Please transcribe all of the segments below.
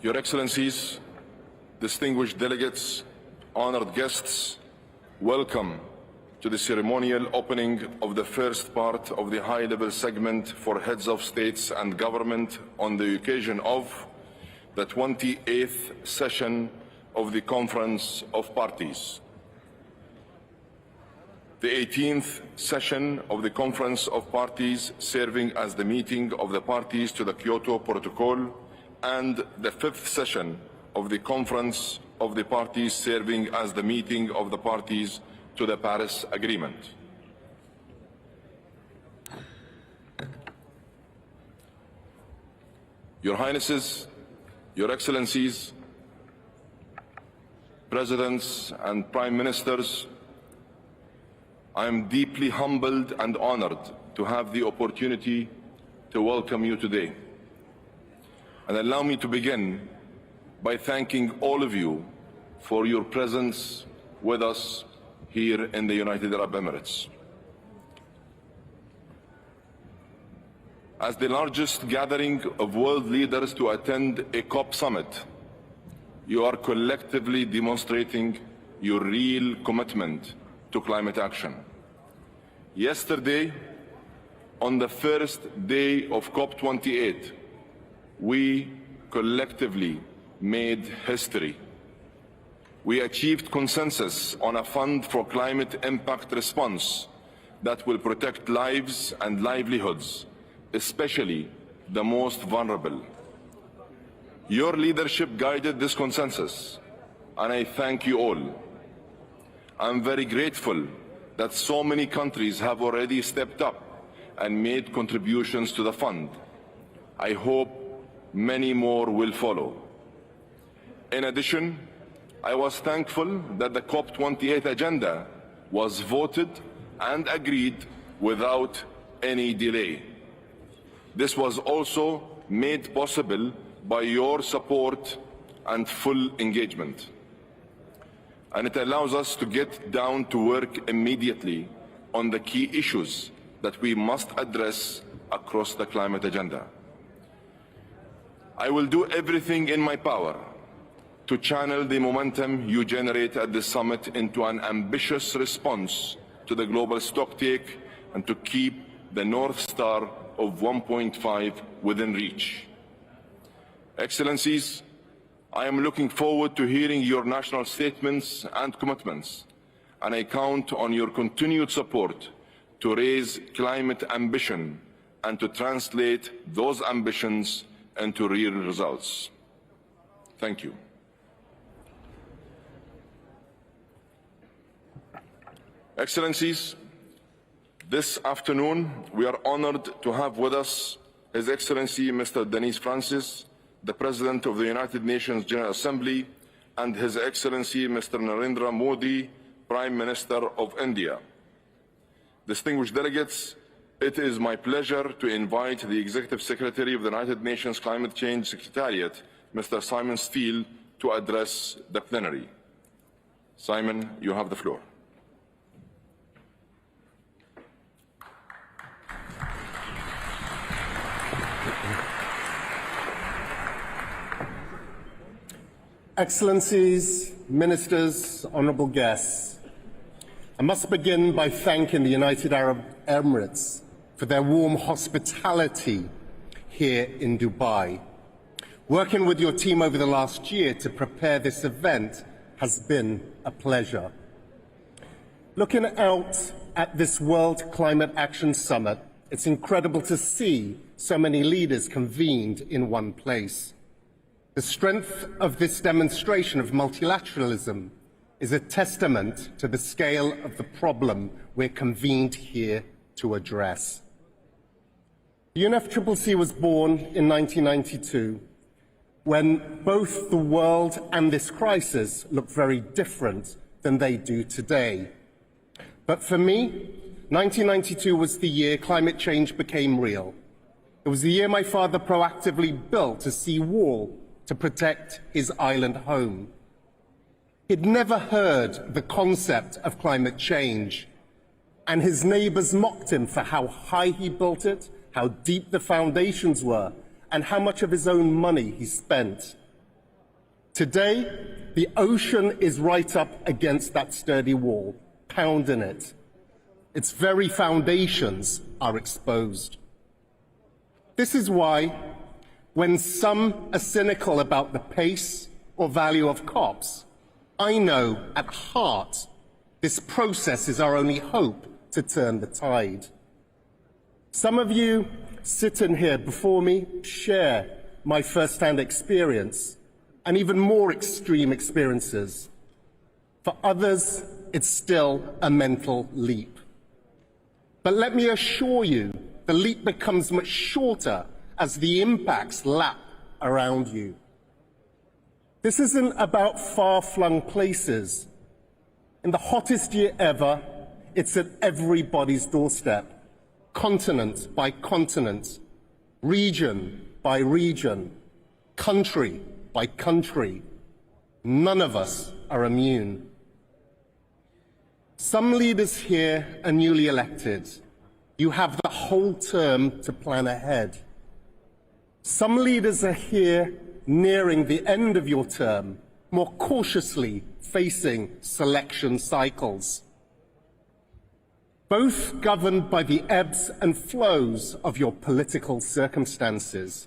Your Excellencies, distinguished delegates, honored guests, welcome to the ceremonial opening of the first part of the high-level segment for heads of states and government on the occasion of the 28th session of the Conference of Parties. The 18th session of the Conference of Parties, serving as the meeting of the parties to the Kyoto Protocol, and the 5th session of the Conference of the Parties, serving as the meeting of the parties to the Paris Agreement. Your Highnesses, Your Excellencies, Presidents and Prime Ministers, I am deeply humbled and honored to have the opportunity to welcome you today. And allow me to begin by thanking all of you for your presence with us here in the United Arab Emirates. As the largest gathering of world leaders to attend a COP summit, you are collectively demonstrating your real commitment to climate action. Yesterday, on the first day of COP28, we collectively made history. We achieved consensus on a fund for climate impact response that will protect lives and livelihoods, especially the most vulnerable. Your leadership guided this consensus, and I thank you all. I'm very grateful that so many countries have already stepped up and made contributions to the fund. I hope many more will follow. In addition, I was thankful that the COP28 agenda was voted and agreed without any delay. This was also made possible by your support and full engagement. And it allows us to get down to work immediately on the key issues that we must address across the climate agenda. I will do everything in my power to channel the momentum you generate at the summit into an ambitious response to the global stocktake and to keep the North Star of 1.5 within reach. Excellencies, I am looking forward to hearing your national statements and commitments, and I count on your continued support to raise climate ambition and to translate those ambitions into real results. Thank you. Excellencies, this afternoon we are honored to have with us His Excellency Mr. Denis Francis, the President of the United Nations General Assembly, and His Excellency Mr. Narendra Modi, Prime Minister of India. Distinguished delegates, it is my pleasure to invite the Executive Secretary of the United Nations Climate Change Secretariat, Mr. Simon Steele, to address the plenary. Simon, you have the floor. Excellencies, Ministers, honourable guests, I must begin by thanking the United Arab Emirates for their warm hospitality here in Dubai. Working with your team over the last year to prepare this event has been a pleasure. Looking out at this World Climate Action Summit, it's incredible to see so many leaders convened in one place. The strength of this demonstration of multilateralism is a testament to the scale of the problem we're convened here to address. The UNFCCC was born in 1992 when both the world and this crisis look very different than they do today. But for me, 1992 was the year climate change became real. It was the year my father proactively built a sea wall to protect his island home. He'd never heard the concept of climate change, and his neighbours mocked him for how high he built it, how deep the foundations were, and how much of his own money he spent. Today, the ocean is right up against that sturdy wall, pounding it. Its very foundations are exposed. This is why, when some are cynical about the pace or value of COPs, I know at heart this process is our only hope to turn the tide. Some of you sitting here before me share my first-hand experience and even more extreme experiences. For others, it's still a mental leap. But let me assure you, the leap becomes much shorter as the impacts lap around you. This isn't about far-flung places. In the hottest year ever, it's at everybody's doorstep, continent by continent, region by region, country by country. None of us are immune. Some leaders here are newly elected. You have the whole term to plan ahead. Some leaders are here nearing the end of your term, more cautiously facing selection cycles. Both governed by the ebbs and flows of your political circumstances.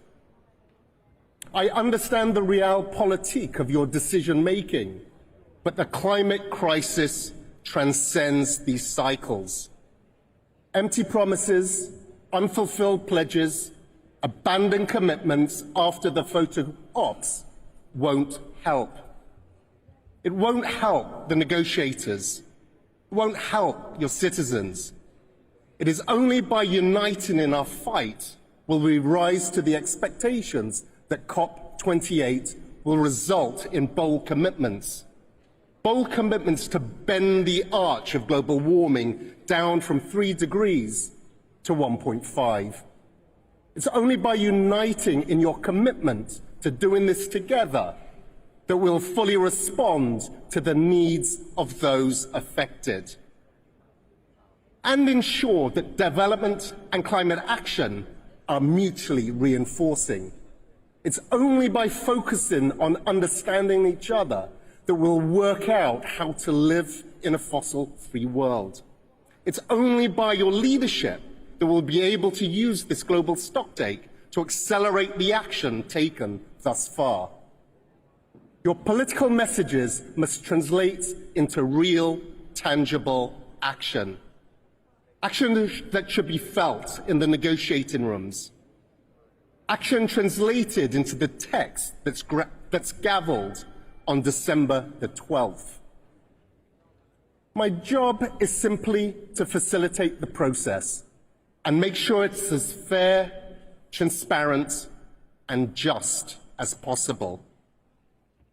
I understand the realpolitik of your decision-making, but the climate crisis transcends these cycles. Empty promises, unfulfilled pledges, abandoned commitments after the photo ops won't help. It won't help the negotiators. It won't help your citizens. It is only by uniting in our fight will we rise to the expectations that COP28 will result in bold commitments to bend the arch of global warming down from 3 degrees to 1.5. It's only by uniting in your commitment to doing this together that we'll fully respond to the needs of those affected and ensure that development and climate action are mutually reinforcing. It's only by focusing on understanding each other that we'll work out how to live in a fossil-free world. It's only by your leadership that we'll be able to use this global stocktake to accelerate the action taken thus far. Your political messages must translate into real, tangible action. Action that should be felt in the negotiating rooms. Action translated into the text that's gavelled on December the 12th. My job is simply to facilitate the process and make sure it's as fair, transparent, and just as possible.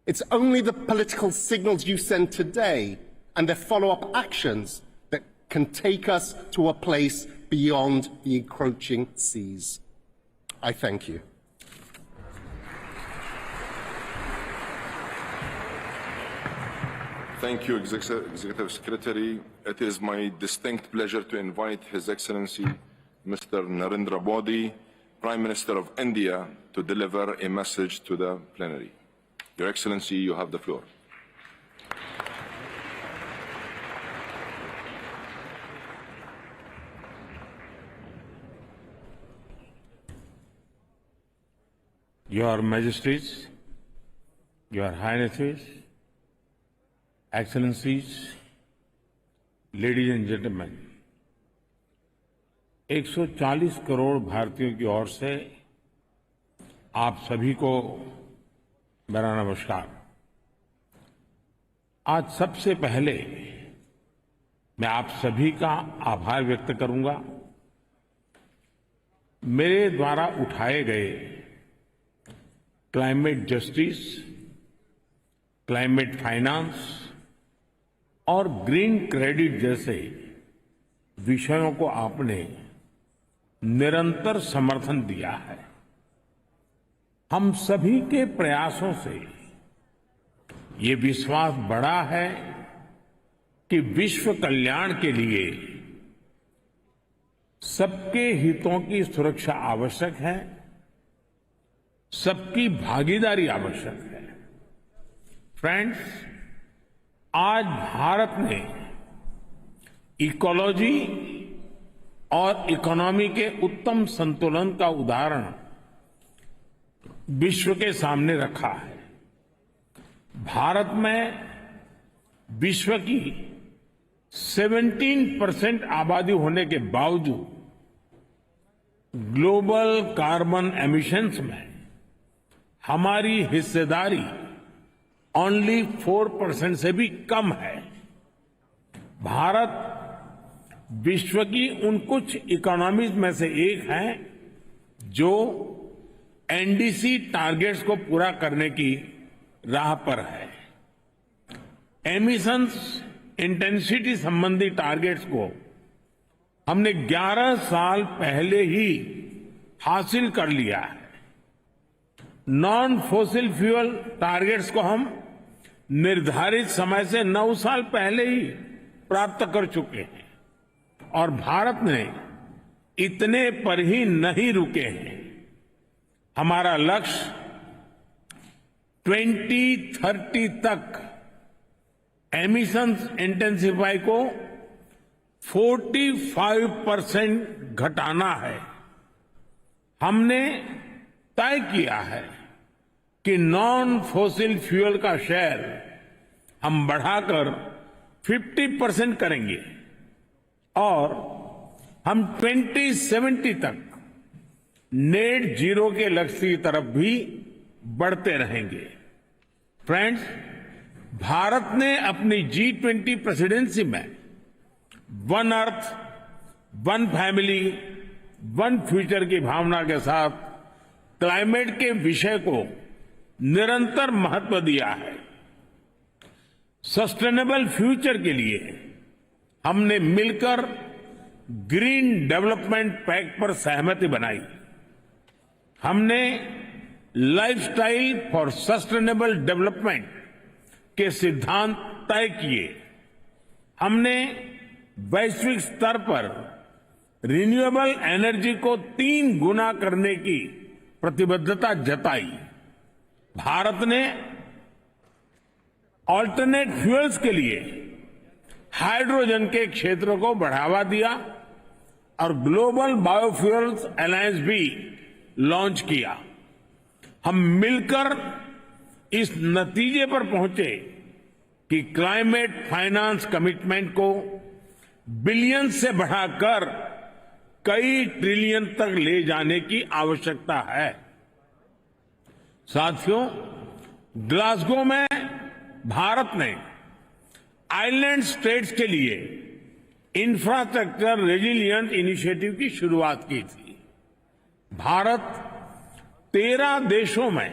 It's only the political signals you send today and their follow-up actions that can take us to a place beyond the encroaching seas. I thank you. Thank you, Executive Secretary. It is my distinct pleasure to invite His Excellency Mr. Narendra Modi, Prime Minister of India, to deliver a message to the plenary. Your Excellency, you have the floor. Your Majesties, Your Highnesses, Excellencies, Ladies and Gentlemen, 140 crore भारतीयों की ओर से आप सभी को मेरा नमस्कार। आज सबसे पहले मैं आप सभी का आभार व्यक्त करूंगा। मेरे द्वारा उठाए गए क्लाइमेट जस्टिस, क्लाइमेट फाइनेंस और ग्रीन क्रेडिट जैसे विषयों को आपने निरंतर समर्थन दिया है। हम सभी के प्रयासों से ये विश्वास बढ़ा है कि विश्व कल्याण के लिए सबके हितों की सुरक्षा आवश्यक है, सबकी भागीदारी आवश्यक है। फ्रेंड्स, आज भारत ने इकोलॉजी और इकोनॉमी के उत्तम संतुलन का उदाहरण विश्व के सामने रखा है। भारत में विश्व की 17% आबादी होने के बावजूद ग्लोबल कार्बन एमिशंस में हमारी हिस्सेदारी ओनली 4% से भी कम है। भारत विश्व की उन कुछ इकोनॉमीज में से एक है जो एनडीसी टारगेट्स को पूरा करने की राह पर है। एमिशंस इंटेंसिटी संबंधी टारगेट्स को हमने 11 साल पहले ही हासिल कर लिया है। नॉन फॉसिल फ्यूल टारगेट्स को हम निर्धारित समय से 9 साल पहले ही प्राप्त कर चुके हैं और भारत ने इतने पर ही नहीं रुके हैं। हमारा लक्ष्य 2030 तक एमिशंस इंटेंसिफाई को 45% घटाना है। हमने तय किया है कि नॉन फॉसिल फ्यूल का शेयर हम बढ़ाकर 50% करेंगे और हम 2070 तक नेट जीरो के लक्ष्य की तरफ भी बढ़ते रहेंगे। फ्रेंड्स, भारत ने अपनी G20 प्रेसिडेंसी में one earth, one family, one future की भावना के साथ क्लाइमेट के विषय को निरंतर महत्व दिया है। सस्टेनेबल फ्यूचर के लिए हमने मिलकर ग्रीन डेवलपमेंट पैक्ट पर सहमति बनाई। हमने लाइफस्टाइल फॉर सस्टेनेबल डेवलपमेंट के सिद्धांत तय किए। हमने वैश्विक स्तर पर रिन्यूएबल एनर्जी को 3 गुना करने की प्रतिबद्धता जताई। भारत ने ऑल्टरनेट फ्यूल्स के लिए हाइड्रोजन के क्षेत्र को बढ़ावा दिया और ग्लोबल बायोफ्यूल्स अलायंस भी लॉन्च किया। हम मिलकर इस नतीजे पर पहुंचे कि क्लाइमेट फाइनेंस कमिटमेंट को बिलियन से बढ़ाकर कई ट्रिलियन तक ले जाने की आवश्यकता है। साथियों, ग्लासगो में भारत ने आइलैंड स्टेट्स के लिए इंफ्रास्ट्रक्चर रेजिलिएंट इनिशिएटिव की शुरुआत की थी। भारत 13 देशों में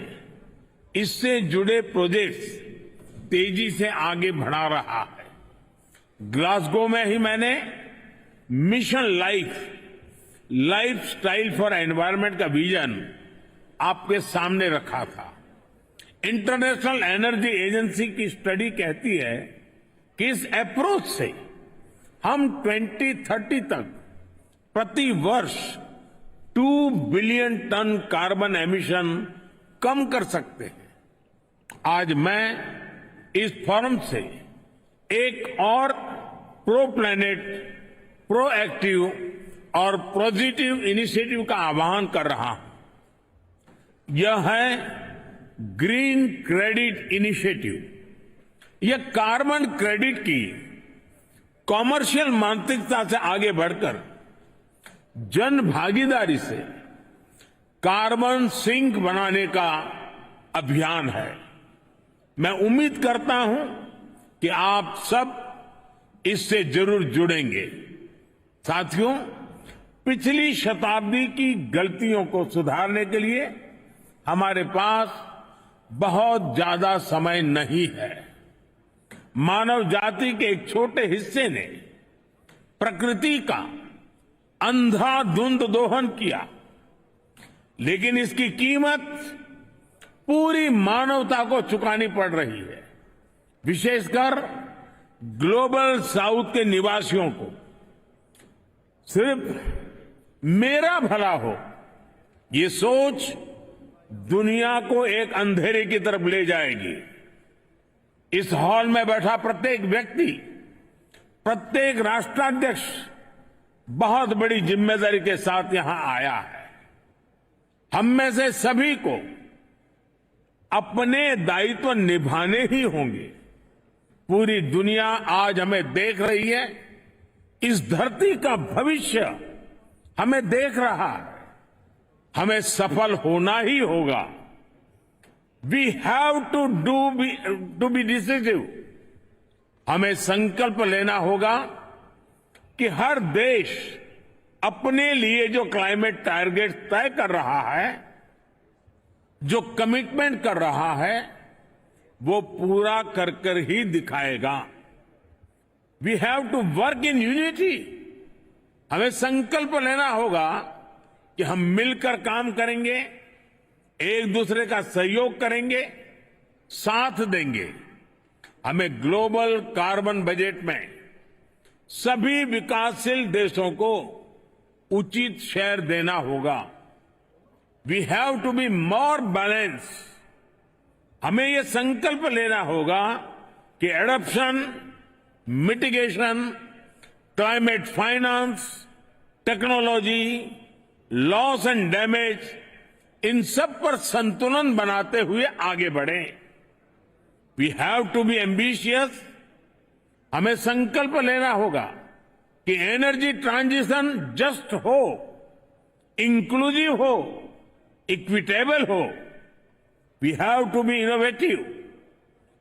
इससे जुड़े प्रोजेक्ट्स तेजी से आगे बढ़ा रहा है। ग्लासगो में ही मैंने mission life style for environment का विजन आपके सामने रखा था। इंटरनेशनल एनर्जी एजेंसी की स्टडी कहती है कि इस अप्रोच से हम 2030 तक प्रति वर्ष 2 बिलियन टन कार्बन एमिशन कम कर सकते हैं। आज मैं इस फोरम से एक और प्रो प्लैनेट, प्रोएक्टिव और पॉजिटिव इनिशिएटिव का आह्वान कर रहा हूं। यह है ग्रीन क्रेडिट इनिशिएटिव। यह कार्बन क्रेडिट की कॉमर्शियल मानसिकता से आगे बढ़कर जन भागीदारी से कार्बन सिंक बनाने का अभियान है। मैं उम्मीद करता हूं कि आप सब इससे जरूर जुड़ेंगे। साथियों, पिछली शताब्दी की गलतियों को सुधारने के लिए हमारे पास बहुत ज्यादा समय नहीं है। मानव जाति के एक छोटे हिस्से ने प्रकृति का अंधाधुंध दोहन किया, लेकिन इसकी कीमत पूरी मानवता को चुकानी पड़ रही है। विशेषकर ग्लोबल साउथ के निवासियों को सिर्फ मेरा भला हो, ये सोच दुनिया को एक अंधेरे की तरफ ले जाएगी। इस हॉल में बैठा प्रत्येक व्यक्ति, प्रत्येक राष्ट्राध्यक्ष बहुत बड़ी जिम्मेदारी के साथ यहां आया है। हम में से सभी को अपने दायित्व निभाने ही होंगे। पूरी दुनिया आज हमें देख रही है, इस धरती का भविष्य हमें देख रहा है, हमें सफल होना ही होगा। We have to be decisive. हमें संकल्प लेना होगा कि हर देश अपने लिए जो क्लाइमेट टारगेट तय कर रहा है, जो कमिटमेंट कर रहा है, वो पूरा कर कर ही दिखाएगा। We have to work in unity. हमें संकल्प लेना होगा कि हम मिलकर काम करेंगे, एक दूसरे का सहयोग करेंगे, साथ देंगे। हमें ग्लोबल कार्बन बजट में सभी विकासशील देशों को उचित शेयर देना होगा। We have to be more balance. हमें यह संकल्प लेना होगा कि adoption, mitigation, climate finance, technology, loss and damage, इन सब पर संतुलन बनाते हुए आगे बढ़ें। We have to be ambitious. हमें संकल्प लेना होगा कि एनर्जी ट्रांजिशन जस्ट हो, इंक्लूसिव हो, इक्विटेबल हो। We have to be innovative.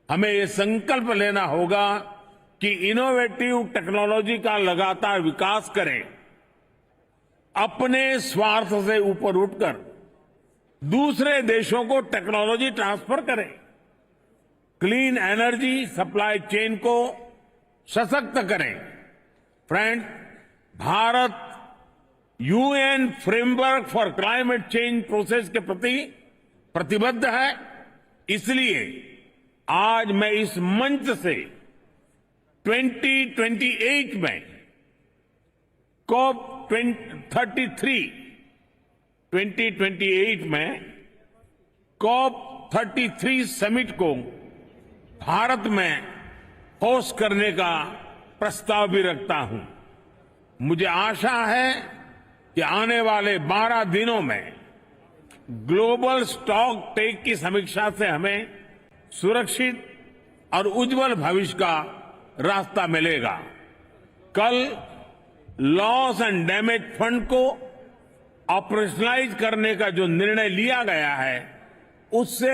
हमें यह संकल्प लेना होगा कि इनोवेटिव टेक्नोलॉजी का लगातार विकास करें, अपने स्वार्थ से ऊपर उठकर दूसरे देशों को टेक्नोलॉजी ट्रांसफर करें, क्लीन एनर्जी सप्लाई चेन को सशक्त करें। Friend, Bharat UN framework for climate change process के प्रति प्रतिबद्ध है। इसलिए आज मैं इस मंच से 2028 में COP28 में COP33 समिट को भारत में होस्ट करने का प्रस्ताव भी रखता हूं। मुझे आशा है कि आने वाले 12 दिनों में ग्लोबल स्टॉक टेक की समीक्षा से हमें सुरक्षित और उज्जवल भविष्य का रास्ता मिलेगा। कल लॉस एंड डैमेज फंड को ऑपरेशनलाइज करने का जो निर्णय लिया गया है, उससे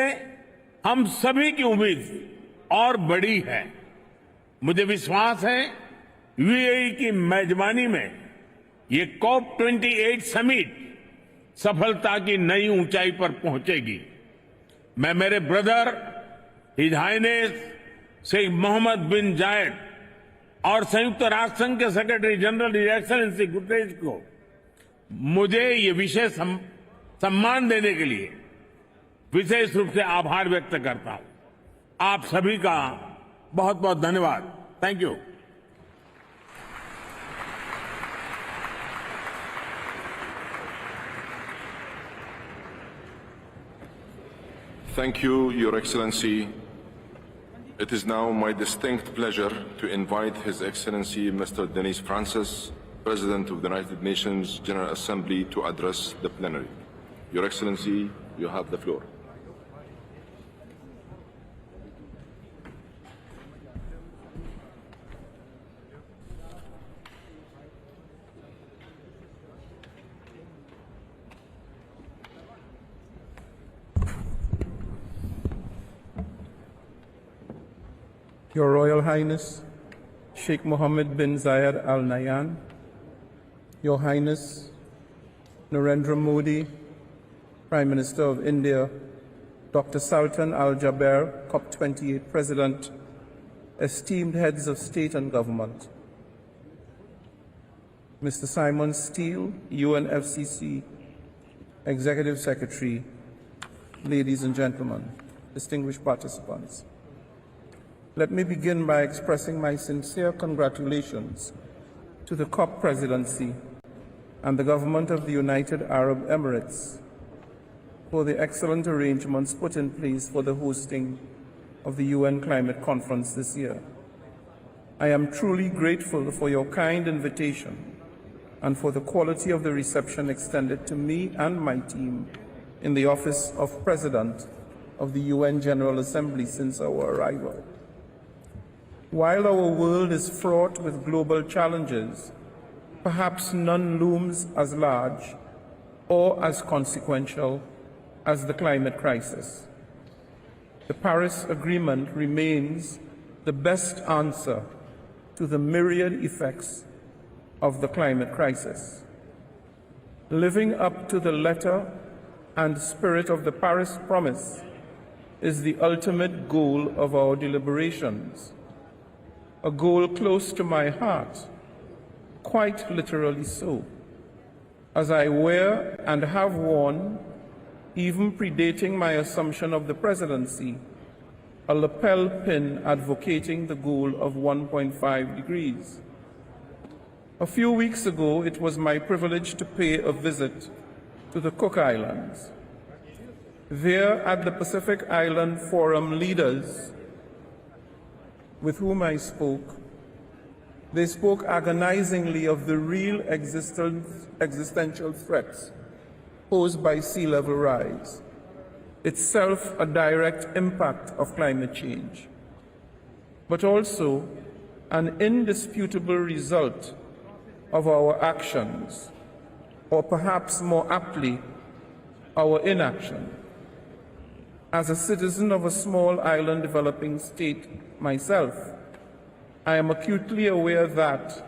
हम सभी की उम्मीद और बड़ी है। मुझे विश्वास है यूएई की मेजबानी में ये COP28 समिट सफलता की नई ऊंचाई पर पहुंचेगी। मैं मेरे brother his highness Sheikh Mohammed bin Zayed और संयुक्त राष्ट्र संघ के secretary general his excellency Guterres को मुझे ये विशेष सम्मान देने के लिए विशेष रूप से आभार व्यक्त करता हूं। आप सभी का बहुत बहुत धन्यवाद। Thank you. Thank you, Your Excellency. It is now my distinct pleasure to invite His Excellency Mr. Denis Francis, President of the United Nations General Assembly, to address the plenary. Your Excellency, you have the floor. Your Royal Highness, Sheikh Mohammed bin Zayed Al Nahyan, Your Highness, Narendra Modi, Prime Minister of India, Dr. Sultan Al Jaber, COP28 President, esteemed heads of state and government, Mr. Simon Steele, UNFCCC Executive Secretary, ladies and gentlemen, distinguished participants. Let me begin by expressing my sincere congratulations to the COP presidency and the government of the United Arab Emirates for the excellent arrangements put in place for the hosting of the UN Climate Conference this year. I am truly grateful for your kind invitation and for the quality of the reception extended to me and my team in the office of President of the UN General Assembly since our arrival. While our world is fraught with global challenges, perhaps none looms as large or as consequential as the climate crisis. The Paris Agreement remains the best answer to the myriad effects of the climate crisis. Living up to the letter and spirit of the Paris Promise is the ultimate goal of our deliberations, a goal close to my heart, quite literally so, as I wear and have worn, even predating my assumption of the presidency, a lapel pin advocating the goal of 1.5 degrees. A few weeks ago, it was my privilege to pay a visit to the Cook Islands. There, at the Pacific Island Forum leaders with whom I spoke, they spoke agonizingly of the real existential threats posed by sea level rise, itself a direct impact of climate change, but also an indisputable result of our actions, or perhaps more aptly, our inaction. As a citizen of a small island developing state myself, I am acutely aware that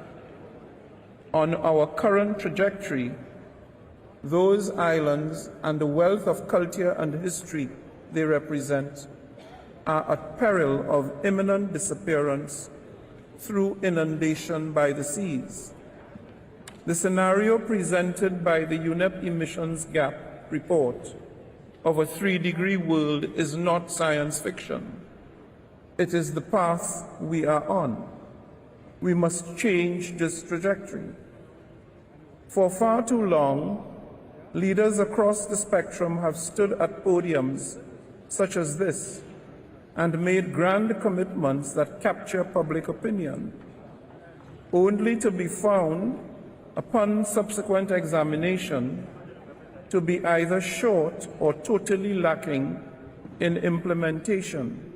on our current trajectory, those islands and the wealth of culture and history they represent are at peril of imminent disappearance through inundation by the seas. The scenario presented by the UNEP Emissions Gap report of a 3-degree world is not science fiction. It is the path we are on. We must change this trajectory. For far too long, leaders across the spectrum have stood at podiums such as this and made grand commitments that capture public opinion, only to be found, upon subsequent examination, to be either short or totally lacking in implementation.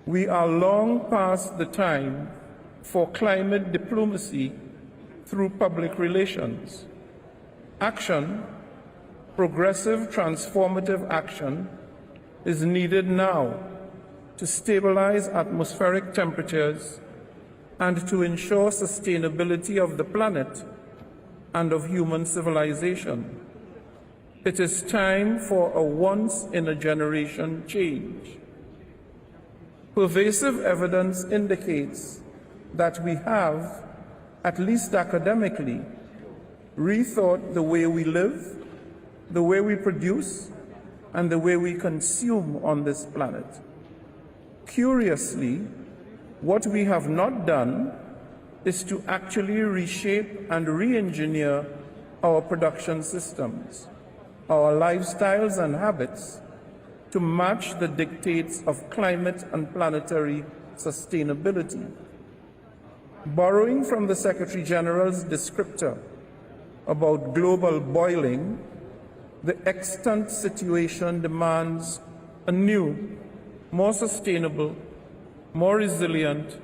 We are long past the time for climate diplomacy through public relations. Action, progressive, transformative action, is needed now to stabilize atmospheric temperatures and to ensure sustainability of the planet and of human civilization. It is time for a once-in-a-generation change. Pervasive evidence indicates that we have, at least academically, rethought the way we live, the way we produce, and the way we consume on this planet. Curiously, what we have not done is to actually reshape and re-engineer our production systems, our lifestyles and habits to match the dictates of climate and planetary sustainability. Borrowing from the Secretary General's descriptor about global boiling, the extant situation demands a new, more sustainable, more resilient,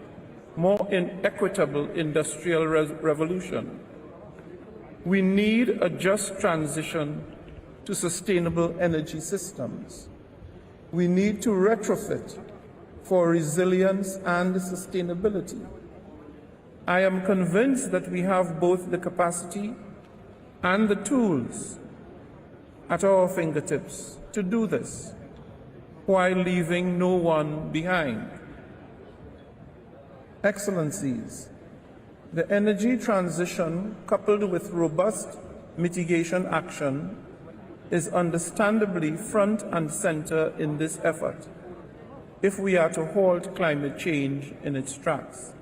more equitable industrial revolution. We need a just transition to sustainable energy systems. We need to retrofit for resilience and sustainability. I am convinced that we have both the capacity and the tools at our fingertips to do this, while leaving no one behind. Excellencies, the energy transition, coupled with robust mitigation action, is understandably front and center in this effort if we are to halt climate change in its tracks.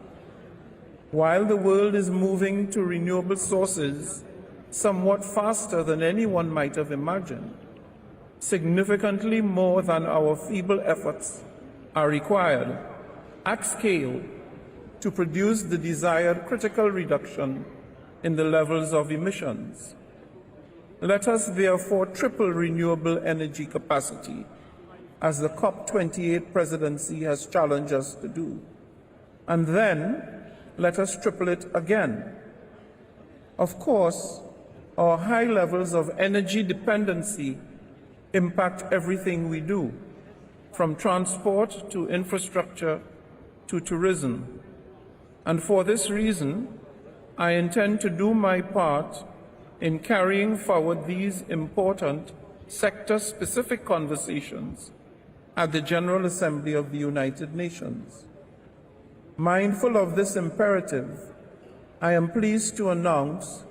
While the world is moving to renewable sources somewhat faster than anyone might have imagined, significantly more than our feeble efforts are required at scale to produce the desired critical reduction in the levels of emissions. Let us therefore triple renewable energy capacity, as the COP28 presidency has challenged us to do, and then let us triple it again. Of course, our high levels of energy dependency impact everything we do, from transport to infrastructure to tourism. And for this reason, I intend to do my part in carrying forward these important sector-specific conversations at the General Assembly of the United Nations. Mindful of this imperative, I am pleased to announce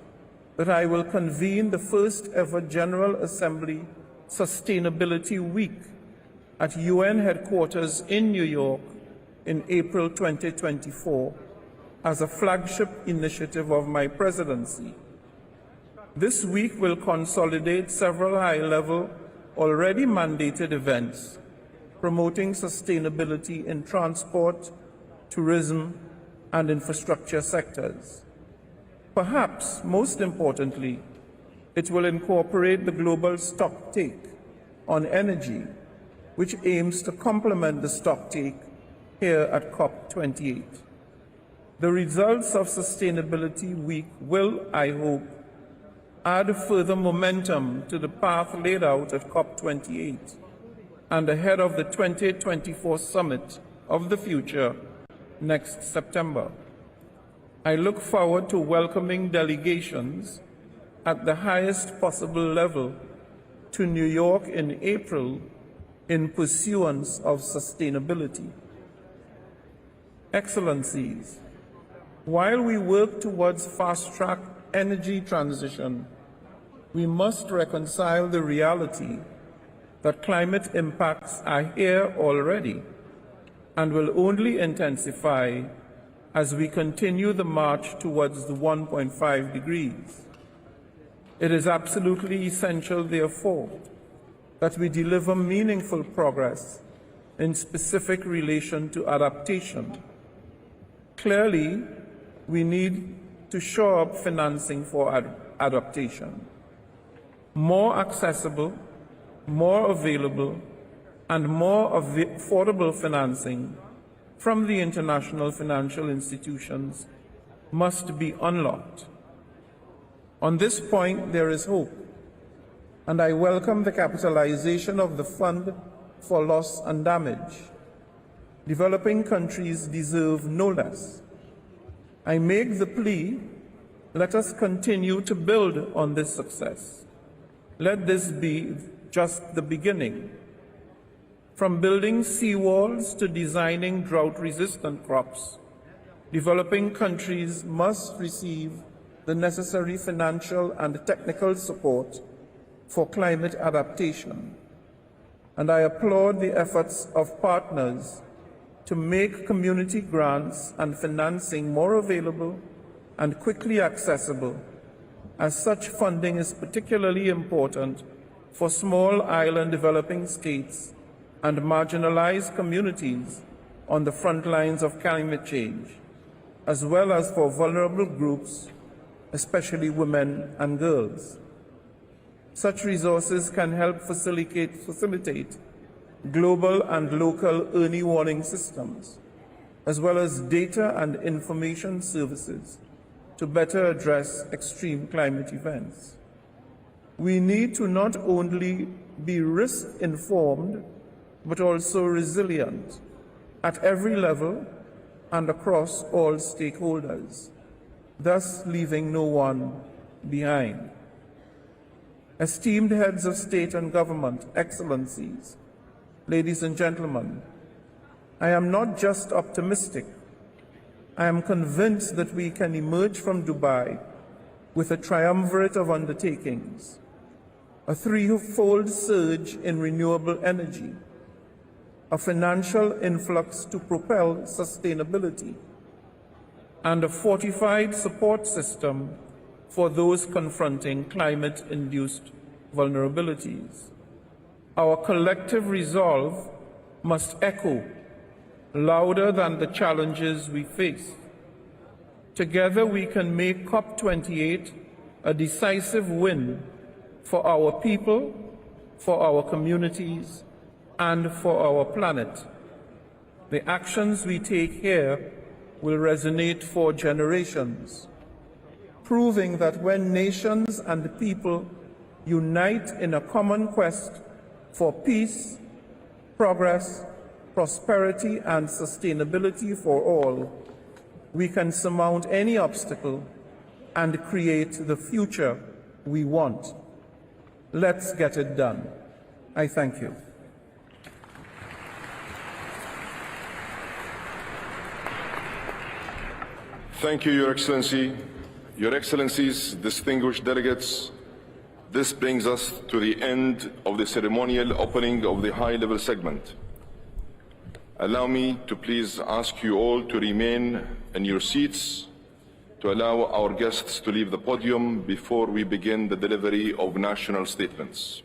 that I will convene the first ever General Assembly Sustainability Week at UN headquarters in New York in April 2024 as a flagship initiative of my presidency. This week will consolidate several high-level, already mandated events promoting sustainability in transport, tourism, and infrastructure sectors. Perhaps most importantly, it will incorporate the global stocktake on energy, which aims to complement the stocktake here at COP28. The results of Sustainability Week will, I hope, add further momentum to the path laid out at COP28 and ahead of the 2024 Summit of the Future next September. I look forward to welcoming delegations at the highest possible level to New York in April in pursuance of sustainability. Excellencies, while we work towards fast-track energy transition, we must reconcile the reality that climate impacts are here already and will only intensify as we continue the march towards the 1.5 degrees. It is absolutely essential, therefore, that we deliver meaningful progress in specific relation to adaptation. Clearly, we need to shore up financing for adaptation. More accessible, more available, and more affordable financing from the international financial institutions must be unlocked. On this point, there is hope, and I welcome the capitalization of the Fund for Loss and Damage. Developing countries deserve no less. I make the plea, let us continue to build on this success. Let this be just the beginning. From building seawalls to designing drought-resistant crops, developing countries must receive the necessary financial and technical support for climate adaptation. And I applaud the efforts of partners to make community grants and financing more available and quickly accessible, as such funding is particularly important for small island developing states and marginalized communities on the front lines of climate change, as well as for vulnerable groups, especially women and girls. Such resources can help facilitate global and local early warning systems, as well as data and information services to better address extreme climate events. We need to not only be risk-informed, but also resilient at every level and across all stakeholders, thus leaving no one behind. Esteemed heads of state and government, excellencies, ladies and gentlemen, I am not just optimistic. I am convinced that we can emerge from Dubai with a triumvirate of undertakings: a threefold surge in renewable energy, a financial influx to propel sustainability, and a fortified support system for those confronting climate-induced vulnerabilities. Our collective resolve must echo louder than the challenges we face. Together we can make COP28 a decisive win for our people, for our communities, and for our planet. The actions we take here will resonate for generations, proving that when nations and people unite in a common quest for peace, progress, prosperity, and sustainability for all, we can surmount any obstacle and create the future we want. Let's get it done. I thank you. Thank you, Your Excellency. Your Excellencies, distinguished delegates, this brings us to the end of the ceremonial opening of the high-level segment. Allow me to please ask you all to remain in your seats to allow our guests to leave the podium before we begin the delivery of national statements.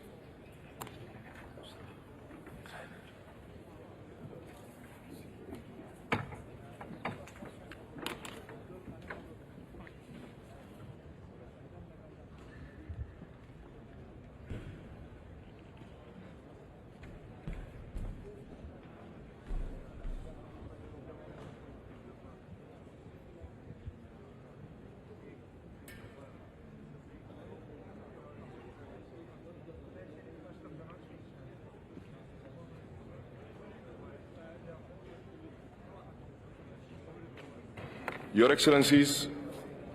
Your Excellencies,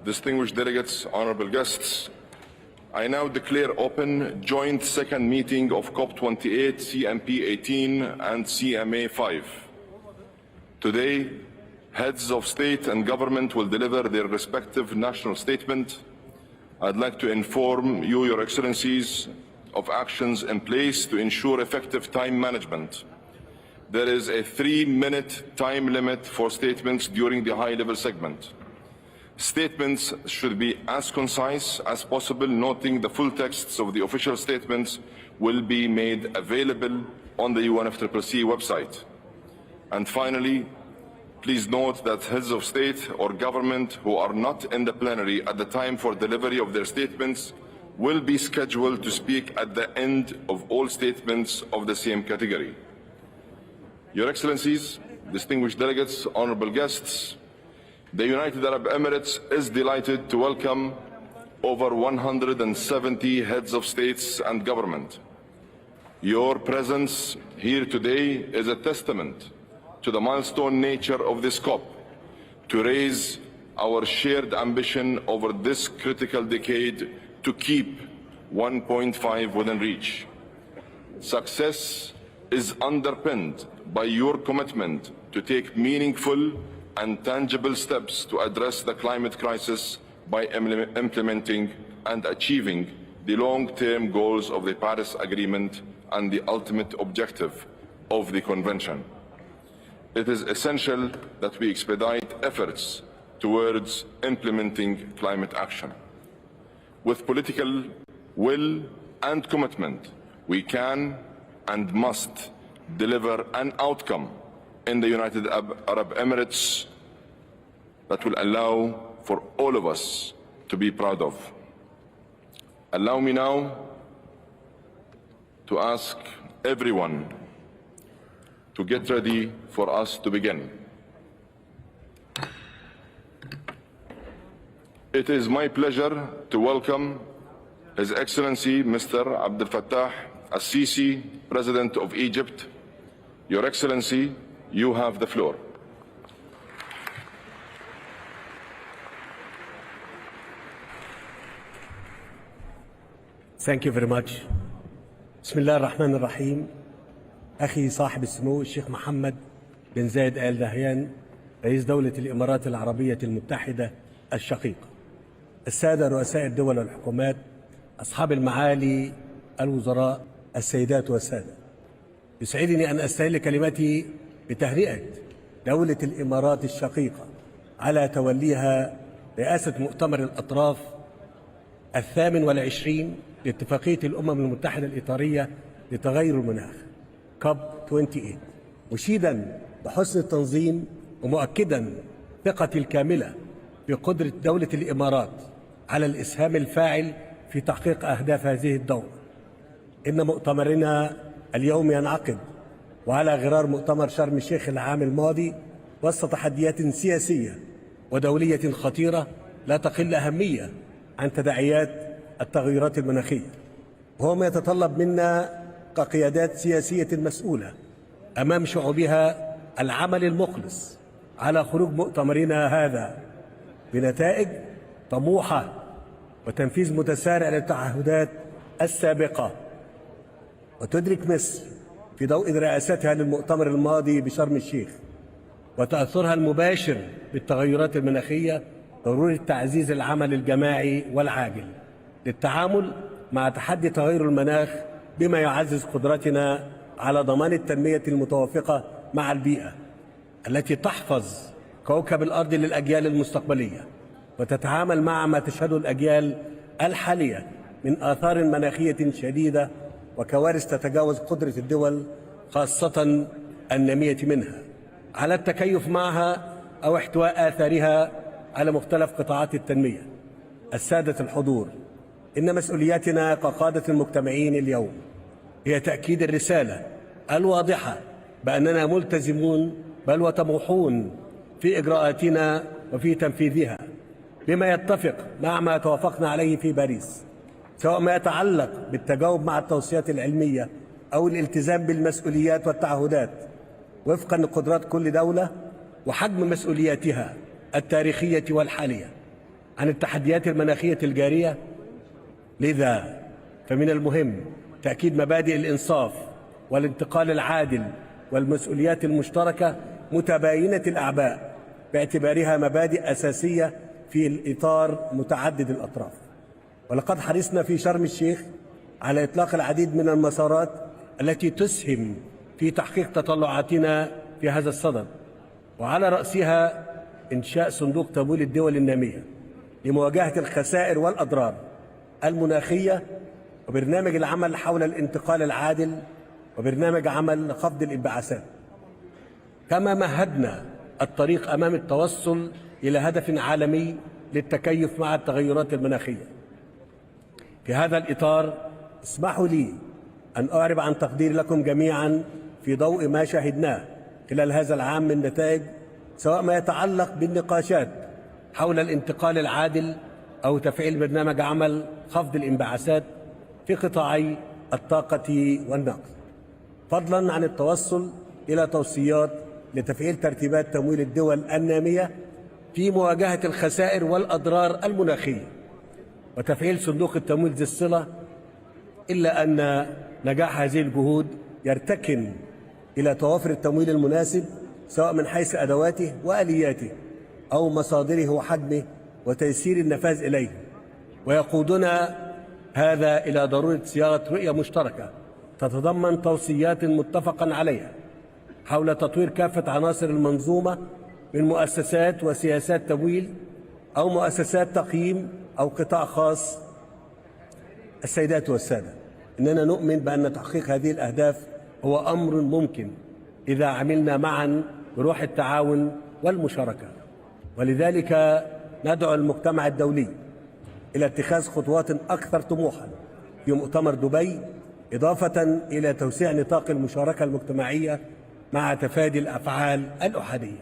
distinguished delegates, honorable guests, I now declare open joint second meeting of COP28, CMP 18 and CMA 5. Today, heads of state and government will deliver their respective national statement. I'd like to inform you, Your Excellencies, of actions in place to ensure effective time management. There is a 3-minute time limit for statements during the high-level segment. Statements should be as concise as possible, noting the full texts of the official statements will be made available on the UNFCCC website. And finally, please note that heads of state or government who are not in the plenary at the time for delivery of their statements will be scheduled to speak at the end of all statements of the same category. Your Excellencies, distinguished delegates, honorable guests, the United Arab Emirates is delighted to welcome over 170 heads of states and government. Your presence here today is a testament to the milestone nature of this COP, to raise our shared ambition over this critical decade to keep 1.5 within reach. Success is underpinned by your commitment to take meaningful and tangible steps to address the climate crisis by implementing and achieving the long-term goals of the Paris Agreement and the ultimate objective of the Convention. It is essential that we expedite efforts towards implementing climate action. With political will and commitment, we can and must deliver an outcome in the United Arab Emirates that will allow for all of us to be proud of. Allow me now to ask everyone to get ready for us to begin. It is my pleasure to welcome His Excellency Mr. Abdel Fattah al-Sisi, President of Egypt. Your Excellency, you have the floor. Thank you very much. بسم الله الرحمن الرحيم. أخي صاحب السمو الشيخ محمد بن زايد آل نهيان رئيس دولة الإمارات العربية المتحدة الشقيقة، السادة رؤساء الدول والحكومات، أصحاب المعالي الوزراء، السيدات والسادة، يسعدني أن أستهل كلمتي بتهنئة دولة الإمارات الشقيقة على توليها رئاسة مؤتمر الأطراف 28 لاتفاقية الأمم المتحدة الإطارية لتغير المناخ COP28، مشيدا بحسن التنظيم ومؤكدا ثقتي الكاملة في قدرة دولة الإمارات على الإسهام الفاعل في تحقيق أهداف هذه الدورة. إن مؤتمرنا اليوم ينعقد وعلى غرار مؤتمر شرم الشيخ العام الماضي وسط تحديات سياسية ودولية خطيرة لا تقل أهمية عن تداعيات التغيرات المناخية، وهو ما يتطلب منا كقيادات سياسية مسؤولة أمام شعوبها العمل المخلص على خروج مؤتمرنا هذا بنتائج طموحة وتنفيذ متسارع للتعهدات السابقة. وتدرك مصر في ضوء رئاستها للمؤتمر الماضي بشرم الشيخ وتأثرها المباشر بالتغيرات المناخية ضرورة تعزيز العمل الجماعي والعاجل للتعامل مع تحدي تغير المناخ بما يعزز قدرتنا على ضمان التنمية المتوافقة مع البيئة التي تحفظ كوكب الأرض للأجيال المستقبلية وتتعامل مع ما تشهده الأجيال الحالية من آثار مناخية شديدة وكوارث تتجاوز قدرة الدول خاصة النامية منها على التكيف معها أو احتواء آثارها على مختلف قطاعات التنمية. السادة الحضور، إن مسؤولياتنا كقادة المجتمعين اليوم هي تأكيد الرسالة الواضحة بأننا ملتزمون بل وطموحون في إجراءاتنا وفي تنفيذها بما يتفق مع ما توافقنا عليه في باريس، سواء ما يتعلق بالتجاوب مع التوصيات العلمية أو الالتزام بالمسؤوليات والتعهدات وفقا لقدرات كل دولة وحجم مسؤولياتها التاريخية والحالية عن التحديات المناخية الجارية. لذا فمن المهم تأكيد مبادئ الإنصاف والانتقال العادل والمسؤوليات المشتركة متباينة الأعباء باعتبارها مبادئ أساسية في الإطار متعدد الأطراف. ولقد حرصنا في شرم الشيخ على إطلاق العديد من المسارات التي تسهم في تحقيق تطلعاتنا في هذا الصدد، وعلى رأسها إنشاء صندوق تمويل الدول النامية لمواجهة الخسائر والأضرار المناخية، وبرنامج العمل حول الانتقال العادل، وبرنامج عمل لخفض الانبعاثات. كما مهدنا الطريق أمام التوصل إلى هدف عالمي للتكيف مع التغيرات المناخية. في هذا الإطار اسمحوا لي أن أعرب عن تقديري لكم جميعا في ضوء ما شاهدناه خلال هذا العام من نتائج، سواء ما يتعلق بالنقاشات حول الانتقال العادل أو تفعيل برنامج عمل خفض الانبعاثات في قطاعي الطاقة والنقل، فضلا عن التوصل إلى توصيات لتفعيل ترتيبات تمويل الدول النامية في مواجهة الخسائر والأضرار المناخية وتفعيل صندوق التمويل ذي الصلة. إلا أن نجاح هذه الجهود يرتكن إلى توافر التمويل المناسب سواء من حيث أدواته وآلياته أو مصادره وحجمه وتيسير النفاذ إليه، ويقودنا هذا إلى ضرورة صياغة رؤية مشتركة تتضمن توصيات متفقا عليها حول تطوير كافة عناصر المنظومة من مؤسسات وسياسات تمويل أو مؤسسات تقييم أو قطاع خاص. السيدات والسادة، إننا نؤمن بأن تحقيق هذه الأهداف هو أمر ممكن إذا عملنا معا بروح التعاون والمشاركة، ولذلك ندعو المجتمع الدولي إلى اتخاذ خطوات أكثر طموحا في مؤتمر دبي، إضافة إلى توسيع نطاق المشاركة المجتمعية مع تفادي الأفعال الأحادية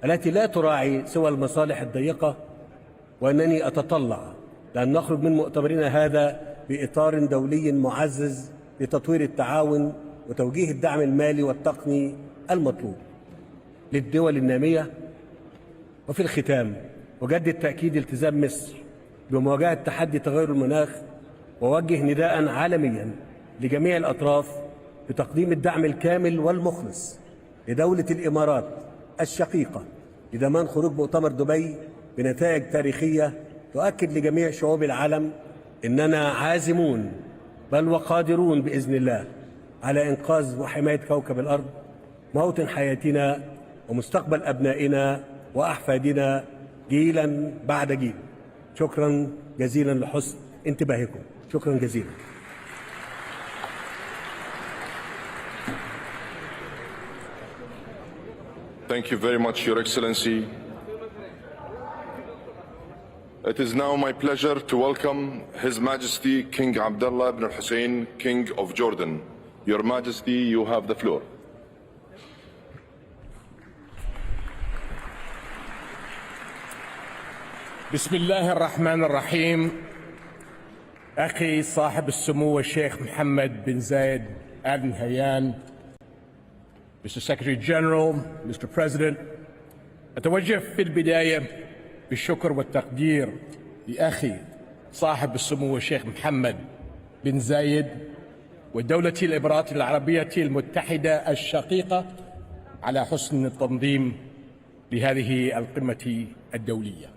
التي لا تراعي سوى المصالح الضيقة. وأنني أتطلع لأن نخرج من مؤتمرنا هذا بإطار دولي معزز لتطوير التعاون وتوجيه الدعم المالي والتقني المطلوب للدول النامية. وفي الختام أجدد تأكيد التزام مصر بمواجهة تحدي تغير المناخ، ووجه نداء عالميا لجميع الأطراف بتقديم الدعم الكامل والمخلص لدولة الإمارات الشقيقة لضمان خروج مؤتمر دبي بنتائج تاريخية تؤكد لجميع شعوب العالم إننا عازمون بل وقادرون بإذن الله على إنقاذ وحماية كوكب الأرض، موطن حياتنا ومستقبل أبنائنا وأحفادنا جيلا بعد جيل. شكرا جزيلا لحسن انتباهكم. شكرا جزيلا. Thank you very much, Your Excellency. It is now my pleasure to welcome His Majesty King Abdullah ibn Hussein, King of Jordan. Your Majesty, you have the floor. بسم الله الرحمن الرحيم. أخي صاحب السمو الشيخ محمد بن زايد آل نهيان, Mr. Secretary General, Mr. President, أتوجه في البداية بالشكر والتقدير لأخي صاحب السمو الشيخ محمد بن زايد ودولة الإمارات العربية المتحدة الشقيقة على حسن التنظيم لهذه القمة الدولية.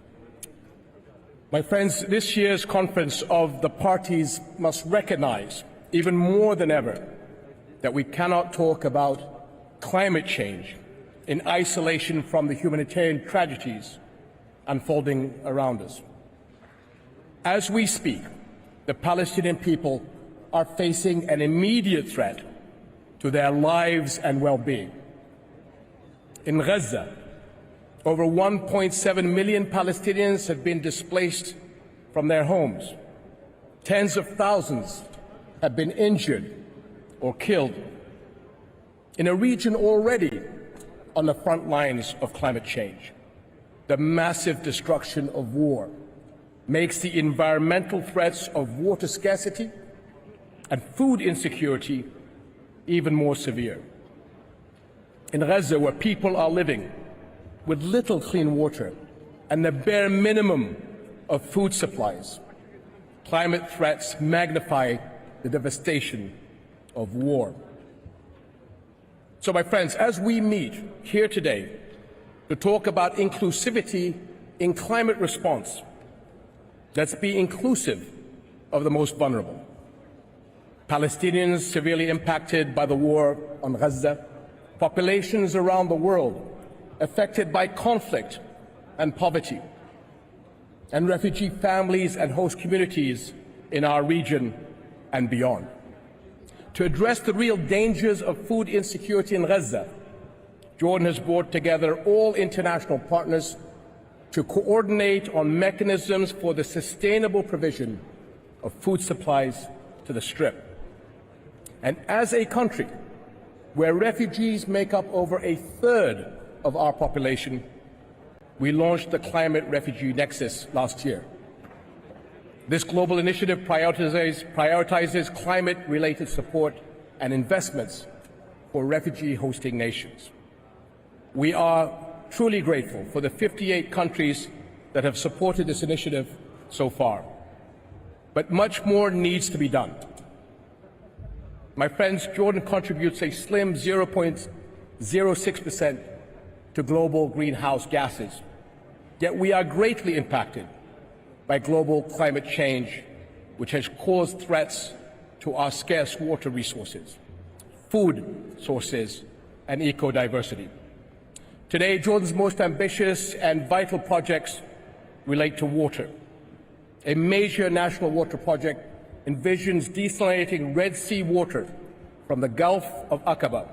My friends, this year's conference of the parties must recognize, even more than ever, that we cannot talk about climate change in isolation from the humanitarian tragedies unfolding around us. As we speak, the Palestinian people are facing an immediate threat to their lives and well-being. In Gaza, over 1.7 million Palestinians have been displaced from their homes. Tens of thousands have been injured or killed in a region already on the front lines of climate change. The massive destruction of war makes the environmental threats of water scarcity and food insecurity even more severe. In Gaza, where people are living with little clean water and the bare minimum of food supplies, climate threats magnify the devastation of war. So, my friends, as we meet here today to talk about inclusivity in climate response, let's be inclusive of the most vulnerable. Palestinians severely impacted by the war on Gaza, populations around the world affected by conflict and poverty, and refugee families and host communities in our region and beyond. To address the real dangers of food insecurity in Gaza, Jordan has brought together all international partners to coordinate on mechanisms for the sustainable provision of food supplies to the Strip. And as a country where refugees make up over a third of our population, we launched the Climate Refugee Nexus last year. This global initiative prioritizes climate-related support and investments for refugee-hosting nations. We are truly grateful for the 58 countries that have supported this initiative so far. But much more needs to be done. My friends, Jordan contributes a slim 0.06% to global greenhouse gases. Yet we are greatly impacted by global climate change, which has caused threats to our scarce water resources, food sources, and eco-diversity. Today, Jordan's most ambitious and vital projects relate to water. A major national water project envisions desalinating Red Sea water from the Gulf of Aqaba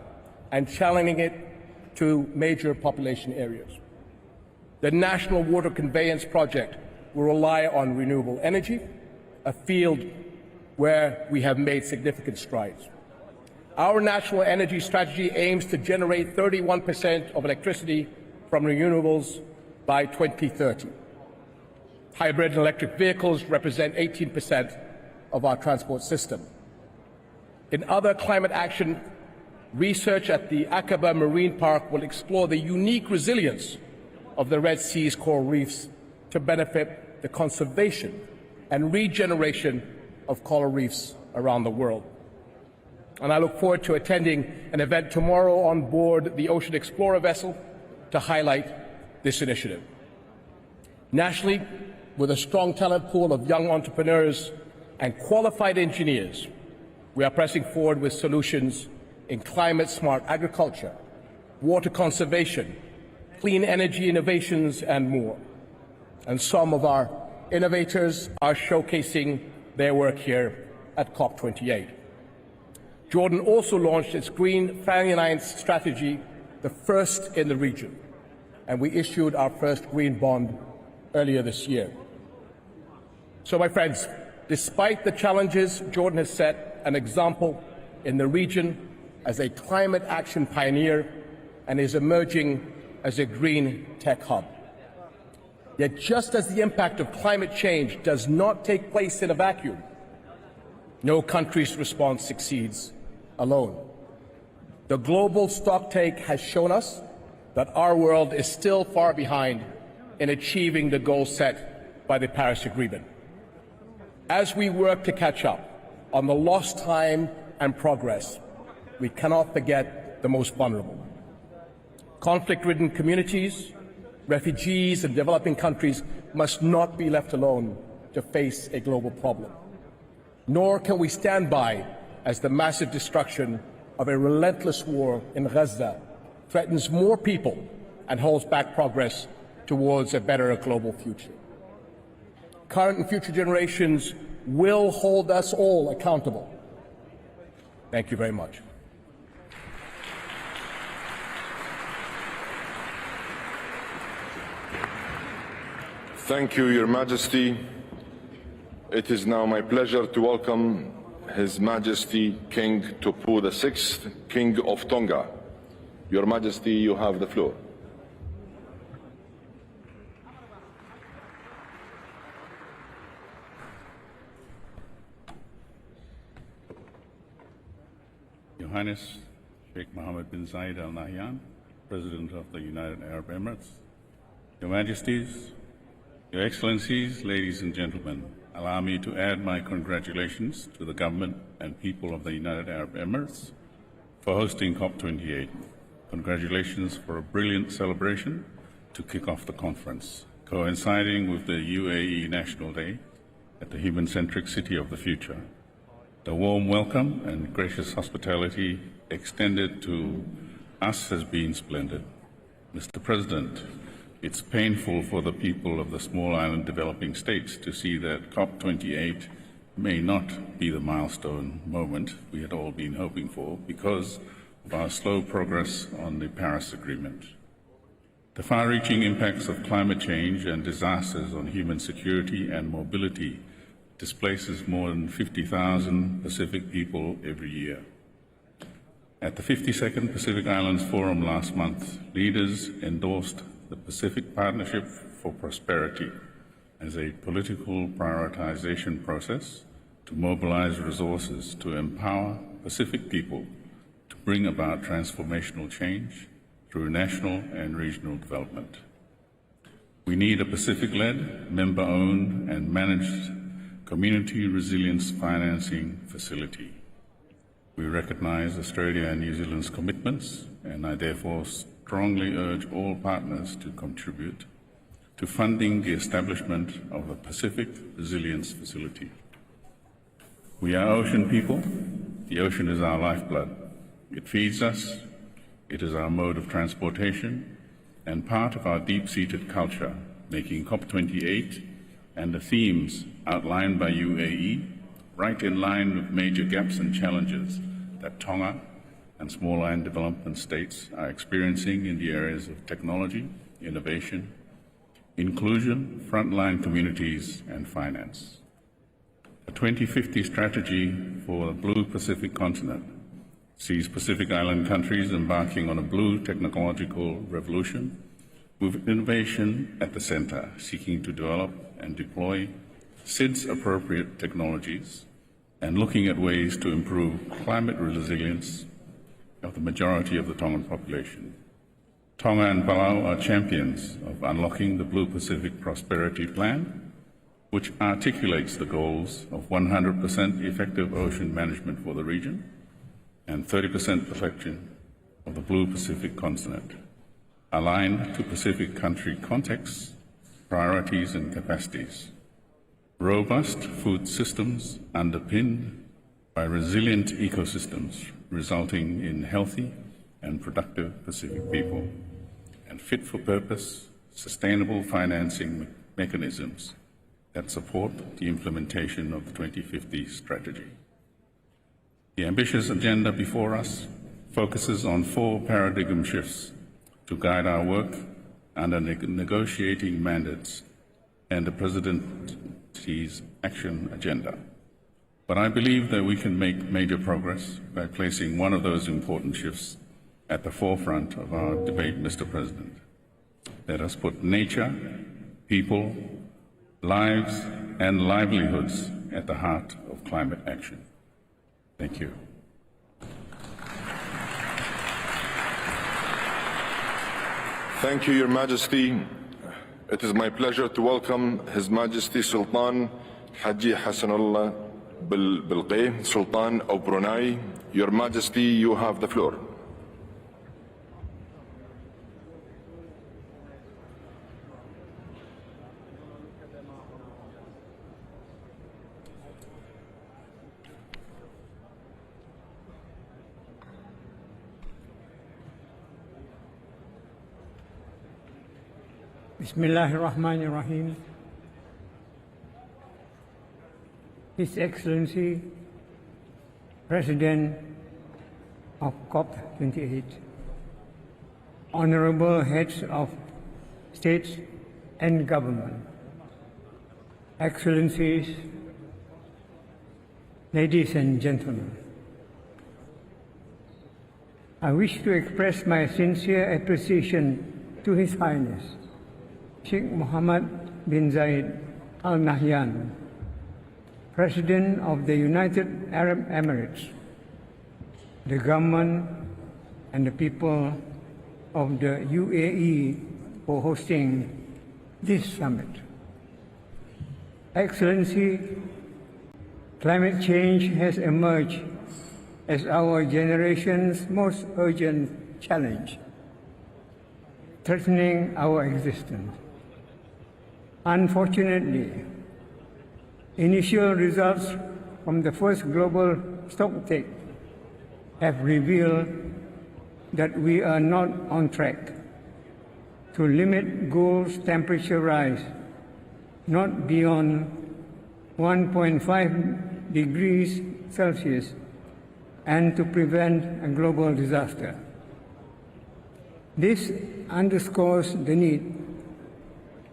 and channeling it to major population areas. The National Water Conveyance Project will rely on renewable energy, a field where we have made significant strides. Our national energy strategy aims to generate 31% of electricity from renewables by 2030. Hybrid and electric vehicles represent 18% of our transport system. In other climate action, research at the Aqaba Marine Park will explore the unique resilience of the Red Sea's coral reefs to benefit the conservation and regeneration of coral reefs around the world. And I look forward to attending an event tomorrow on board the Ocean Explorer vessel to highlight this initiative. Nationally, with a strong talent pool of young entrepreneurs and qualified engineers, we are pressing forward with solutions in climate-smart agriculture, water conservation, clean energy innovations, and more. And some of our innovators are showcasing their work here at COP28. Jordan also launched its Green Finance strategy the first in the region, and we issued our first green bond earlier this year. So, my friends, despite the challenges, Jordan has set an example in the region as a climate action pioneer and is emerging as a green tech hub. Yet just as the impact of climate change does not take place in a vacuum, no country's response succeeds alone. The global stocktake has shown us that our world is still far behind in achieving the goals set by the Paris Agreement. As we work to catch up on the lost time and progress, we cannot forget the most vulnerable. Conflict-ridden communities, refugees and developing countries must not be left alone to face a global problem. Nor can we stand by as the massive destruction of a relentless war in Gaza threatens more people and holds back progress towards a better global future. Current and future generations will hold us all accountable. Thank you very much. Thank you, Your Majesty. It is now my pleasure to welcome His Majesty King Tupou VI, King of Tonga. Your Majesty, you have the floor. Your Highness, Sheikh Mohammed bin Zayed Al Nahyan, President of the United Arab Emirates, Your Majesties, Your Excellencies, ladies and gentlemen, allow me to add my congratulations to the government and people of the United Arab Emirates for hosting COP28. Congratulations for a brilliant celebration to kick off the conference, coinciding with the UAE National Day at the human-centric city of the future. The warm welcome and gracious hospitality extended to us has been splendid. Mr. President, it's painful for the people of the small island developing states to see that COP28 may not be the milestone moment we had all been hoping for because of our slow progress on the Paris Agreement. The far-reaching impacts of climate change and disasters on human security and mobility displaces more than 50,000 Pacific people every year. At the 52nd Pacific Islands Forum last month, leaders endorsed the Pacific Partnership for Prosperity as a political prioritization process to mobilize resources to empower Pacific people to bring about transformational change through national and regional development. We need a Pacific-led, member-owned and managed community resilience financing facility. We recognize Australia and New Zealand's commitments, and I therefore strongly urge all partners to contribute to funding the establishment of a Pacific Resilience Facility. We are ocean people. The ocean is our lifeblood. It feeds us. It is our mode of transportation and part of our deep-seated culture, making COP28 and the themes outlined by UAE right in line with major gaps and challenges that Tonga and small island development states are experiencing in the areas of technology, innovation, inclusion, frontline communities, and finance. A 2050 strategy for the Blue Pacific continent sees Pacific Island countries embarking on a blue technological revolution with innovation at the center, seeking to develop and deploy SIDS-appropriate technologies and looking at ways to improve climate resilience of the majority of the Tongan population. Tonga and Palau are champions of unlocking the Blue Pacific Prosperity Plan, which articulates the goals of 100% effective ocean management for the region and 30% protection of the Blue Pacific continent, aligned to Pacific country contexts, priorities and capacities. Robust food systems underpinned by resilient ecosystems resulting in healthy and productive Pacific people, and fit-for-purpose, sustainable financing mechanisms that support the implementation of the 2050 strategy. The ambitious agenda before us focuses on 4 paradigm shifts to guide our work under negotiating mandates and the Presidency's action agenda. But I believe that we can make major progress by placing one of those important shifts at the forefront of our debate, Mr. President. Let us put nature, people, lives, and livelihoods at the heart of climate action. Thank you. Thank you, Your Majesty. It is my pleasure to welcome His Majesty Sultan Haji Hassanullah Bilqay, Sultan of Brunei. Your Majesty, you have the floor. Bismillahirrahmanirrahim. His Excellency, President of COP28, Honorable Heads of States and Government, Excellencies, ladies and gentlemen, I wish to express my sincere appreciation to His Highness Sheikh Mohammed bin Zayed Al Nahyan, President of the United Arab Emirates, the government and the people of the UAE for hosting this summit. Excellency, climate change has emerged as our generation's most urgent challenge, threatening our existence. Unfortunately, initial results from the first global stocktake have revealed that we are not on track to limit global temperature rise not beyond 1.5 degrees Celsius and to prevent a global disaster. This underscores the need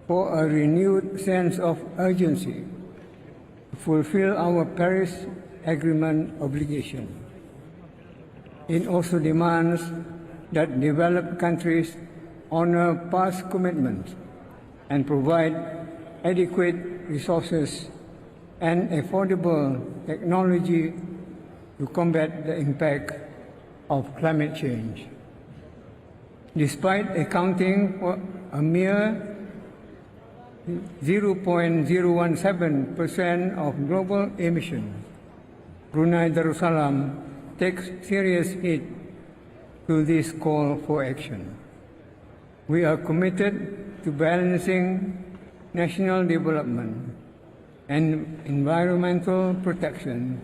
for a renewed sense of urgency to fulfill our Paris Agreement obligation. It also demands that developed countries honor past commitments and provide adequate resources and affordable technology to combat the impact of climate change. Despite accounting for a mere 0.017% of global emissions, Brunei Darussalam takes serious heed to this call for action. We are committed to balancing national development and environmental protection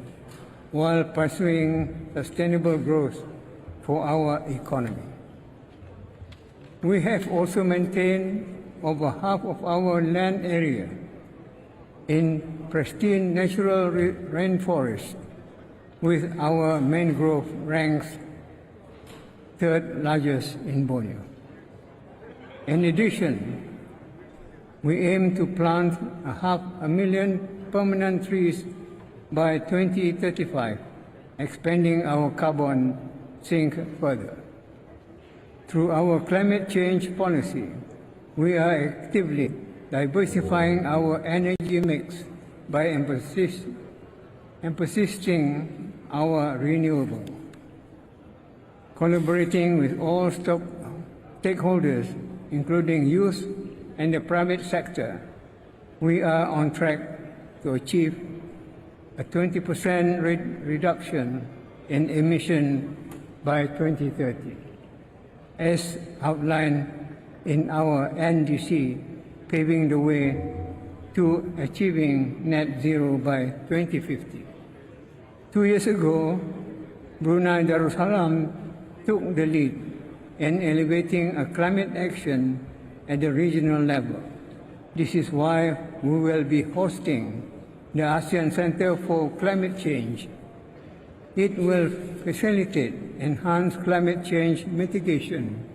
while pursuing sustainable growth for our economy. We have also maintained over half of our land area in pristine natural rainforest, with our mangrove ranks third largest in Borneo. In addition, we aim to plant 500,000 permanent trees by 2035, expanding our carbon sink further. Through our climate change policy, we are actively diversifying our energy mix by emphasizing our renewable. Collaborating with all stakeholders, including youth and the private sector, we are on track to achieve a 20% reduction in emission by 2030, as outlined in our NDC, paving the way to achieving net zero by 2050. 2 years ago, Brunei Darussalam took the lead in elevating a climate action at the regional level. This is why we will be hosting the ASEAN Center for Climate Change It will facilitate enhanced climate change mitigation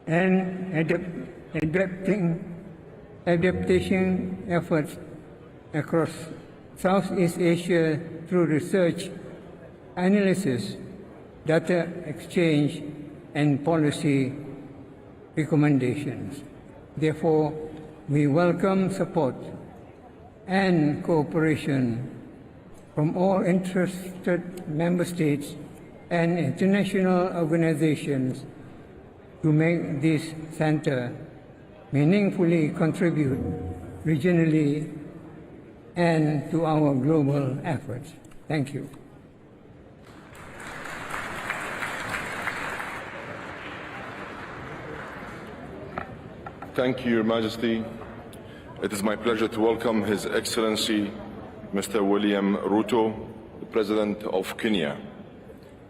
and adaptation efforts across Southeast Asia through research, analysis, data exchange, and policy recommendations. Therefore, we welcome support and cooperation from all interested member states and international organizations to make this center meaningfully contribute regionally and to our global efforts. Thank you. Thank you, Your Majesty. It is my pleasure to welcome His Excellency Mr. William Ruto, the President of Kenya.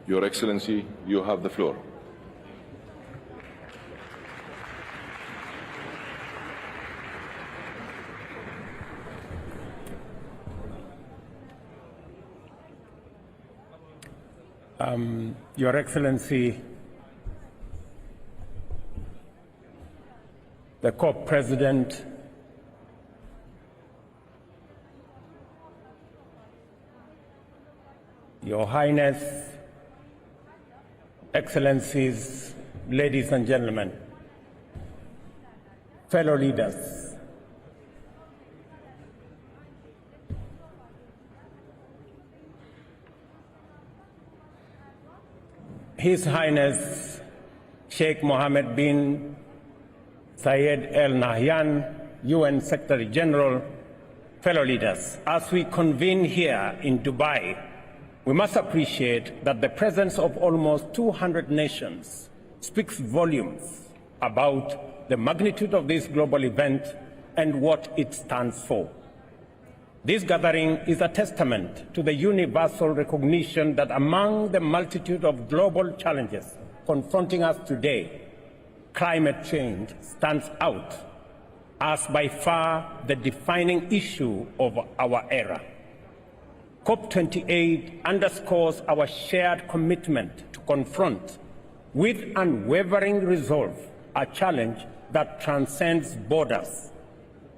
Your Excellency, you have the floor. Your Excellency, the COP President, Your Highness, Excellencies, ladies and gentlemen, fellow leaders, His Highness Sheikh Mohammed bin Zayed Al Nahyan, UN Secretary General, fellow leaders, as we convene here in Dubai, we must appreciate that the presence of almost 200 nations speaks volumes about the magnitude of this global event and what it stands for. This gathering is a testament to the universal recognition that among the multitude of global challenges confronting us today, climate change stands out as by far the defining issue of our era. COP28 underscores our shared commitment to confront with unwavering resolve a challenge that transcends borders,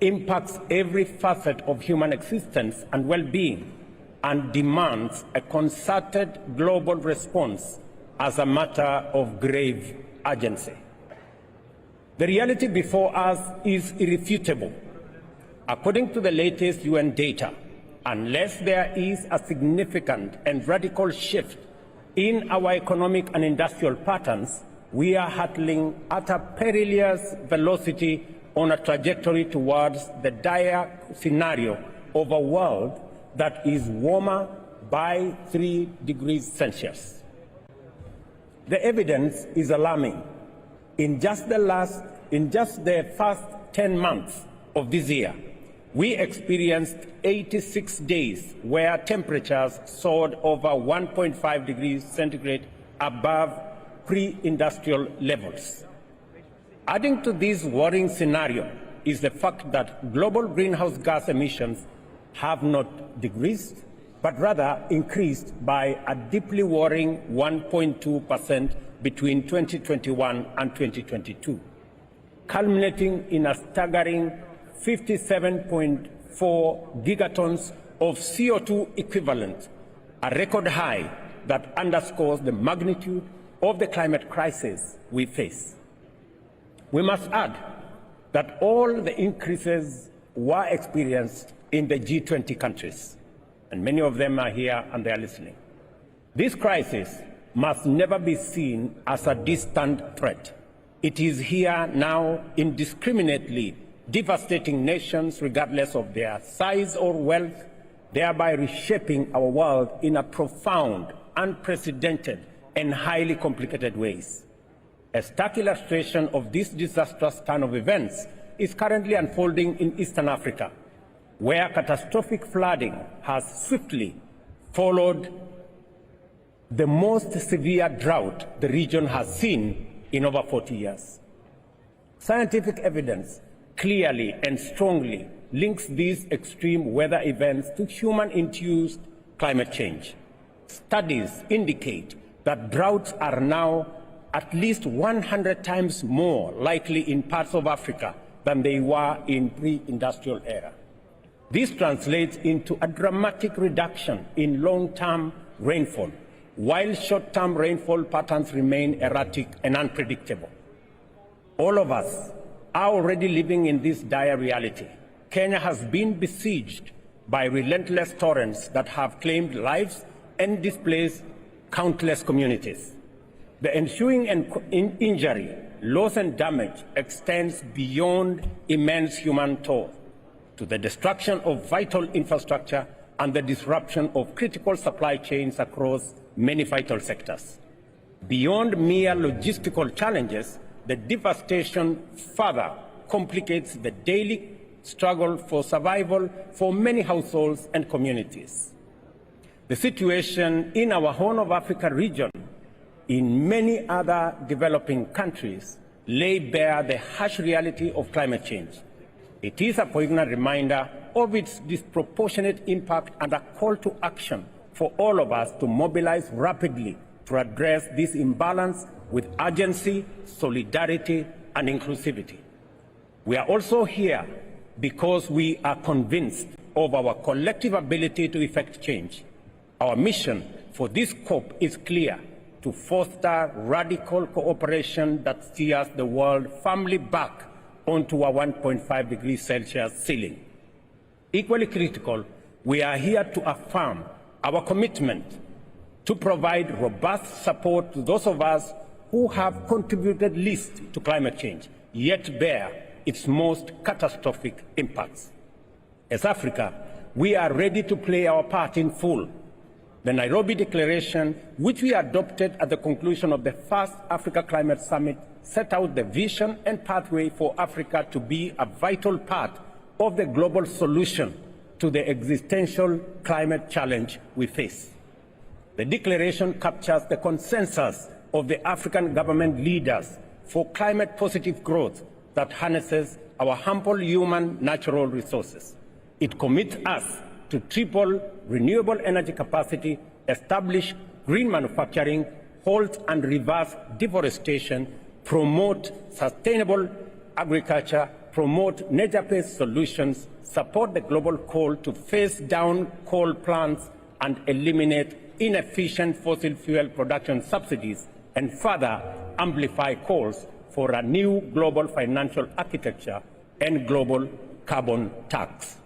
impacts every facet of human existence and well-being, and demands a concerted global response as a matter of grave urgency. The reality before us is irrefutable. According to the latest UN data, unless there is a significant and radical shift in our economic and industrial patterns, we are hurtling at a perilous velocity on a trajectory towards the dire scenario of a world that is warmer by 3 degrees Celsius. The evidence is alarming. In just the first 10 months of this year, we experienced 86 days where temperatures soared over 1.5 degrees centigrade above pre-industrial levels. Adding to this worrying scenario is the fact that global greenhouse gas emissions have not decreased, but rather increased by a deeply worrying 1.2% between 2021 and 2022, culminating in a staggering 57.4 gigatons of CO2 equivalent, a record high that underscores the magnitude of the climate crisis we face. We must add that all the increases were experienced in the G20 countries, and many of them are here and they are listening. This crisis must never be seen as a distant threat. It is here now, indiscriminately devastating nations regardless of their size or wealth, thereby reshaping our world in a profound, unprecedented, and highly complicated ways. A stark illustration of this disastrous turn of events is currently unfolding in Eastern Africa, where catastrophic flooding has swiftly followed the most severe drought the region has seen in over 40 years. Scientific evidence clearly and strongly links these extreme weather events to human-induced climate change. Studies indicate that droughts are now at least 100 times more likely in parts of Africa than they were in pre-industrial era. This translates into a dramatic reduction in long-term rainfall, while short-term rainfall patterns remain erratic and unpredictable. All of us are already living in this dire reality. Kenya has been besieged by relentless torrents that have claimed lives and displaced countless communities. The ensuing injury, loss and damage extends beyond immense human toll to the destruction of vital infrastructure and the disruption of critical supply chains across many vital sectors. Beyond mere logistical challenges, the devastation further complicates the daily struggle for survival for many households and communities. The situation in our Horn of Africa region, in many other developing countries, lay bare the harsh reality of climate change. It is a poignant reminder of its disproportionate impact and a call to action for all of us to mobilize rapidly to address this imbalance with urgency, solidarity, and inclusivity. We are also here because we are convinced of our collective ability to effect change. Our mission for this COP is clear: to foster radical cooperation that steers the world firmly back onto a 1.5 degrees Celsius ceiling. Equally critical, we are here to affirm our commitment to provide robust support to those of us who have contributed least to climate change, yet bear its most catastrophic impacts. As Africa, we are ready to play our part in full. The Nairobi Declaration, which we adopted at the conclusion of the first Africa Climate Summit, set out the vision and pathway for Africa to be a vital part of the global solution to the existential climate challenge we face. The declaration captures the consensus of the African government leaders for climate-positive growth that harnesses our ample human natural resources. It commits us to triple renewable energy capacity, establish green manufacturing, halt and reverse deforestation, promote sustainable agriculture, promote nature-based solutions, support the global call to phase down coal plants and eliminate inefficient fossil fuel production subsidies, and further amplify calls for a new global financial architecture and global carbon tax.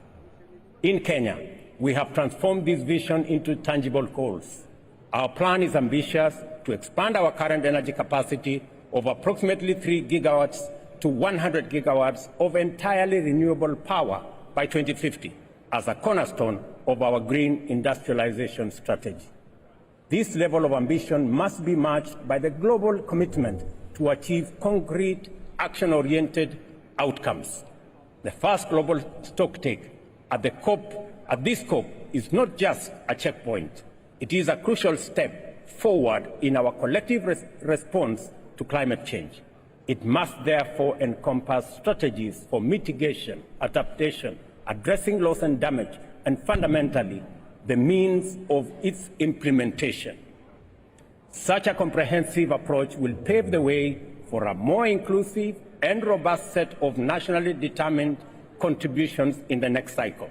In Kenya, we have transformed this vision into tangible goals. Our plan is ambitious to expand our current energy capacity of approximately 3 gigawatts to 100 gigawatts of entirely renewable power by 2050 as a cornerstone of our green industrialization strategy. This level of ambition must be matched by the global commitment to achieve concrete, action-oriented outcomes. The first global stocktake at this COP is not just a checkpoint. It is a crucial step forward in our collective response to climate change. It must therefore encompass strategies for mitigation, adaptation, addressing loss and damage, and fundamentally, the means of its implementation. Such a comprehensive approach will pave the way for a more inclusive and robust set of nationally determined contributions in the next cycle.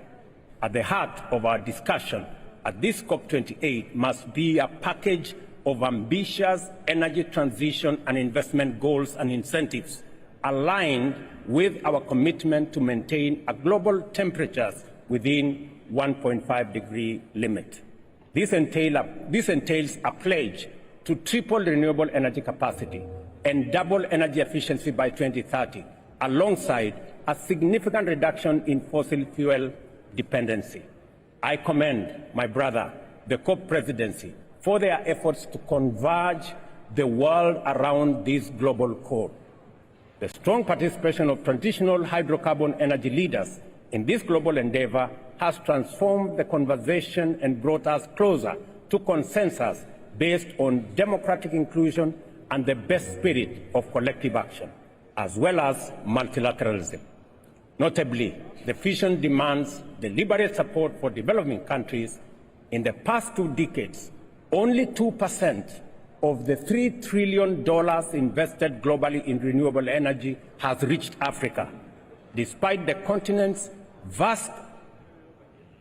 At the heart of our discussion at this COP28 must be a package of ambitious energy transition and investment goals and incentives aligned with our commitment to maintain a global temperatures within 1.5 degree limit. This entails a pledge to triple renewable energy capacity and double energy efficiency by 2030, alongside a significant reduction in fossil fuel dependency. I commend my brother, the COP presidency, for their efforts to converge the world around this global call. The strong participation of traditional hydrocarbon energy leaders in this global endeavor has transformed the conversation and brought us closer to consensus based on democratic inclusion and the best spirit of collective action, as well as multilateralism. Notably, the vision demands deliberate support for developing countries. In the past 2 decades, only 2% of the $3 trillion invested globally in renewable energy has reached Africa, despite the continent's vast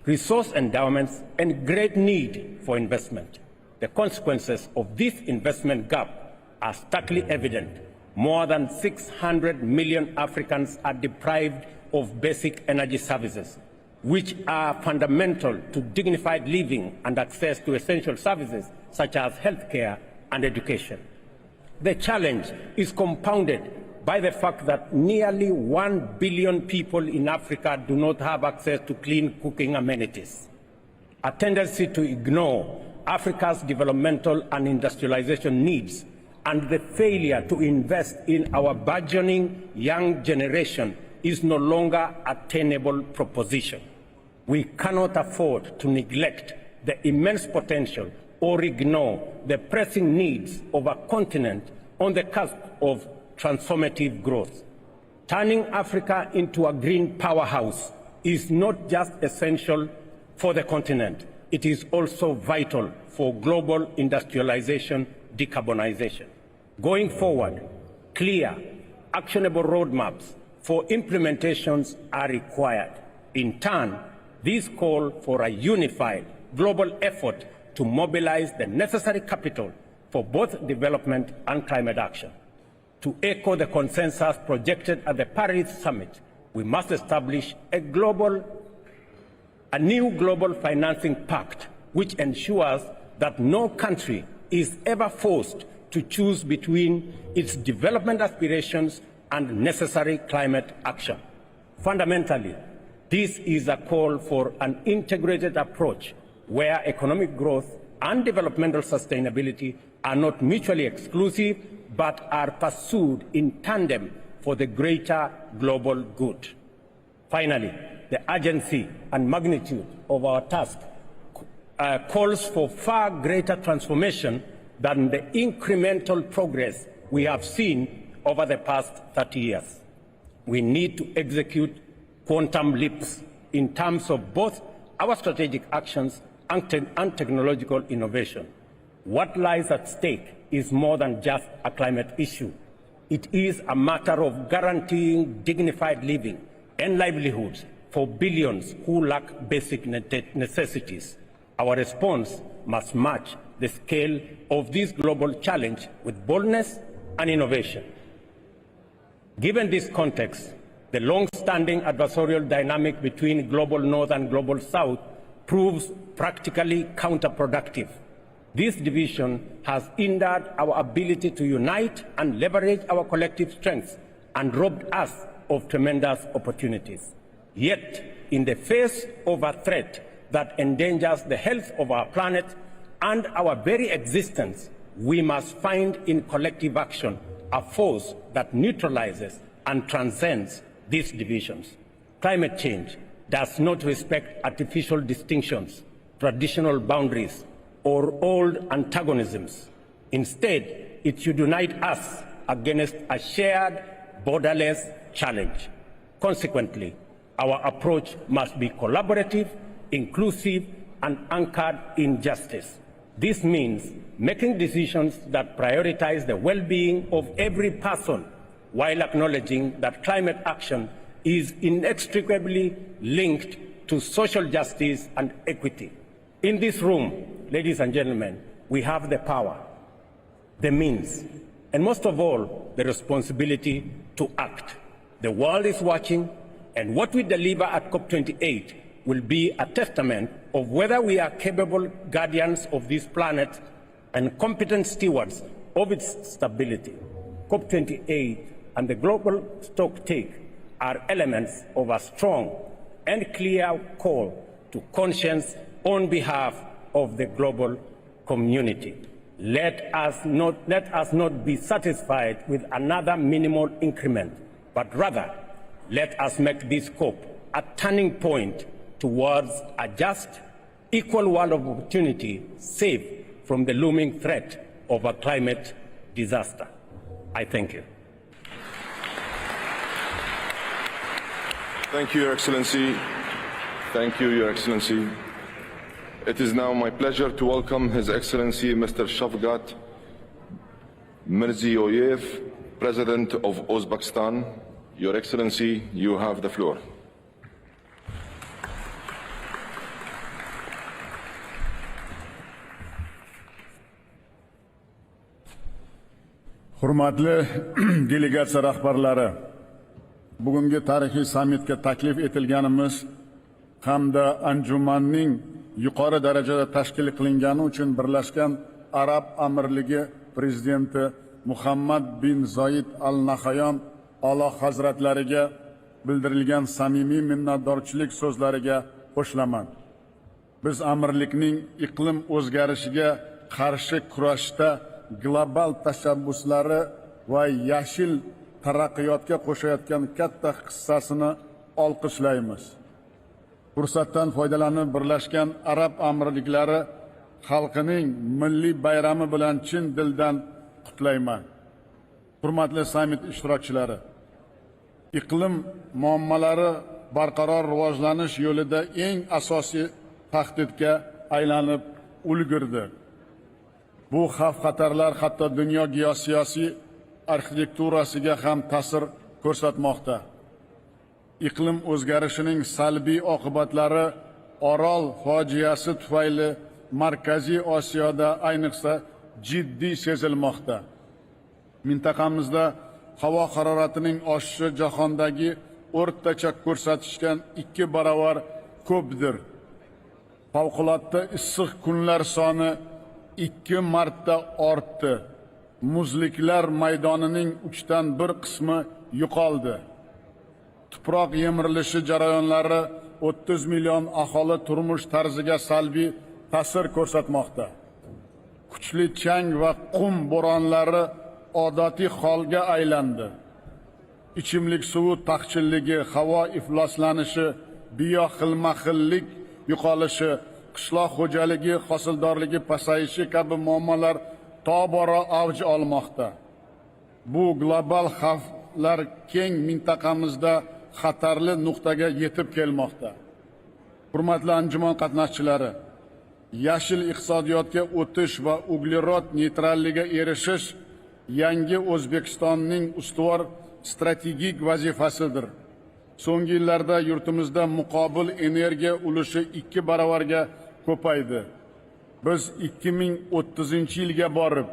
resource endowments and great need for investment. The consequences of this investment gap are starkly evident. More than 600 million Africans are deprived of basic energy services, which are fundamental to dignified living and access to essential services such as healthcare and education. The challenge is compounded by the fact that nearly 1 billion people in Africa do not have access to clean cooking amenities. A tendency to ignore Africa's developmental and industrialization needs and the failure to invest in our burgeoning young generation is no longer a tenable proposition. We cannot afford to neglect the immense potential or ignore the pressing needs of a continent on the cusp of transformative growth. Turning Africa into a green powerhouse is not just essential for the continent, it is also vital for global industrialization, decarbonization. Going forward, clear, actionable roadmaps for implementations are required. In turn, these call for a unified global effort to mobilize the necessary capital for both development and climate action. To echo the consensus projected at the Paris Summit, we must establish a new global financing pact which ensures that no country is ever forced to choose between its development aspirations and necessary climate action. Fundamentally, this is a call for an integrated approach where economic growth and developmental sustainability are not mutually exclusive but are pursued in tandem for the greater global good. Finally, the urgency and magnitude of our task calls for far greater transformation than the incremental progress we have seen over the past 30 years. We need to execute quantum leaps in terms of both our strategic actions and technological innovation. What lies at stake is more than just a climate issue. It is a matter of guaranteeing dignified living and livelihoods for billions who lack basic necessities. Our response must match the scale of this global challenge with boldness and innovation. Given this context, the long-standing adversarial dynamic between global North and global South proves practically counterproductive. This division has hindered our ability to unite and leverage our collective strengths and robbed us of tremendous opportunities. Yet, in the face of a threat that endangers the health of our planet and our very existence, we must find in collective action a force that neutralizes and transcends these divisions. Climate change does not respect artificial distinctions, traditional boundaries, or old antagonisms. Instead, it should unite us against a shared, borderless challenge. Consequently, our approach must be collaborative, inclusive, and anchored in justice. This means making decisions that prioritize the well-being of every person while acknowledging that climate action is inextricably linked to social justice and equity. In this room, ladies and gentlemen, we have the power, the means, and most of all, the responsibility to act. The world is watching, and what we deliver at COP28 will be a testament of whether we are capable guardians of this planet and competent stewards of its stability. COP28 and the global stocktake are elements of a strong and clear call to conscience on behalf of the global community. Let us not be satisfied with another minimal increment, but rather let us make this COP a turning point towards a just, equal world of opportunity, safe from the looming threat of a climate disaster. I thank you. Thank you, Your Excellency. Thank you, Your Excellency. It is now my pleasure to welcome His Excellency Mr. Shavkat Mirziyoyev, President of Uzbekistan. Your Excellency, you have the floor. Hurmatli delegatsiya rahbarlari, bugungi tarixiy sammitga taklif etilganimiz hamda anjumanning yuqori darajada tashkil qilingani uchun Birlashgan Arab Amirligi prezidenti Mohammed bin Zayed Al Nahyan Alloh hazratlariga bildirilgan samimiy minnatdorchilik so'zlariga qo'shilaman. Biz amirlikning iqlim o'zgarishiga qarshi kurashda global tashabbuslari va yashil taraqqiyotga qo'shayotgan katta hissasini olqishlaymiz. Fursatdan foydalanib Birlashgan Arab Amirliklari xalqining milliy bayrami bilan chin dildan qutlayman. Hurmatli sammit ishtirokchilari, iqlim muammolari barqaror rivojlanish yo'lida eng asosiy tahdidga aylanib ulgurdi. Bu xavf-xatarlar hatto dunyo geosiyosiy arxitekturasiga ham ta'sir ko'rsatmoqda. Iqlim o'zgarishining salbiy oqibatlari Orol fojiasi tufayli Markaziy Osiyoda ayniqsa jiddiy sezilmoqda. Mintaqamizda havo haroratining oshishi jahondagi o'rtacha ko'rsatishdan 2 barobar ko'pdir. Favqulodda issiq kunlar soni 2 marta ortdi. Muzliklar maydonining 3dan 1 qismi yo'qoldi. Tuproq yemirilishi jarayonlari 30 million aholi turmush tarziga salbiy ta'sir ko'rsatmoqda. Kuchli chang va qum bo'ronlari odatiy holga aylandi. Ichimlik suvi taqchilligi, havo ifloslanishi, bioxilma-xillik yo'qolishi, qishloq xo'jaligi hosildorligi pasayishi kabi muammolar tobora avj olmoqda. Bu global xavflar keng mintaqamizda xatarli nuqtaga yetib kelmoqda. Hurmatli anjuman qatnashchilari, yashil iqtisodiyotga o'tish va uglerod neytralligiga erishish yangi O'zbekistonning ustuvor strategik vazifasidir. So'nggi yillarda yurtimizda muqobil energiya ulushi 2 barobarga ko'paydi. Biz 2030-yilga borib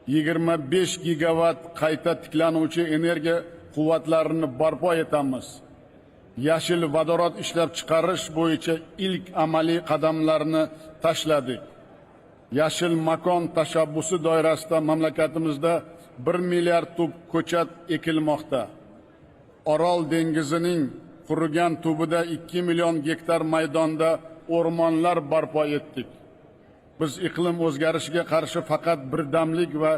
25 gigavat qayta tiklanuvchi energiya quvvatlarini barpo etamiz. Yashil vodorod ishlab chiqarish bo'yicha ilk amaliy qadamlarni tashladik. Yashil makon tashabbusi doirasida mamlakatimizda 1 milliard tub ko'chat ekilmoqda. Orol dengizining qurigan tubida 2 million gektar maydonda o'rmonlar barpo etdik. Biz iqlim o'zgarishiga qarshi faqat birdamlik va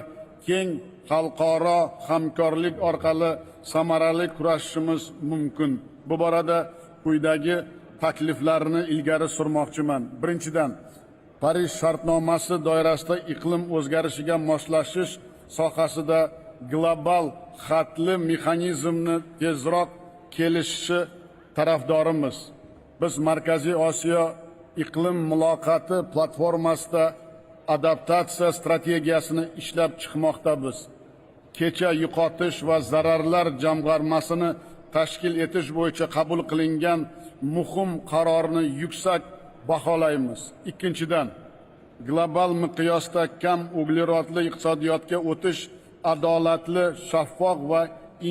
keng xalqaro hamkorlik orqali samarali kurashishimiz mumkin. Bu borada quyidagi takliflarni ilgari surmoqchiman. Birinchidan, Parij shartnomasi doirasida iqlim o'zgarishiga moslashish sohasida global xatli mexanizmni tezroq kelishishi tarafdorimiz. Biz Markaziy Osiyo iqlim muloqoti platformasida adaptatsiya strategiyasini ishlab chiqmoqdamiz. Kecha yo'qotish va zararlar jamg'armasini tashkil etish bo'yicha qabul qilingan muhim qarorni yuksak baholaymiz. Ikkinchidan, global miqyosda kam uglerodli iqtisodiyotga o'tish adolatli, shaffof va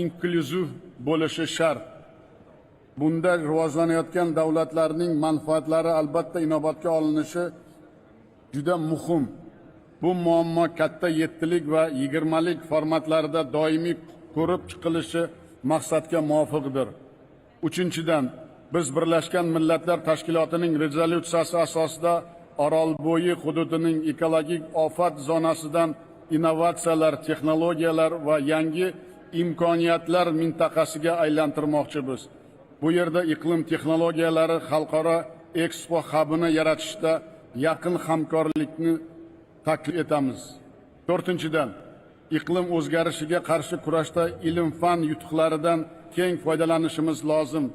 inklyuziv bo'lishi shart. Bunda rivojlanayotgan davlatlarning manfaatlari albatta inobatga olinishi juda muhim. Bu muammo katta 7lik va 20lik formatlarida doimiy ko'rib chiqilishi maqsadga muvofiqdir. Uchinchidan, biz Birlashgan Millatlar Tashkilotining rezolyutsiyasi asosida Orolbo'yi hududining ekologik ofat zonasidan innovatsiyalar, texnologiyalar va yangi imkoniyatlar mintaqasiga aylantirmoqchimiz. Bu yerda iqlim texnologiyalari xalqaro ekspo hubini yaratishda yaqin hamkorlikni taklif etamiz. To'rtinchidan, iqlim o'zgarishiga qarshi kurashda ilm-fan yutuqlaridan keng foydalanishimiz lozim.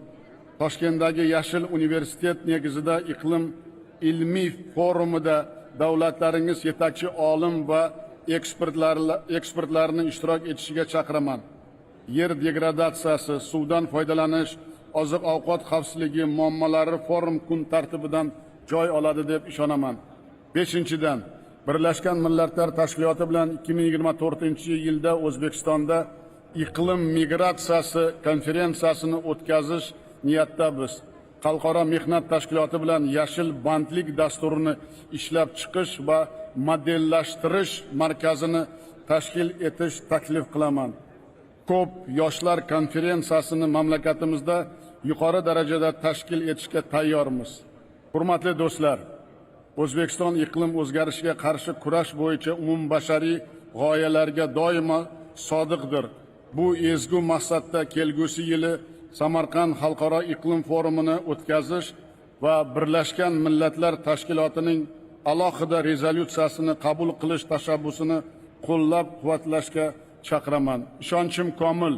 Toshkentdagi Yashil universitet negizida iqlim ilmiy forumida davlatlaringiz yetakchi olim va ekspertlarning ishtirok etishiga chaqiraman. Yer degradatsiyasi, suvdan foydalanish, oziq-ovqat xavfsizligi muammolari forum kun tartibidan joy oladi deb ishonaman. 5-dan Birlashgan Millatlar Tashkiloti bilan 2024-yilda O'zbekistonda iqlim migratsiyasi konferensiyasini o'tkazish niyatdamiz. Xalqaro mehnat tashkiloti bilan yashil bandlik dasturini ishlab chiqish va modellashtirish markazini tashkil etish taklif qilaman. Ko'p yoshlar konferensiyasini mamlakatimizda yuqori darajada tashkil etishga tayyormiz. Hurmatli do'stlar, O'zbekiston iqlim o'zgarishiga qarshi kurash bo'yicha umumbashariy g'oyalarga doimo sodiqdir. Bu ezgu maqsadda kelgusi yili Samarqand xalqaro iqlim forumini o'tkazish va Birlashgan Millatlar Tashkilotining alohida rezolyutsiyasini qabul qilish tashabbusini qo'llab-quvvatlashga chaqiraman. Ishonchim komil,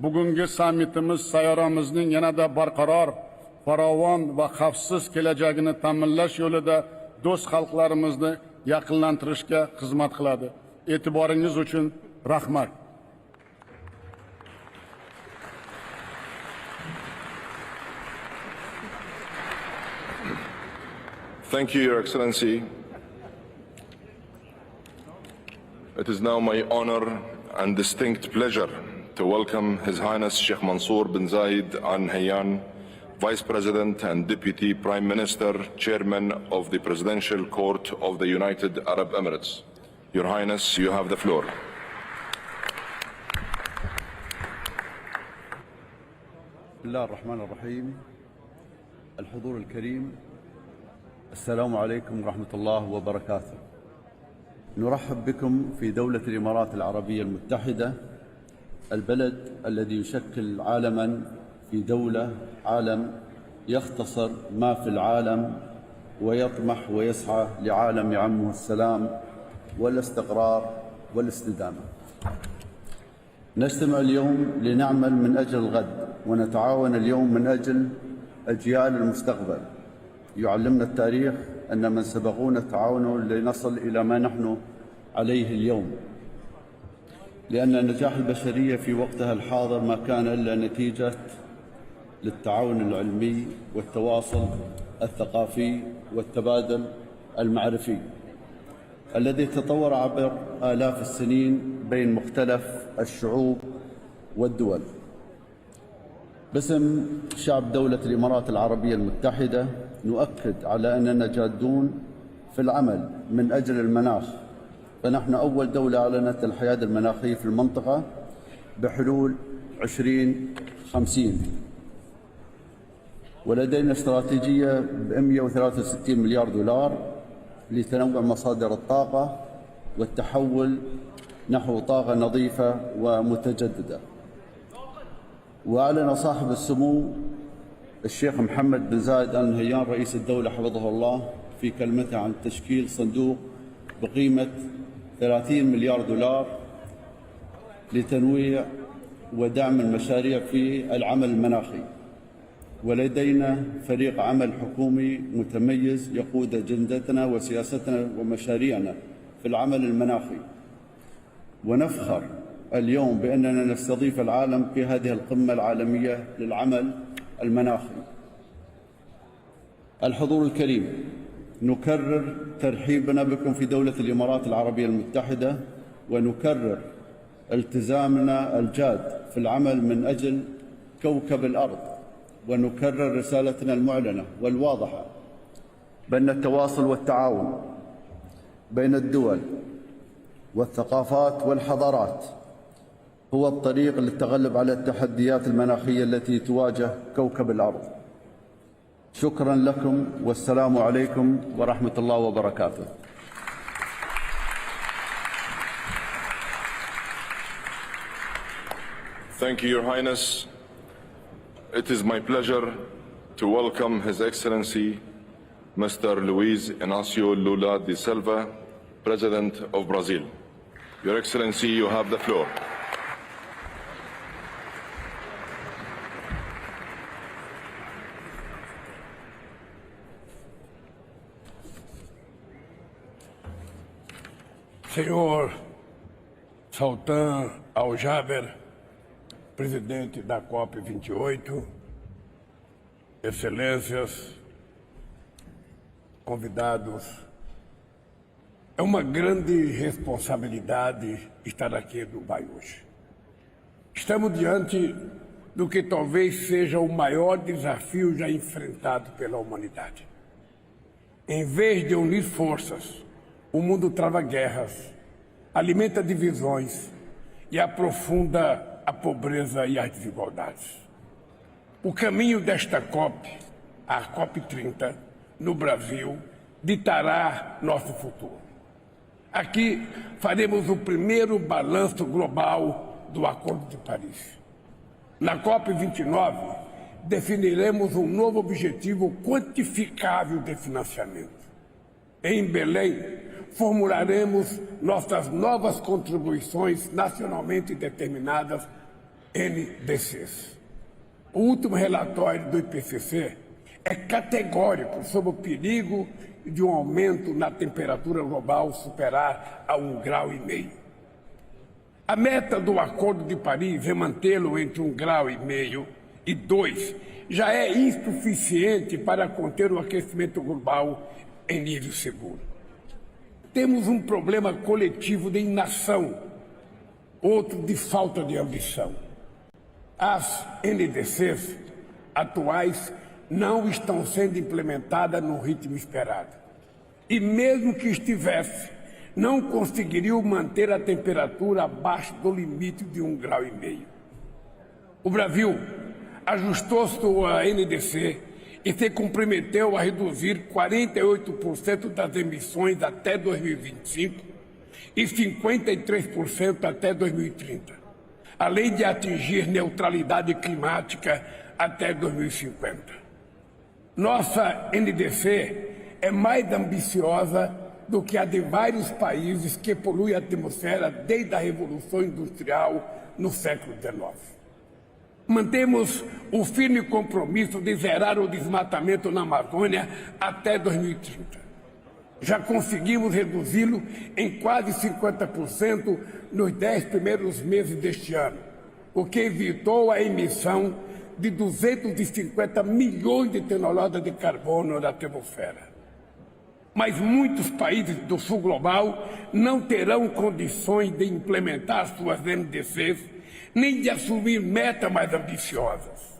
bugungi sammitimiz sayyoramizning yanada barqaror, farovon va xavfsiz kelajagini ta'minlash yo'lida do'st xalqlarimizni yaqinlantirishga xizmat qiladi. E'tiboringiz uchun rahmat. Thank you, Your Excellency. It is now my honor and distinct pleasure to welcome His Highness Sheikh Mansour bin Zayed Al Nahyan, Vice President and Deputy Prime Minister, Chairman of the Presidential Court of the United Arab Emirates. Your Highness, you have the floor. بسم الله الرحمن الرحيم. الحضور الكريم، السلام عليكم ورحمة الله وبركاته. نرحب بكم في دولة الإمارات العربية المتحدة، البلد الذي يشكل عالما في دولة عالم يختصر ما في العالم ويطمح ويسعى لعالم يعمه السلام والاستقرار والاستدامة. نجتمع اليوم لنعمل من أجل الغد، ونتعاون اليوم من أجل أجيال المستقبل. يعلمنا التاريخ أن من سبقونا تعاونوا لنصل إلى ما نحن عليه اليوم، لأن نجاح البشرية في وقتها الحاضر ما كان إلا نتيجة للتعاون العلمي والتواصل الثقافي والتبادل المعرفي الذي تطور عبر آلاف السنين بين مختلف الشعوب والدول. باسم شعب دولة الإمارات العربية المتحدة نؤكد على أننا جادون في العمل من أجل المناخ، فنحن أول دولة أعلنت الحياد المناخي في المنطقة بحلول 2050، ولدينا استراتيجية ب 163 مليار دولار لتنوع مصادر الطاقة والتحول نحو طاقة نظيفة ومتجددة. وأعلن صاحب السمو الشيخ محمد بن زايد آل نهيان رئيس الدولة حفظه الله في كلمته عن تشكيل صندوق بقيمة 30 مليار دولار لتنويع ودعم المشاريع في العمل المناخي، ولدينا فريق عمل حكومي متميز يقود أجندتنا وسياستنا ومشاريعنا في العمل المناخي، ونفخر اليوم بأننا نستضيف العالم في هذه القمة العالمية للعمل المناخي. الحضور الكريم، نكرر ترحيبنا بكم في دولة الإمارات العربية المتحدة، ونكرر التزامنا الجاد في العمل من أجل كوكب الأرض، ونكرر رسالتنا المعلنة والواضحة بأن التواصل والتعاون بين الدول والثقافات والحضارات هو الطريق للتغلب على التحديات المناخية التي تواجه كوكب الأرض. شكرا لكم والسلام عليكم ورحمة الله وبركاته. Thank you, Your Highness. It is my pleasure to welcome His Excellency Mr. Luiz Inácio Lula da Silva, President of Brazil. Your Excellency, you have the floor. Senhor Sultan Al-Jaber, presidente da COP28, excelências, convidados, é uma grande responsabilidade estar aqui em Dubai hoje. Estamos diante do que talvez seja o maior desafio já enfrentado pela humanidade. Em vez de unir forças, o mundo trava guerras, alimenta divisões e aprofunda a pobreza e as desigualdades. O caminho desta COP, a COP30, no Brasil, ditará nosso futuro. Aqui faremos o primeiro balanço global do Acordo de Paris. Na COP29, definiremos um novo objetivo quantificável de financiamento. Em Belém, formularemos nossas novas contribuições nacionalmente determinadas, NDCs. O último relatório do IPCC é categórico sobre o perigo de um aumento na temperatura global superar a 1,5 graus. A meta do Acordo de Paris é mantê-lo entre 1,5 graus e 2, já é insuficiente para conter o aquecimento global em nível seguro. Temos um problema coletivo de inação, outro de falta de ambição. As NDCs atuais não estão sendo implementadas no ritmo esperado. E mesmo que estivesse, não conseguiriam manter a temperatura abaixo do limite de 1,5 graus. O Brasil ajustou sua NDC e se comprometeu a reduzir 48% das emissões até 2025 e 53% até 2030, além de atingir neutralidade climática até 2050. Nossa NDC é mais ambiciosa do que a de vários países que poluem a atmosfera desde a Revolução Industrial no século XIX. Mantemos o firme compromisso de zerar o desmatamento na Amazônia até 2030. Já conseguimos reduzi-lo em quase 50% nos 10 primeiros meses deste ano, o que evitou a emissão de 250 milhões de toneladas de carbono na atmosfera. Mas muitos países do sul global não terão condições de implementar suas NDCs, nem de assumir metas mais ambiciosas.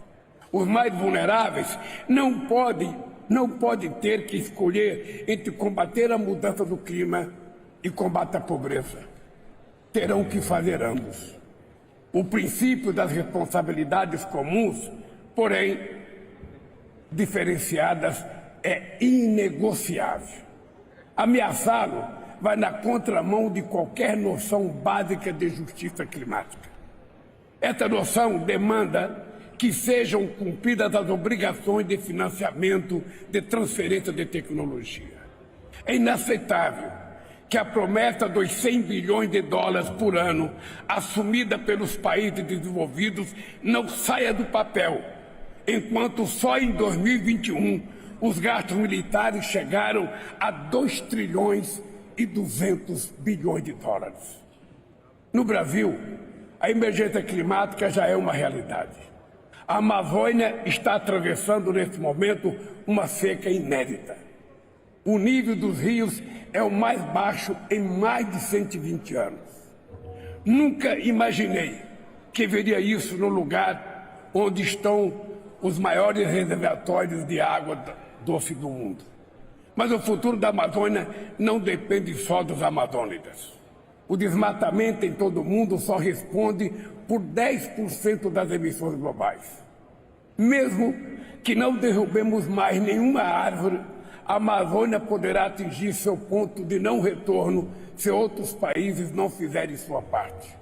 Os mais vulneráveis não podem ter que escolher entre combater a mudança do clima e combater a pobreza. Terão que fazer ambos. O princípio das responsabilidades comuns, porém diferenciadas, é inegociável. Ameaçá-lo vai na contramão de qualquer noção básica de justiça climática. Essa noção demanda que sejam cumpridas as obrigações de financiamento de transferência de tecnologia. É inaceitável que a promessa dos 100 bilhões de dólares por ano assumida pelos países desenvolvidos não saia do papel, enquanto só em 2021 os gastos militares chegaram a 2 trilhões e 200 bilhões de dólares. No Brasil, a emergência climática já é uma realidade. A Amazônia está atravessando nesse momento uma seca inédita. O nível dos rios é o mais baixo em mais de 120 anos. Nunca imaginei que veria isso no lugar onde estão os maiores reservatórios de água doce do mundo. Mas o futuro da Amazônia não depende só dos amazônicos. O desmatamento em todo o mundo só responde por 10% das emissões globais. Mesmo que não derrubemos mais nenhuma árvore, a Amazônia poderá atingir seu ponto de não retorno se outros países não fizerem sua parte.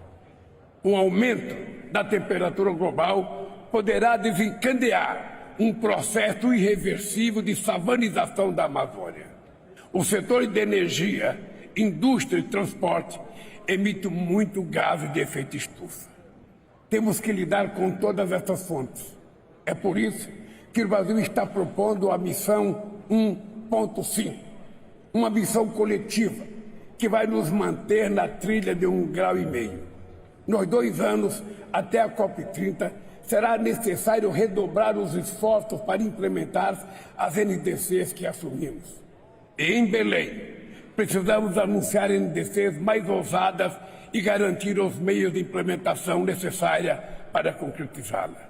O aumento da temperatura global poderá desencadear um processo irreversível de savanização da Amazônia. O setor de energia, indústria e transporte emite muito gás de efeito estufa. Temos que lidar com todas essas fontes. É por isso que o Brasil está propondo a missão 1.5, uma missão coletiva que vai nos manter na trilha de 1,5 grau. Nos 2 anos, até a COP30, será necessário redobrar os esforços para implementar as NDCs que assumimos. E em Belém, precisamos anunciar NDCs mais ousadas e garantir os meios de implementação necessária para concretizá-la.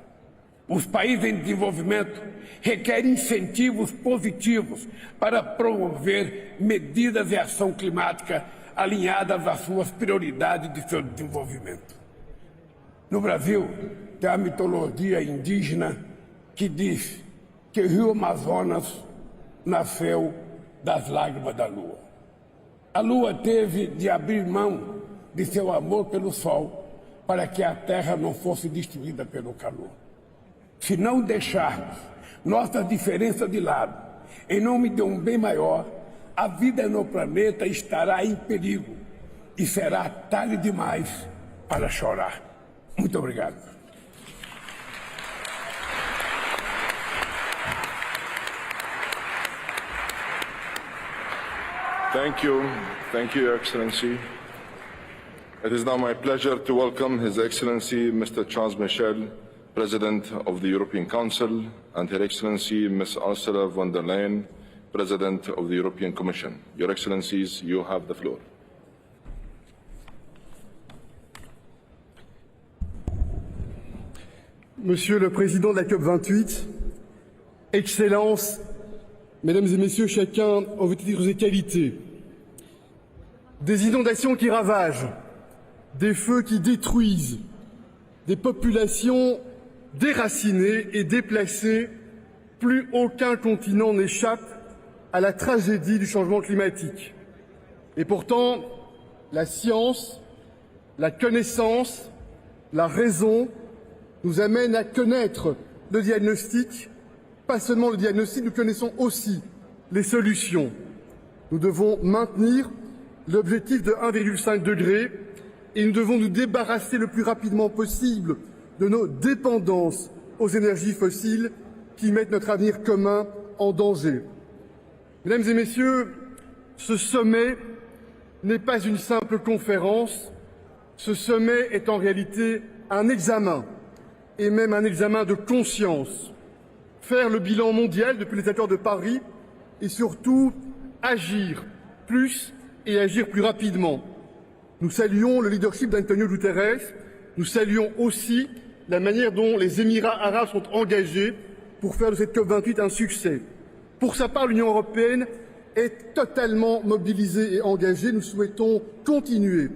Os países em desenvolvimento requerem incentivos positivos para promover medidas de ação climática alinhadas às suas prioridades de seu desenvolvimento. No Brasil, tem a mitologia indígena que diz que o rio Amazonas nasceu das lágrimas da lua. A lua teve de abrir mão de seu amor pelo sol para que a terra não fosse destruída pelo calor. Se não deixarmos nossas diferenças de lado, em nome de um bem maior, a vida no planeta estará em perigo e será tarde demais para chorar. Muito obrigado. Thank you, Your Excellency. It is now my pleasure to welcome His Excellency Mr. Charles Michel, President of the European Council, and Her Excellency Ms. Ursula von der Leyen, President of the European Commission. Your Excellencies, you have the floor. Monsieur le Président de la COP28, Excellences, Mesdames et Messieurs, chacun en vos titres et qualités, des inondations qui ravagent, des feux qui détruisent, des populations déracinées et déplacées, plus aucun continent n'échappe à la tragédie du changement climatique. Et pourtant, la science, la connaissance, la raison nous amènent à connaître le diagnostic. Pas seulement le diagnostic, nous connaissons aussi les solutions. Nous devons maintenir l'objectif de 1,5 degré et nous devons nous débarrasser le plus rapidement possible de nos dépendances aux énergies fossiles qui mettent notre avenir commun en danger. Mesdames et Messieurs, ce sommet n'est pas une simple conférence, ce sommet est en réalité un examen, et même un examen de conscience. Faire le bilan mondial depuis les accords de Paris et surtout agir plus et agir plus rapidement. Nous saluons le leadership d'Antonio Guterres, nous saluons aussi la manière dont les Émirats arabes sont engagés pour faire de cette COP28 un succès. Pour sa part, l'Union européenne est totalement mobilisée et engagée. Nous souhaitons continuer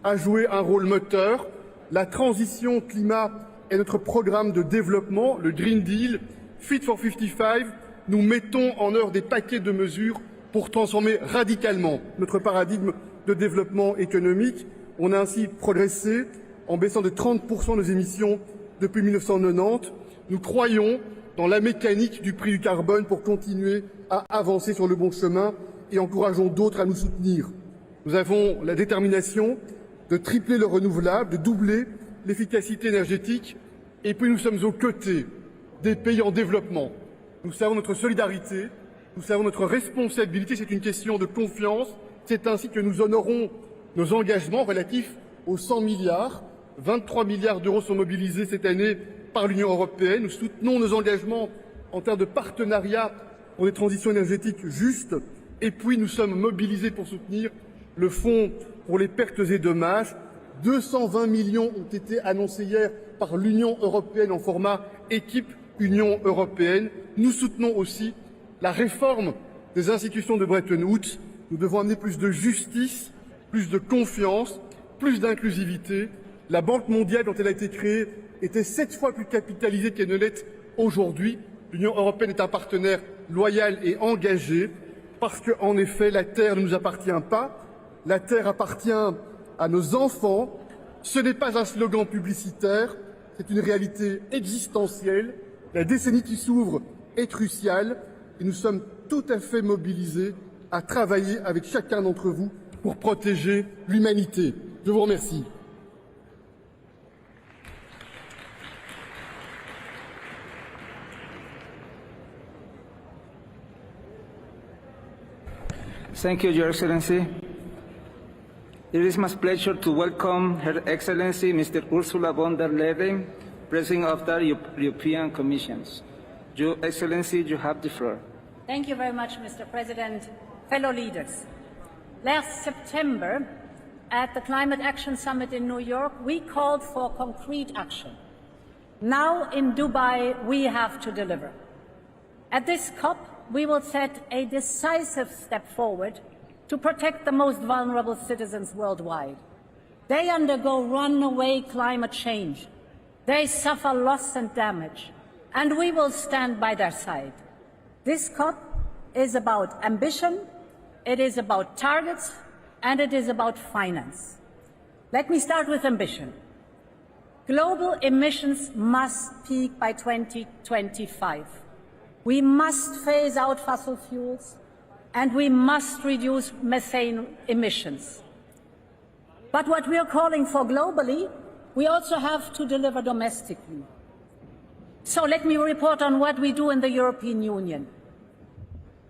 à jouer un rôle moteur. La transition climat est notre programme de développement, le Green Deal, Fit for 55. Nous mettons en œuvre des paquets de mesures pour transformer radicalement notre paradigme de développement économique. On a ainsi progressé en baissant de 30% nos émissions depuis 1990. Nous croyons dans la mécanique du prix du carbone pour continuer à avancer sur le bon chemin et encourageons d'autres à nous soutenir. Nous avons la détermination de tripler le renouvelable, de doubler l'efficacité énergétique et puis nous sommes aux côtés des pays en développement. Nous savons notre solidarité, nous savons notre responsabilité, c'est une question de confiance. C'est ainsi que nous honorons nos engagements relatifs aux 100 milliards. 23 milliards d'euros sont mobilisés cette année par l'Union européenne. Nous soutenons nos engagements en termes de partenariat pour des transitions énergétiques justes. Et puis nous sommes mobilisés pour soutenir le fonds pour les pertes et dommages. 220 millions ont été annoncés hier par l'Union européenne en format équipe Union européenne. Nous soutenons aussi la réforme des institutions de Bretton Woods. Nous devons amener plus de justice, plus de confiance, plus d'inclusivité. La Banque mondiale, dont elle a été créée, était 7 fois plus capitalisée qu'elle ne l'est aujourd'hui. L'Union européenne est un partenaire loyal et engagé parce qu'en effet, la Terre ne nous appartient pas. La Terre appartient à nos enfants. Ce n'est pas un slogan publicitaire, c'est une réalité existentielle. La décennie qui s'ouvre est cruciale et nous sommes tout à fait mobilisés à travailler avec chacun d'entre vous pour protéger l'humanité. Je vous remercie. Thank you, Your Excellency. It is my pleasure to welcome Her Excellency Mr. Ursula von der Leyen, President of the European Commission. Your Excellency, you have the floor. Thank you very much, Mr. President. Fellow leaders, last September at the Climate Action Summit in New York, we called for concrete action. Now in Dubai, we have to deliver. At this COP, we will set a decisive step forward to protect the most vulnerable citizens worldwide. They undergo runaway climate change. They suffer loss and damage, and we will stand by their side. This COP is about ambition, it is about targets, and it is about finance. Let me start with ambition. Global emissions must peak by 2025. We must phase out fossil fuels, and we must reduce methane emissions. But what we are calling for globally, we also have to deliver domestically. So let me report on what we do in the European Union.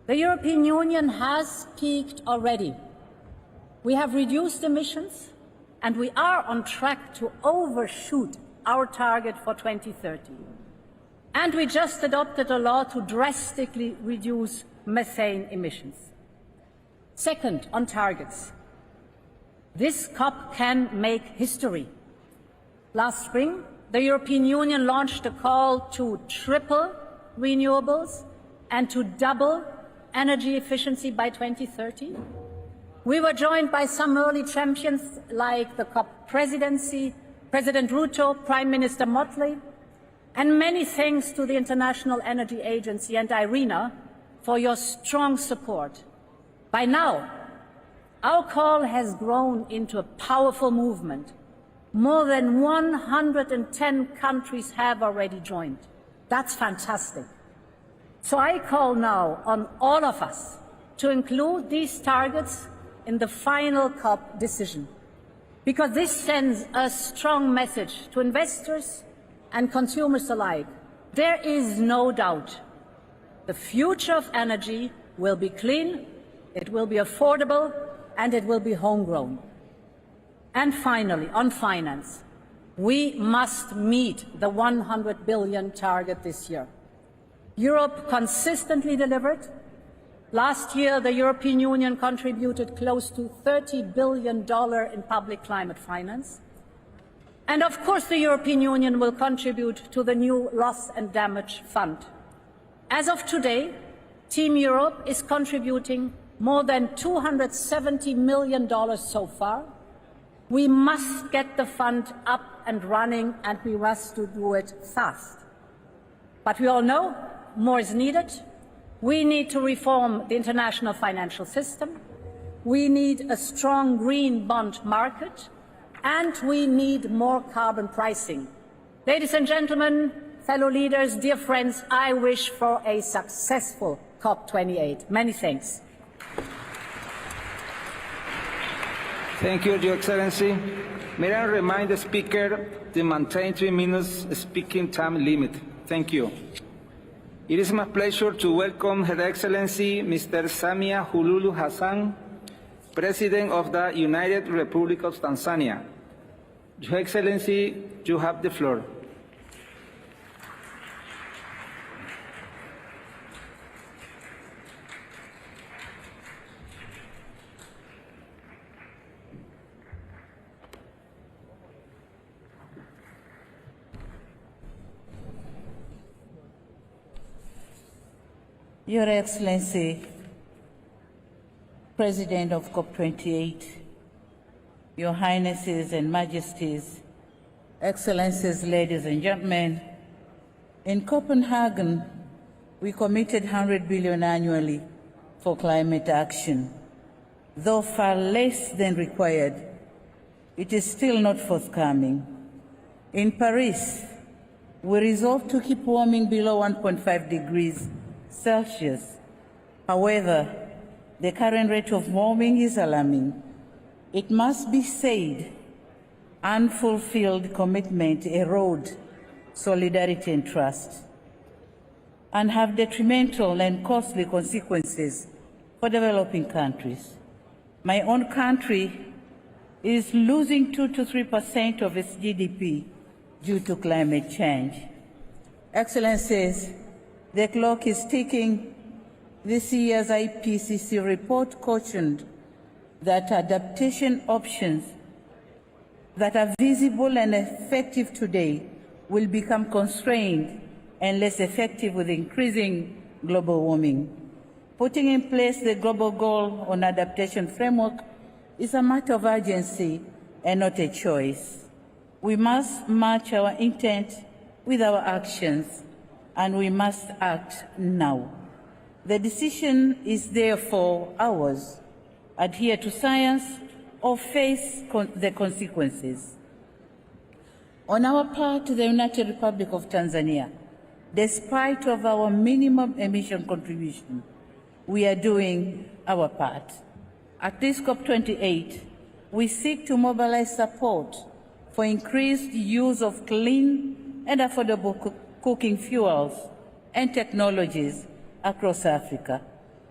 The European Union has peaked already. We have reduced emissions, and we are on track to overshoot our target for 2030. And we just adopted a law to drastically reduce methane emissions. Second, on targets. This COP can make history. Last spring, the European Union launched a call to triple renewables and to double energy efficiency by 2030. We were joined by some early champions like the COP presidency, President Ruto, Prime Minister Modi, and many thanks to the International Energy Agency and IRENA for your strong support. By now, our call has grown into a powerful movement. More than 110 countries have already joined. That's fantastic. So I call now on all of us to include these targets in the final COP decision, because this sends a strong message to investors and consumers alike. There is no doubt the future of energy will be clean, it will be affordable, and it will be homegrown. And finally, on finance, we must meet the 100 billion target this year. Europe consistently delivered. Last year, the European Union contributed close to $30 billion in public climate finance. And of course, the European Union will contribute to the new Loss and Damage Fund. As of today, Team Europe is contributing more than $270 million so far. We must get the fund up and running, and we must do it fast. But we all know more is needed. We need to reform the international financial system. We need a strong green bond market, and we need more carbon pricing. Ladies and gentlemen, fellow leaders, dear friends, I wish for a successful COP28. Many thanks. Thank you, Your Excellency. May I remind the Speaker to maintain 3 minutes speaking time limit. Thank you. It is my pleasure to welcome Her Excellency Mr. Samia Suluhu Hassan, President of the United Republic of Tanzania. Your Excellency, you have the floor. Your Excellency, President of COP28, Your Highnesses and Majesties, Excellencies, ladies and gentlemen, in Copenhagen, we committed 100 billion annually for climate action. Though far less than required, it is still not forthcoming. In Paris, we resolved to keep warming below 1.5 degrees Celsius. However, the current rate of warming is alarming. It must be said, unfulfilled commitment erode solidarity and trust, and have detrimental and costly consequences for developing countries. My own country is losing 2 to 3% of its GDP due to climate change. Excellencies, the clock is ticking. This year's IPCC report cautioned that adaptation options that are visible and effective today will become constrained and less effective with increasing global warming. Putting in place the global goal on adaptation framework is a matter of urgency and not a choice. We must match our intent with our actions, and we must act now. The decision is therefore ours: adhere to science or face the consequences. On our part, the United Republic of Tanzania, despite of our minimum emission contribution, we are doing our part. At this COP28, we seek to mobilize support for increased use of clean and affordable cooking fuels and technologies across Africa,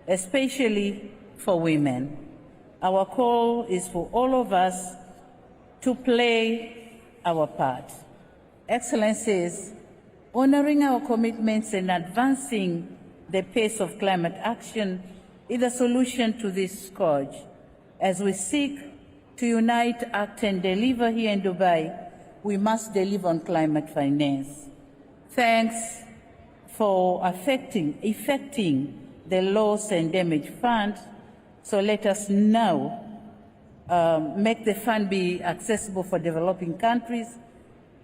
especially for women. Our call is for all of us to play our part. Excellencies, honoring our commitments and advancing the pace of climate action is a solution to this scourge. As we seek to unite, act, and deliver here in Dubai, we must deliver on climate finance. Thanks for effecting the loss and damage fund. So let us now make the fund be accessible for developing countries,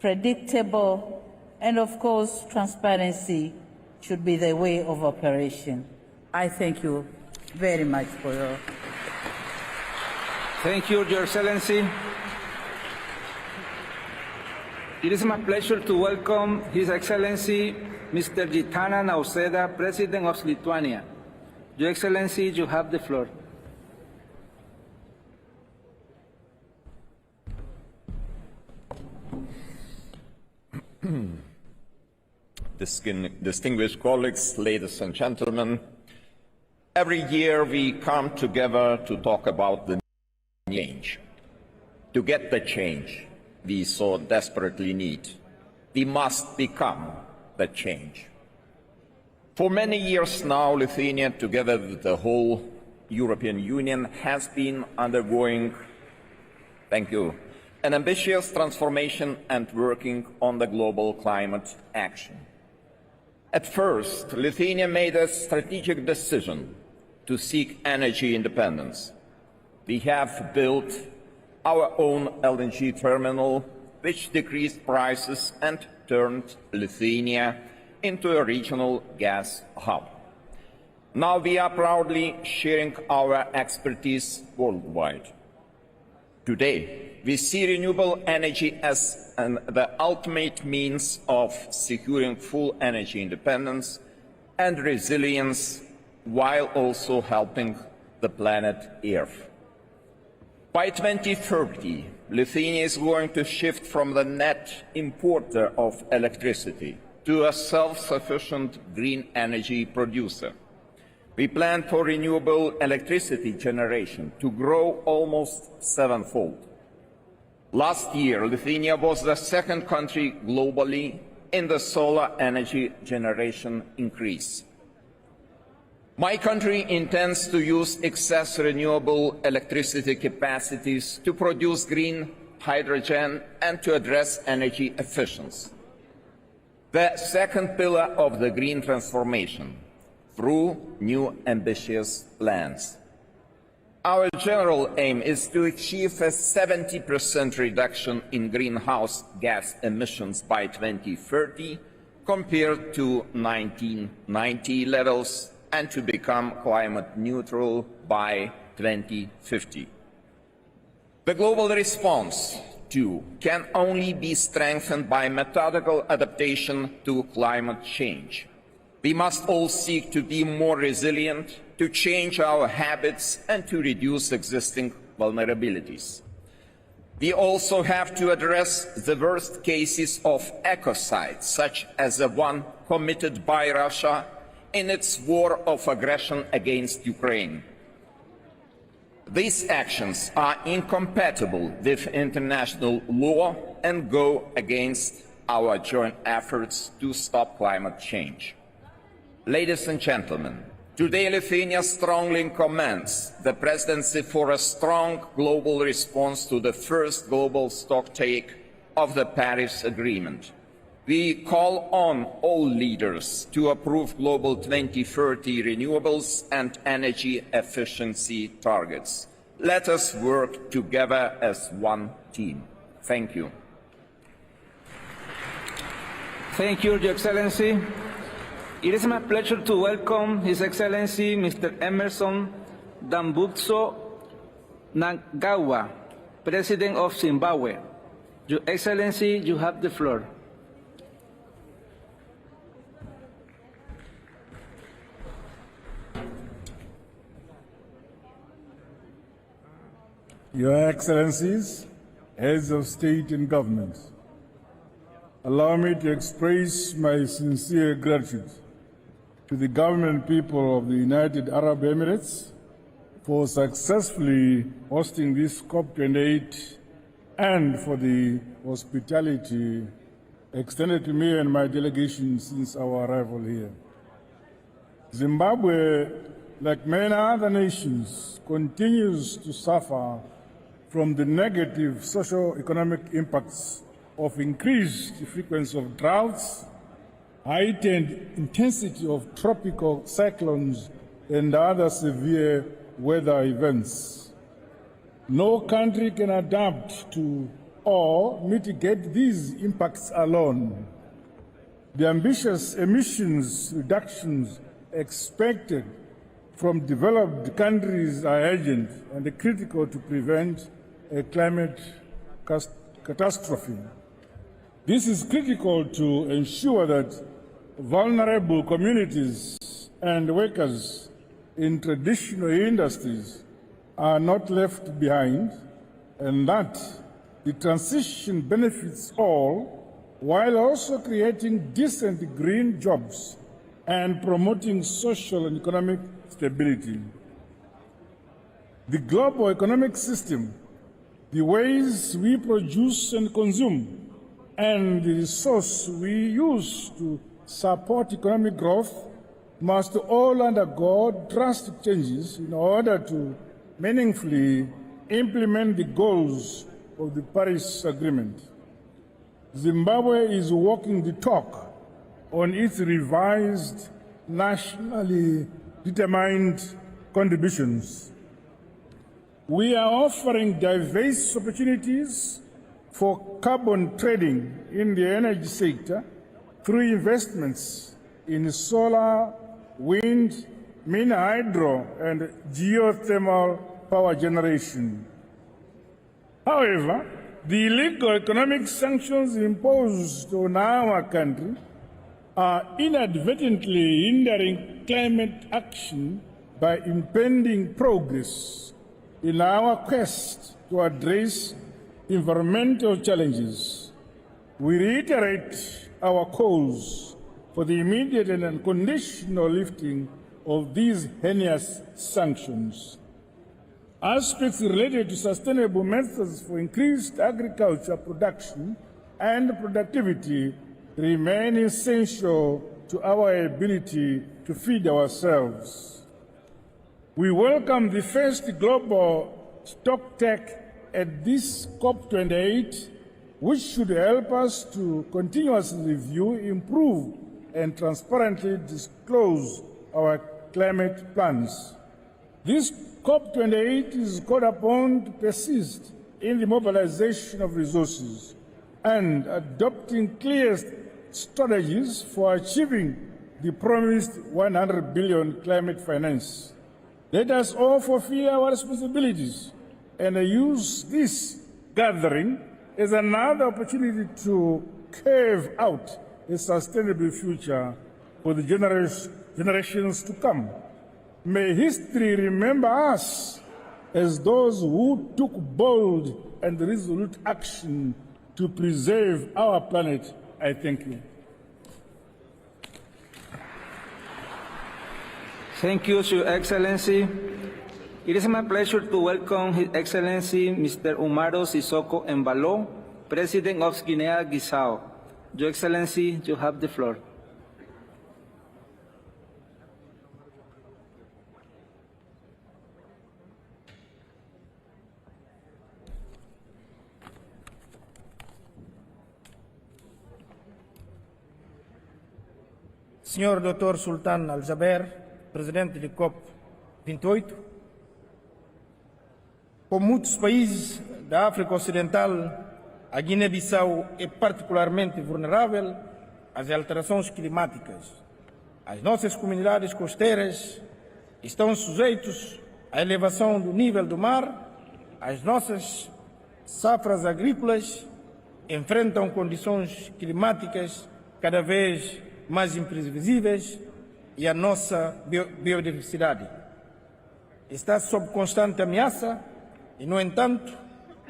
predictable, and of course, transparency should be the way of operation. I thank you very much for your... Thank you, Your Excellency. It is my pleasure to welcome His Excellency Mr. Gitanas Nausėda, President of Lithuania. Your Excellency, you have the floor. Distinguished colleagues, ladies and gentlemen, every year we come together to talk about the change. To get the change we so desperately need, we must become the change. For many years now, Lithuania, together with the whole European Union, has been undergoing, an ambitious transformation and working on the global climate action. At first, Lithuania made a strategic decision to seek energy independence. We have built our own LNG terminal, which decreased prices and turned Lithuania into a regional gas hub. Now we are proudly sharing our expertise worldwide. Today, we see renewable energy as the ultimate means of securing full energy independence and resilience, while also helping the planet Earth. By 2030, Lithuania is going to shift from the net importer of electricity to a self-sufficient green energy producer. We plan for renewable electricity generation to grow almost sevenfold. Last year, Lithuania was the second country globally in the solar energy generation increase. My country intends to use excess renewable electricity capacities to produce green hydrogen and to address energy efficiency. The second pillar of the green transformation, through new ambitious plans. Our general aim is to achieve a 70% reduction in greenhouse gas emissions by 2030 compared to 1990 levels, and to become climate neutral by 2050. The global response, too, can only be strengthened by methodical adaptation to climate change. We must all seek to be more resilient, to change our habits, and to reduce existing vulnerabilities. We also have to address the worst cases of ecocide, such as the one committed by Russia in its war of aggression against Ukraine. These actions are incompatible with international law and go against our joint efforts to stop climate change. Ladies and gentlemen, today Lithuania strongly commends the Presidency for a strong global response to the first global stocktake of the Paris Agreement. We call on all leaders to approve global 2030 renewables and energy efficiency targets. Let us work together as one team. Thank you. Thank you, Your Excellency. It is my pleasure to welcome His Excellency Mr. Emmerson Dambudzo Mnangagwa, President of Zimbabwe. Your Excellency, you have the floor. Your Excellencies, Heads of State and Government, allow me to express my sincere gratitude to the government and people of the United Arab Emirates for successfully hosting this COP28 and for the hospitality extended to me and my delegation since our arrival here. Zimbabwe, like many other nations, continues to suffer from the negative socio-economic impacts of increased frequency of droughts, heightened intensity of tropical cyclones, and other severe weather events. No country can adapt to or mitigate these impacts alone. The ambitious emissions reductions expected from developed countries are urgent and critical to prevent a climate catastrophe. This is critical to ensure that vulnerable communities and workers in traditional industries are not left behind, and that the transition benefits all, while also creating decent green jobs and promoting social and economic stability. The global economic system, the ways we produce and consume, and the resource we use to support economic growth must all undergo drastic changes in order to meaningfully implement the goals of the Paris Agreement. Zimbabwe is walking the talk on its revised, nationally determined contributions. We are offering diverse opportunities for carbon trading in the energy sector through investments in solar, wind, mini hydro, and geothermal power generation. However, the illegal economic sanctions imposed on our country are inadvertently hindering climate action by impeding progress in our quest to address environmental challenges. We reiterate our calls for the immediate and unconditional lifting of these heinous sanctions. Aspects related to sustainable methods for increased agriculture production and productivity remain essential to our ability to feed ourselves. We welcome the first global stocktake at this COP28, which should help us to continuously review, improve, and transparently disclose our climate plans. This COP28 is called upon to persist in the mobilization of resources and adopting clear strategies for achieving the promised 100 billion climate finance. Let us all fulfill our responsibilities and use this gathering as another opportunity to carve out a sustainable future for the generations to come. May history remember us as those who took bold and resolute action to preserve our planet. I thank you. Thank you, Your Excellency. It is my pleasure to welcome His Excellency Mr. Umaro Sissoko Embalo, President of Guinea-Bissau. Your Excellency, you have the floor. Senhor Dr. Sultan Al-Jaber, presidente de COP28, como muitos países da África Ocidental, a Guiné-Bissau é particularmente vulnerável às alterações climáticas. As nossas comunidades costeiras estão sujeitas à elevação do nível do mar, as nossas safras agrícolas enfrentam condições climáticas cada vez mais imprevisíveis e a nossa biodiversidade está sob constante ameaça e, no entanto,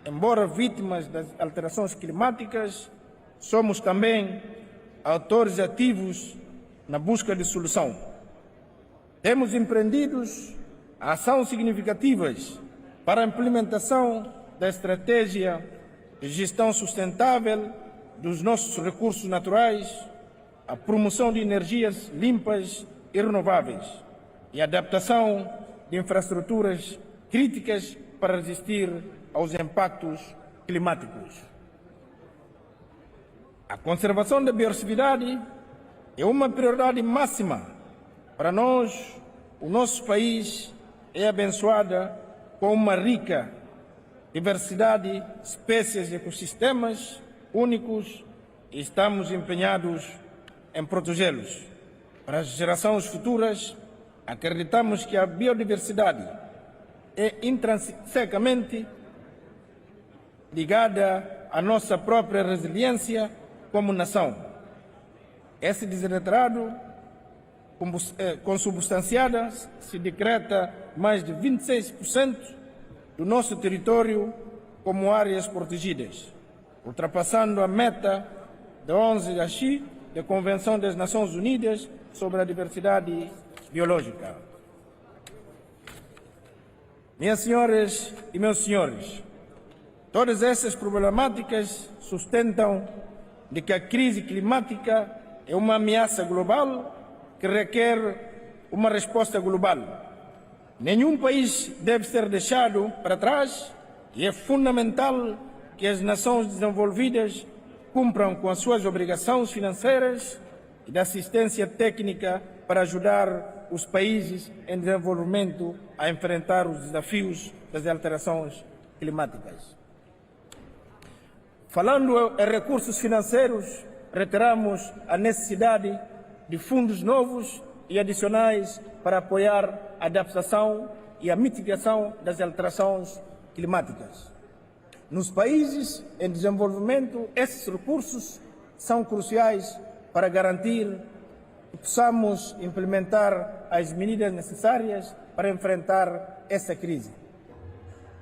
embora vítimas das alterações climáticas, somos também autores ativos na busca de solução. Temos empreendido ações significativas para a implementação da estratégia de gestão sustentável dos nossos recursos naturais, a promoção de energias limpas e renováveis e a adaptação de infraestruturas críticas para resistir aos impactos climáticos. A conservação da biodiversidade é uma prioridade máxima para nós. O nosso país é abençoado com uma rica diversidade de espécies e ecossistemas únicos e estamos empenhados em protegê-los. Para as gerações futuras, acreditamos que a biodiversidade é intrinsecamente ligada à nossa própria resiliência como nação. Esse desiderato consubstanciado se decreta mais de 26% do nosso território como áreas protegidas, ultrapassando a meta de 11 da CHI, da Convenção das Nações Unidas sobre a Diversidade Biológica. Minhas senhoras e meus senhores, todas essas problemáticas sustentam de que a crise climática é uma ameaça global que requer uma resposta global. Nenhum país deve ser deixado para trás e é fundamental que as nações desenvolvidas cumpram com as suas obrigações financeiras e de assistência técnica para ajudar os países em desenvolvimento a enfrentar os desafios das alterações climáticas. Falando em recursos financeiros, reiteramos a necessidade de fundos novos e adicionais para apoiar a adaptação e a mitigação das alterações climáticas. Nos países em desenvolvimento, esses recursos são cruciais para garantir que possamos implementar as medidas necessárias para enfrentar essa crise.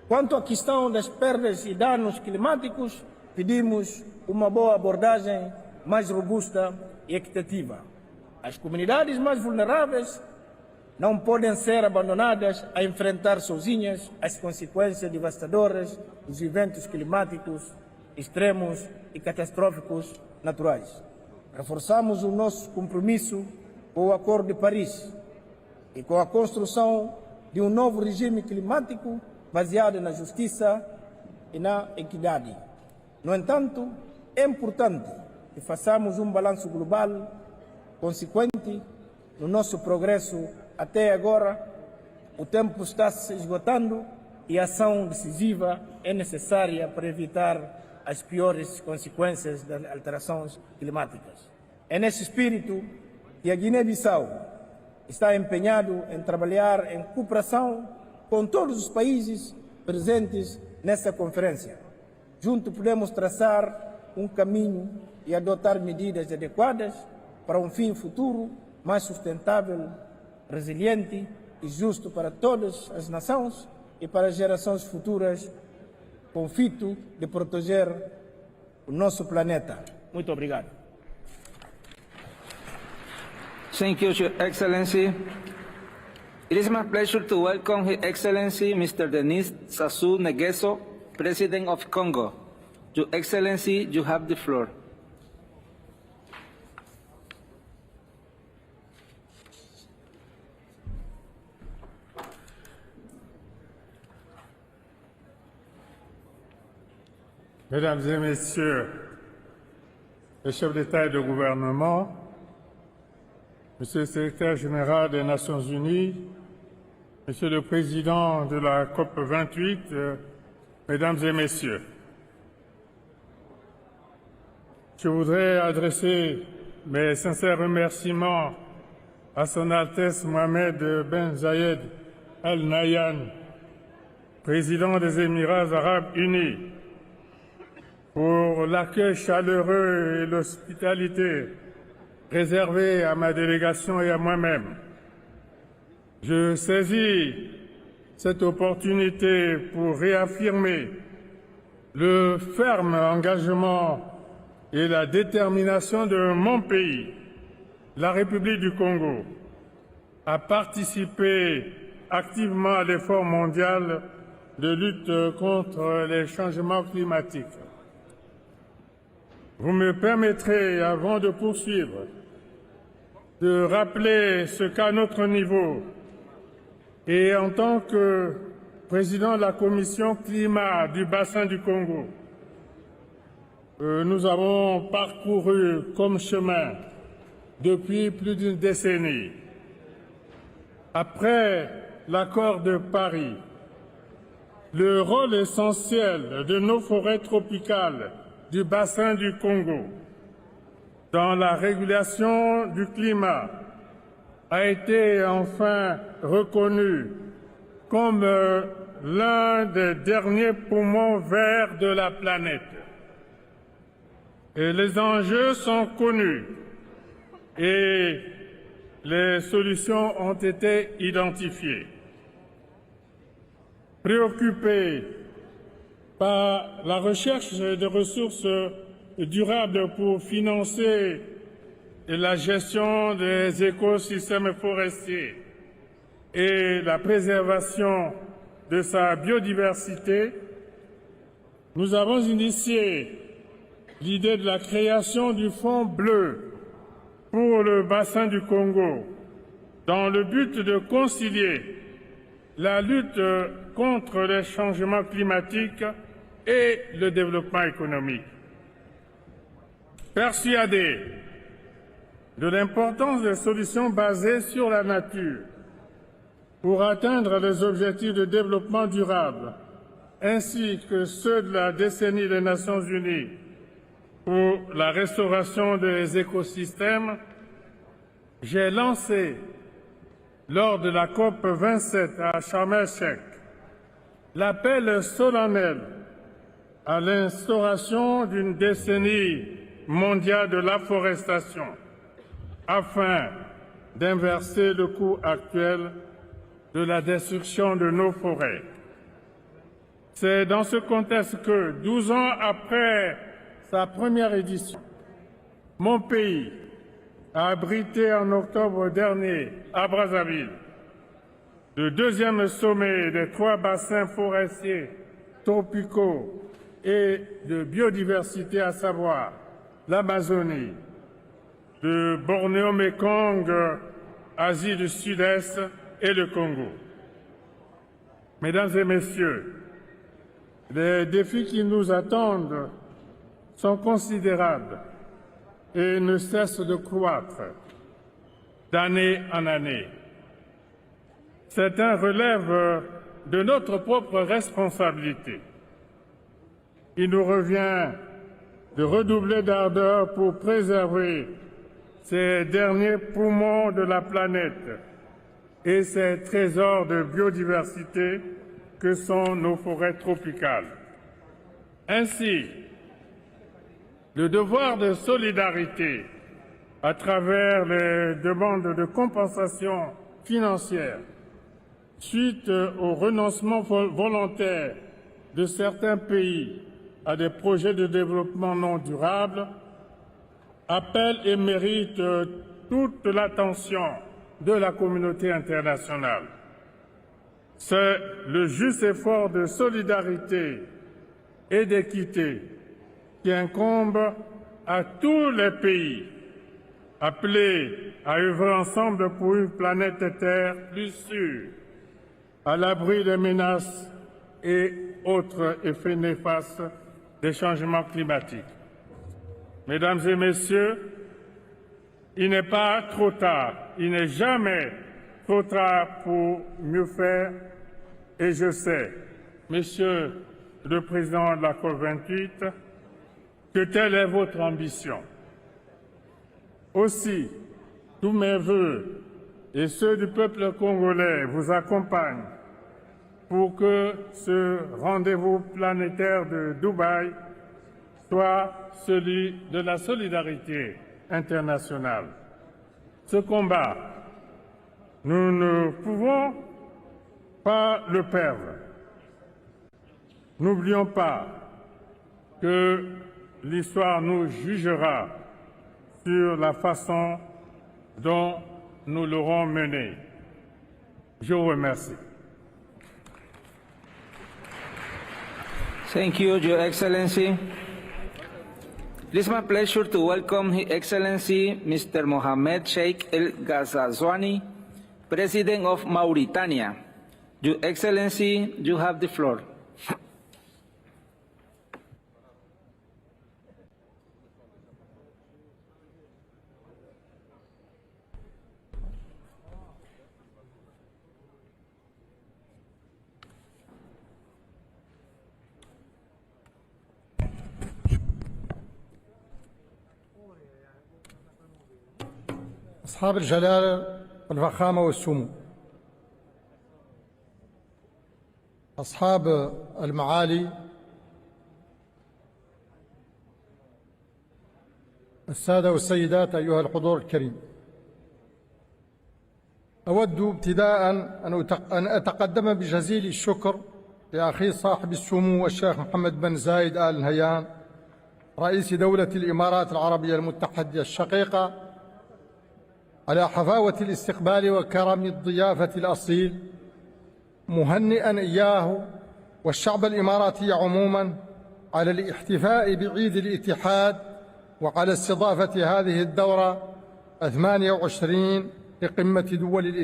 Quanto à questão das perdas e danos climáticos, pedimos uma boa abordagem mais robusta e equitativa. As comunidades mais vulneráveis não podem ser abandonadas a enfrentar sozinhas as consequências devastadoras dos eventos climáticos extremos e catastróficos naturais. Reforçamos o nosso compromisso com o Acordo de Paris e com a construção de um novo regime climático baseado na justiça e na equidade. No entanto, é importante que façamos um balanço global consequente no nosso progresso até agora. O tempo está se esgotando e a ação decisiva é necessária para evitar as piores consequências das alterações climáticas. É nesse espírito que a Guiné-Bissau está empenhado em trabalhar em cooperação com todos os países presentes nessa conferência. Juntos podemos traçar um caminho e adotar medidas adequadas para um fim futuro mais sustentável, resiliente e justo para todas as nações e para as gerações futuras, com o fito de proteger o nosso planeta. Muito obrigado. Thank you, Your Excellency. It is my pleasure to welcome His Excellency Mr. Denis Sassou Nguesso, President of Congo. Your Excellency, you have the floor. Mesdames et Messieurs les chefs d'État et de gouvernement, Monsieur le Secrétaire général des Nations Unies, Monsieur le Président de la COP28, Mesdames et Messieurs, je voudrais adresser mes sincères remerciements à Son Altesse Mohammed ben Zayed Al Nahyan, Président des Émirats arabes unis, pour l'accueil chaleureux et l'hospitalité réservée à ma délégation et à moi-même. Je saisis cette opportunité pour réaffirmer le ferme engagement et la détermination de mon pays, la République du Congo, à participer activement à l'effort mondial de lutte contre les changements climatiques. Vous me permettrez, avant de poursuivre, de rappeler ce qu'à notre niveau et en tant que président de la commission climat du bassin du Congo, nous avons parcouru comme chemin depuis plus d'une décennie. Après l'accord de Paris, le rôle essentiel de nos forêts tropicales du bassin du Congo dans la régulation du climat a été enfin reconnu comme l'un des derniers poumons verts de la planète. Et les enjeux sont connus et les solutions ont été identifiées. Préoccupés par la recherche de ressources durables pour financer la gestion des écosystèmes forestiers et la préservation de sa biodiversité, nous avons initié l'idée de la création du Fonds bleu pour le bassin du Congo, dans le but de concilier la lutte contre les changements climatiques et le développement économique. Persuadé de l'importance des solutions basées sur la nature pour atteindre les objectifs de développement durable, ainsi que ceux de la décennie des Nations Unies pour la restauration des écosystèmes, j'ai lancé, lors de la COP27 à Sharm el-Sheikh, l'appel solennel à l'instauration d'une décennie mondiale de l'afforestation afin d'inverser le cours actuel de la destruction de nos forêts. C'est dans ce contexte que, 12 ans après sa première édition, mon pays a abrité en octobre dernier à Brazzaville le deuxième sommet des 3 bassins forestiers tropicaux et de biodiversité, à savoir l'Amazonie, le Bornéo-Mékong, Asie du Sud-Est et le Congo. Mesdames et Messieurs, les défis qui nous attendent sont considérables et ne cessent de croître d'année en année. Certains relèvent de notre propre responsabilité. Il nous revient de redoubler d'ardeur pour préserver ces derniers poumons de la planète et ces trésors de biodiversité que sont nos forêts tropicales. Ainsi, le devoir de solidarité à travers les demandes de compensation financière suite au renoncement volontaire de certains pays à des projets de développement non durable appelle et mérite toute l'attention de la communauté internationale. C'est le juste effort de solidarité et d'équité qui incombe à tous les pays appelés à œuvrer ensemble pour une planète Terre plus sûre, à l'abri des menaces et autres effets néfastes des changements climatiques. Mesdames et Messieurs, il n'est pas trop tard, il n'est jamais trop tard pour mieux faire, et je sais, Monsieur le Président de la COP28, que telle est votre ambition. Aussi, tous mes vœux et ceux du peuple congolais vous accompagnent pour que ce rendez-vous planétaire de Dubaï soit celui de la solidarité internationale. Ce combat, nous ne pouvons pas le perdre. N'oublions pas que l'histoire nous jugera sur la façon dont nous l'aurons mené. Je vous remercie. Thank you, Your Excellency. It is my pleasure to welcome His Excellency Mr. Mohammed Sheikh El Ghazazwani, President of Mauritania. Your Excellency, you have the floor. أصحاب الجلالة والفخامة والسمو، أصحاب المعالي، السادة والسيدات، أيها الحضور الكريم، أود ابتداء أن أتقدم بجزيل الشكر لأخي صاحب السمو الشيخ محمد بن زايد آل نهيان رئيس دولة الإمارات العربية المتحدة الشقيقة على حفاوة الاستقبال وكرم الضيافة الأصيل، مهنئا إياه والشعب الإماراتي عموما على الاحتفاء بعيد الاتحاد وعلى استضافة هذه الدورة 28 لقمة دول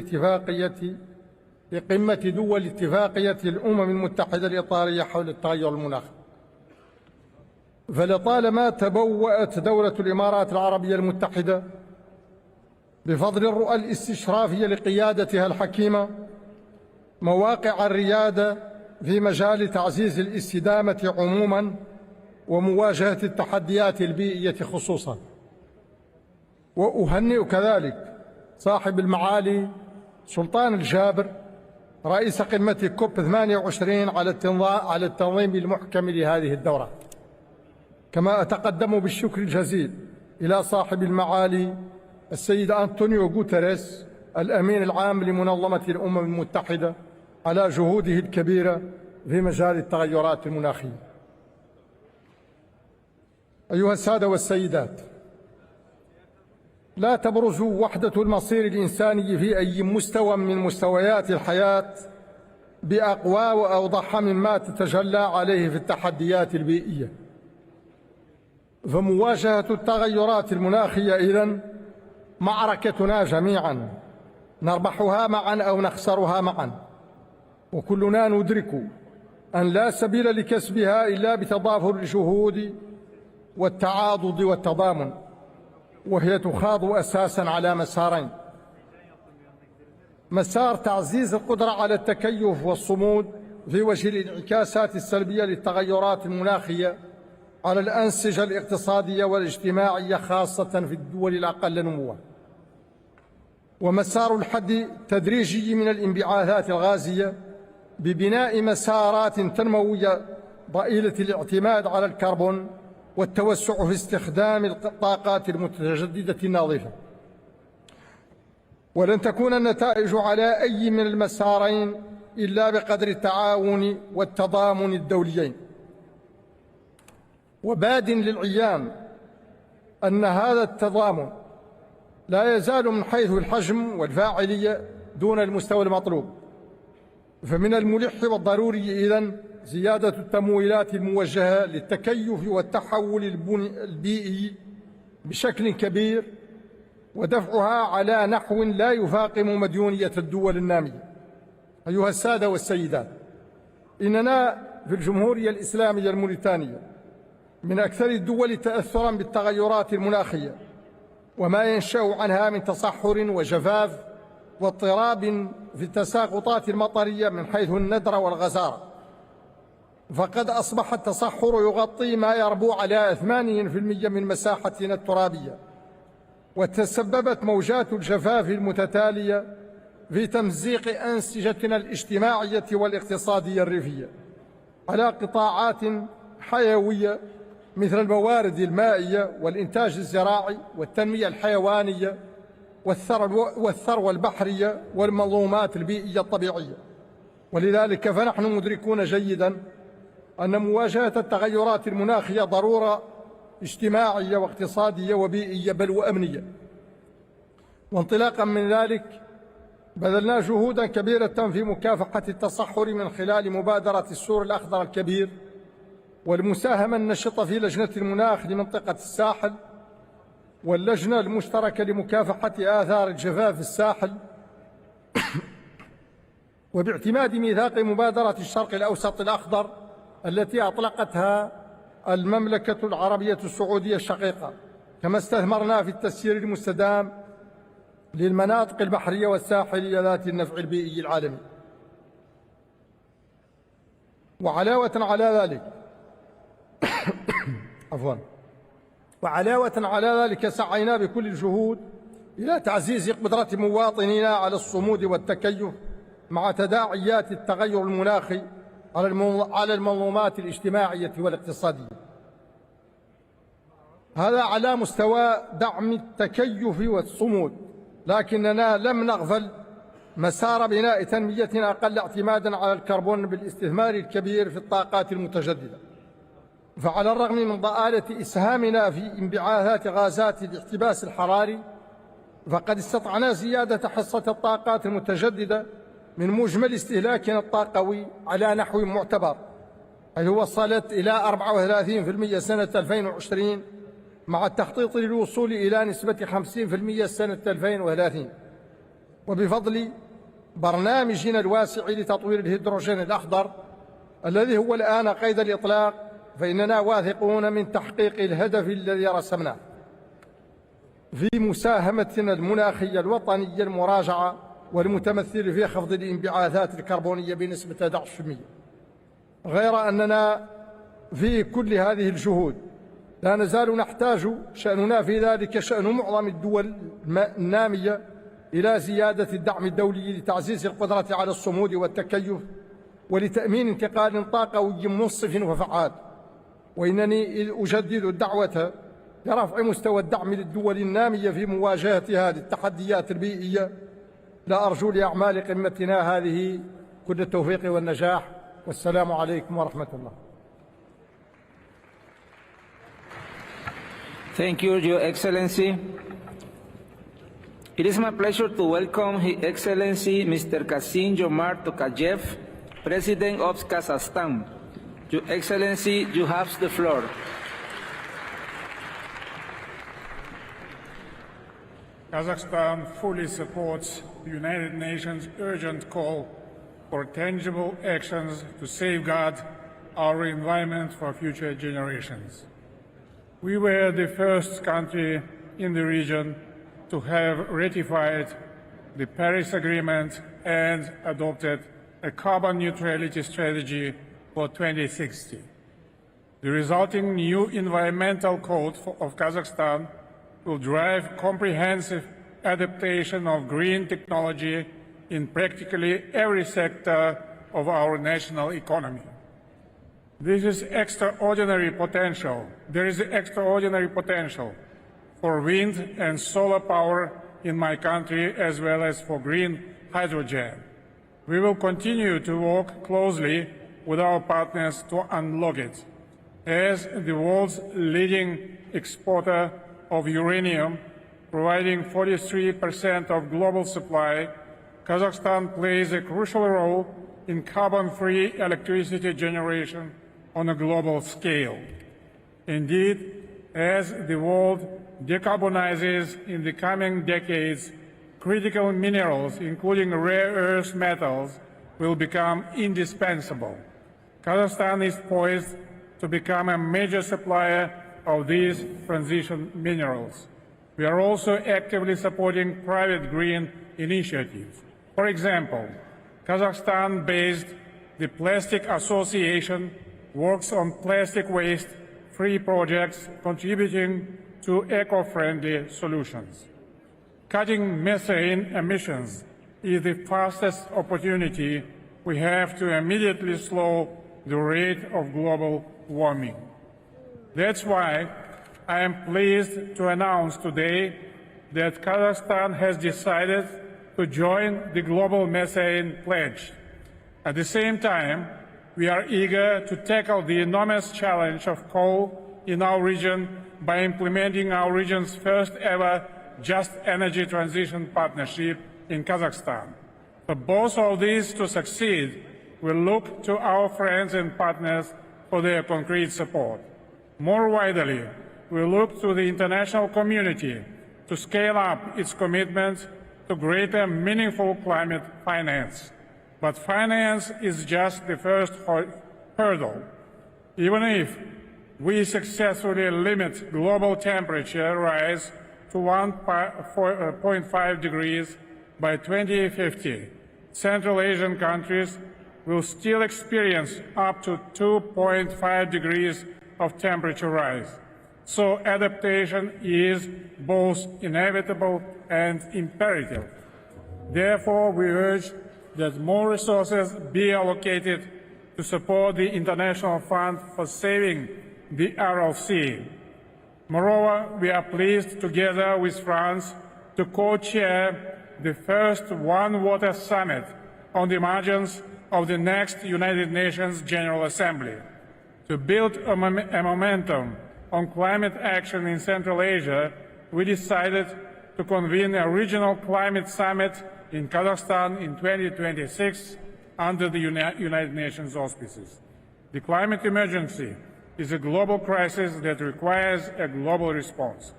اتفاقية الأمم المتحدة الإطارية حول التغير المناخي. فلطالما تبوأت دولة الإمارات العربية المتحدة بفضل الرؤى الاستشرافية لقيادتها الحكيمة مواقع الريادة في مجال تعزيز الاستدامة عموما ومواجهة التحديات البيئية خصوصا. وأهنئ كذلك صاحب المعالي سلطان الجابر رئيس قمة كوب 28 على التنظيم المحكم لهذه الدورة. كما أتقدم بالشكر الجزيل إلى صاحب المعالي السيد أنطونيو غوتيريس الأمين العام لمنظمة الأمم المتحدة على جهوده الكبيرة في مجال التغيرات المناخية. أيها السادة والسيدات، لا تبرز وحدة المصير الإنساني في أي مستوى من مستويات الحياة بأقوى وأوضح مما تتجلى عليه في التحديات البيئية. فمواجهة التغيرات المناخية إذن معركتنا جميعا، نربحها معا أو نخسرها معا، وكلنا ندرك أن لا سبيل لكسبها إلا بتضافر الجهود والتعاضد والتضامن، وهي تخاض أساسا على مسارين: مسار تعزيز القدرة على التكيف والصمود في وجه الانعكاسات السلبية للتغيرات المناخية على الأنسجة الاقتصادية والاجتماعية خاصة في الدول الأقل نمواً، ومسار الحد التدريجي من الانبعاثات الغازية ببناء مسارات تنموية ضئيلة الاعتماد على الكربون والتوسع في استخدام الطاقات المتجددة النظيفة. ولن تكون النتائج على أي من المسارين إلا بقدر التعاون والتضامن الدوليين. وباد للعيان أن هذا التضامن لا يزال من حيث الحجم والفاعلية دون المستوى المطلوب، فمن الملح والضروري إذن زيادة التمويلات الموجهة للتكيف والتحول البيئي بشكل كبير، ودفعها على نحو لا يفاقم مديونية الدول النامية. أيها السادة والسيدات، إننا في الجمهورية الإسلامية الموريتانية من أكثر الدول تأثراً بالتغيرات المناخية وما ينشأ عنها من تصحر وجفاف واضطراب في التساقطات المطرية من حيث الندرة والغزارة، فقد أصبح التصحر يغطي ما يربو على 80% من مساحتنا الترابية، وتسببت موجات الجفاف المتتالية في تمزيق أنسجتنا الاجتماعية والاقتصادية الريفية على قطاعات حيوية مثل الموارد المائية والإنتاج الزراعي والتنمية الحيوانية والثروة البحرية والمنظومات البيئية الطبيعية. ولذلك فنحن مدركون جيداً أن مواجهة التغيرات المناخية ضرورة اجتماعية واقتصادية وبيئية بل وأمنية. وانطلاقاً من ذلك بذلنا جهوداً كبيرة في مكافحة التصحر من خلال مبادرة السور الأخضر الكبير والمساهمة النشطة في لجنة المناخ لمنطقة الساحل واللجنة المشتركة لمكافحة آثار الجفاف في الساحل وباعتماد ميثاق مبادرة الشرق الأوسط الأخضر التي أطلقتها المملكة العربية السعودية الشقيقة، كما استثمرنا في التسيير المستدام للمناطق البحرية والساحلية ذات النفع البيئي العالمي. وعلاوة على ذلك سعينا بكل الجهود إلى تعزيز قدرة مواطنينا على الصمود والتكيف مع تداعيات التغير المناخي على المنظومات الاجتماعية والاقتصادية. هذا على مستوى دعم التكيف والصمود، لكننا لم نغفل مسار بناء تنمية أقل اعتماداً على الكربون بالاستثمار الكبير في الطاقات المتجددة. فعلى الرغم من ضآلة إسهامنا في انبعاثات غازات الاحتباس الحراري، فقد استطعنا زيادة حصة الطاقات المتجددة من مجمل استهلاكنا الطاقوي على نحو معتبر، حيث وصلت إلى 34% سنة 2020 مع التخطيط للوصول إلى نسبة 50% سنة 2030. وبفضل برنامجنا الواسع لتطوير الهيدروجين الأخضر الذي هو الآن قيد الإطلاق، فإننا واثقون من تحقيق الهدف الذي رسمناه في مساهمتنا المناخية الوطنية المراجعة والمتمثل في خفض الانبعاثات الكربونية بنسبة 11%. غير أننا في كل هذه الجهود لا نزال نحتاج شأننا في ذلك شأن معظم الدول النامية إلى زيادة الدعم الدولي لتعزيز القدرة على الصمود والتكيف ولتأمين انتقال طاقوي منصف وفعال. وإنني أجدد الدعوة لرفع مستوى الدعم للدول النامية في مواجهة هذه التحديات البيئية. لا أرجو لأعمال قمتنا هذه كل التوفيق والنجاح، والسلام عليكم ورحمة الله. Thank you, Your Excellency. It is my pleasure to welcome His Excellency Mr. Kassym-Jomart Tokayev, President of Kazakhstan. Your Excellency, you have the floor. Kazakhstan fully supports the United Nations' urgent call for tangible actions to safeguard our environment for future generations. We were the first country in the region to have ratified the Paris Agreement and adopted a carbon neutrality strategy for 2060. The resulting new environmental code of Kazakhstan will drive comprehensive adaptation of green technology in practically every sector of our national economy. There is extraordinary potential for wind and solar power in my country, as well as for green hydrogen. We will continue to work closely with our partners to unlock it. As the world's leading exporter of uranium, providing 43% of global supply, Kazakhstan plays a crucial role in carbon-free electricity generation on a global scale. Indeed, as the world decarbonizes in the coming decades, critical minerals, including rare earth metals, will become indispensable. Kazakhstan is poised to become a major supplier of these transition minerals. We are also actively supporting private green initiatives. For example, Kazakhstan-based the Plastic Association works on plastic waste-free projects contributing to eco-friendly solutions. Cutting methane emissions is the fastest opportunity we have to immediately slow the rate of global warming. That's why I am pleased to announce today that Kazakhstan has decided to join the Global Methane Pledge. At the same time, we are eager to tackle the enormous challenge of coal in our region by implementing our region's first ever Just Energy Transition Partnership in Kazakhstan. For both of these to succeed, we look to our friends and partners for their concrete support. More widely, we look to the international community to scale up its commitment to greater meaningful climate finance. But finance is just the first hurdle. Even if we successfully limit global temperature rise to 1.5 degrees by 2050, Central Asian countries will still experience up to 2.5 degrees of temperature rise. So adaptation is both inevitable and imperative. Therefore, we urge that more resources be allocated to support the International Fund for Saving the Aral Sea. Moreover, we are pleased, together with France, to co-chair the first One Water Summit on the margins of the next United Nations General Assembly. To build a momentum on climate action in Central Asia, we decided to convene a regional climate summit in Kazakhstan in 2026 under the United Nations auspices. The climate emergency is a global crisis that requires a global response.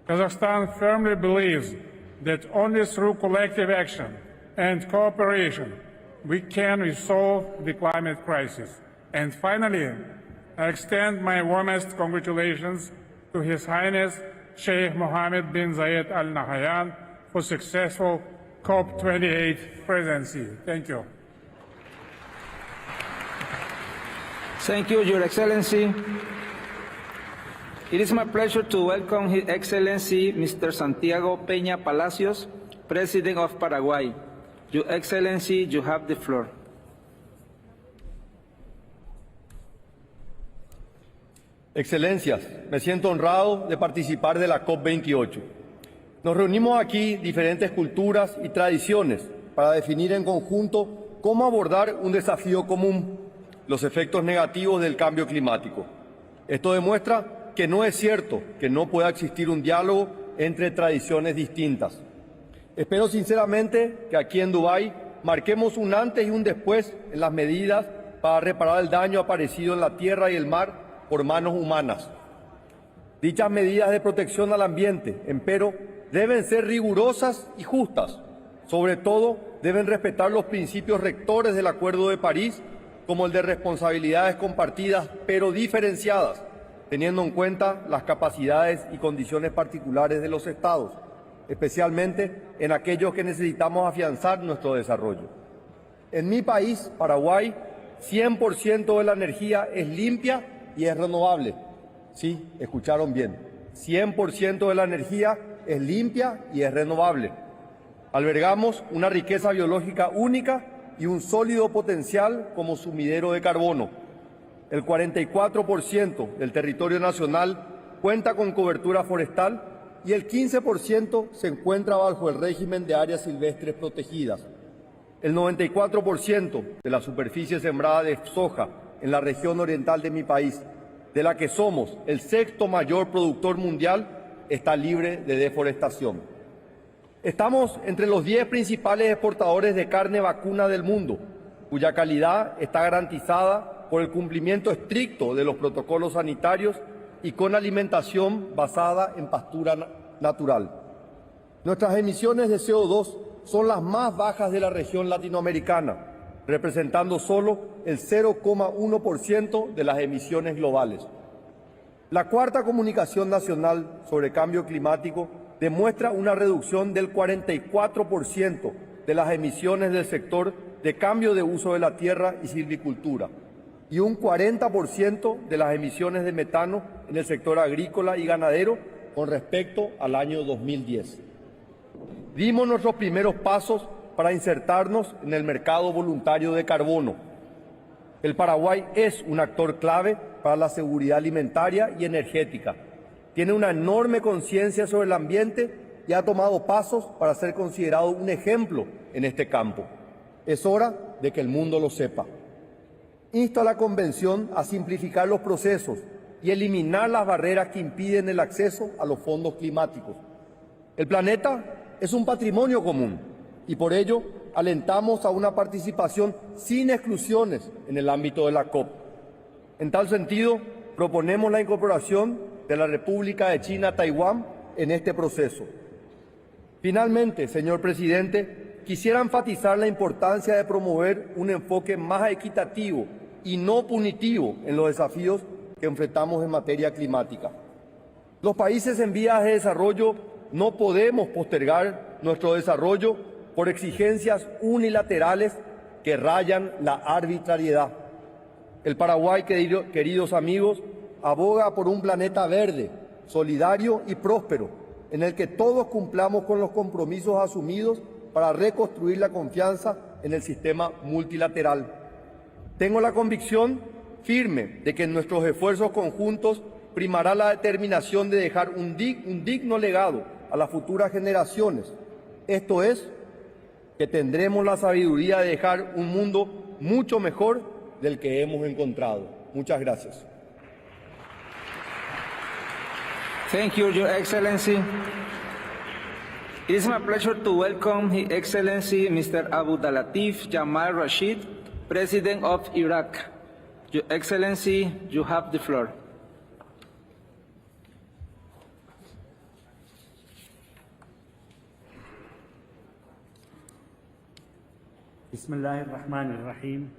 Kazakhstan firmly believes that only through collective action and cooperation we can resolve the climate crisis. And finally, I extend my warmest congratulations to His Highness Sheikh Mohammed bin Zayed Al Nahyan for successful COP28 presidency. Thank you. Thank you, Your Excellency. It is my pleasure to welcome His Excellency Mr. Santiago Peña Palacios, President of Paraguay. Your Excellency, you have the floor. Excelencias, me siento honrado de participar de la COP28. Nos reunimos aquí diferentes culturas y tradiciones para definir en conjunto cómo abordar un desafío común, los efectos negativos del cambio climático. Esto demuestra que no es cierto que no pueda existir un diálogo entre tradiciones distintas. Espero sinceramente que aquí en Dubái marquemos un antes y un después en las medidas para reparar el daño aparecido en la tierra y el mar por manos humanas. Dichas medidas de protección al ambiente, empero, deben ser rigurosas y justas. Sobre todo, deben respetar los principios rectores del Acuerdo de París, como el de responsabilidades compartidas pero diferenciadas, teniendo en cuenta las capacidades y condiciones particulares de los Estados, especialmente en aquellos que necesitamos afianzar nuestro desarrollo. En mi país, Paraguay, 100% de la energía es limpia y es renovable. Sí, escucharon bien. 100% de la energía es limpia y es renovable. Albergamos una riqueza biológica única y un sólido potencial como sumidero de carbono. El 44% del territorio nacional cuenta con cobertura forestal y el 15% se encuentra bajo el régimen de áreas silvestres protegidas. El 94% de la superficie sembrada de soja en la región oriental de mi país, de la que somos el sexto mayor productor mundial, está libre de deforestación. Estamos entre los 10 principales exportadores de carne vacuna del mundo, cuya calidad está garantizada por el cumplimiento estricto de los protocolos sanitarios y con alimentación basada en pastura natural. Nuestras emisiones de CO2 son las más bajas de la región latinoamericana, representando solo el 0,1% de las emisiones globales. La cuarta comunicación nacional sobre cambio climático demuestra una reducción del 44% de las emisiones del sector de cambio de uso de la tierra y silvicultura y un 40% de las emisiones de metano en el sector agrícola y ganadero con respecto al año 2010. Dimos nuestros primeros pasos para insertarnos en el mercado voluntario de carbono. El Paraguay es un actor clave para la seguridad alimentaria y energética. Tiene una enorme conciencia sobre el ambiente y ha tomado pasos para ser considerado un ejemplo en este campo. Es hora de que el mundo lo sepa. Insto a la Convención a simplificar los procesos y eliminar las barreras que impiden el acceso a los fondos climáticos. El planeta es un patrimonio común y por ello alentamos a una participación sin exclusiones en el ámbito de la COP. En tal sentido, proponemos la incorporación de la República de China-Taiwán en este proceso. Finalmente, señor presidente, quisiera enfatizar la importancia de promover un enfoque más equitativo y no punitivo en los desafíos que enfrentamos en materia climática. Los países en vías de desarrollo no podemos postergar nuestro desarrollo por exigencias unilaterales que rayan la arbitrariedad. El Paraguay, queridos amigos, aboga por un planeta verde, solidario y próspero, en el que todos cumplamos con los compromisos asumidos para reconstruir la confianza en el sistema multilateral. Tengo la convicción firme de que en nuestros esfuerzos conjuntos primará la determinación de dejar un digno legado a las futuras generaciones. Esto es, que tendremos la sabiduría de dejar un mundo mucho mejor del que hemos encontrado. Muchas gracias. Thank you, Your Excellency. It is my pleasure to welcome His Excellency Mr. Abdullah II Jamal Rashid, President of Iraq. Your Excellency, you have the floor. بسم الله الرحمن الرحيم.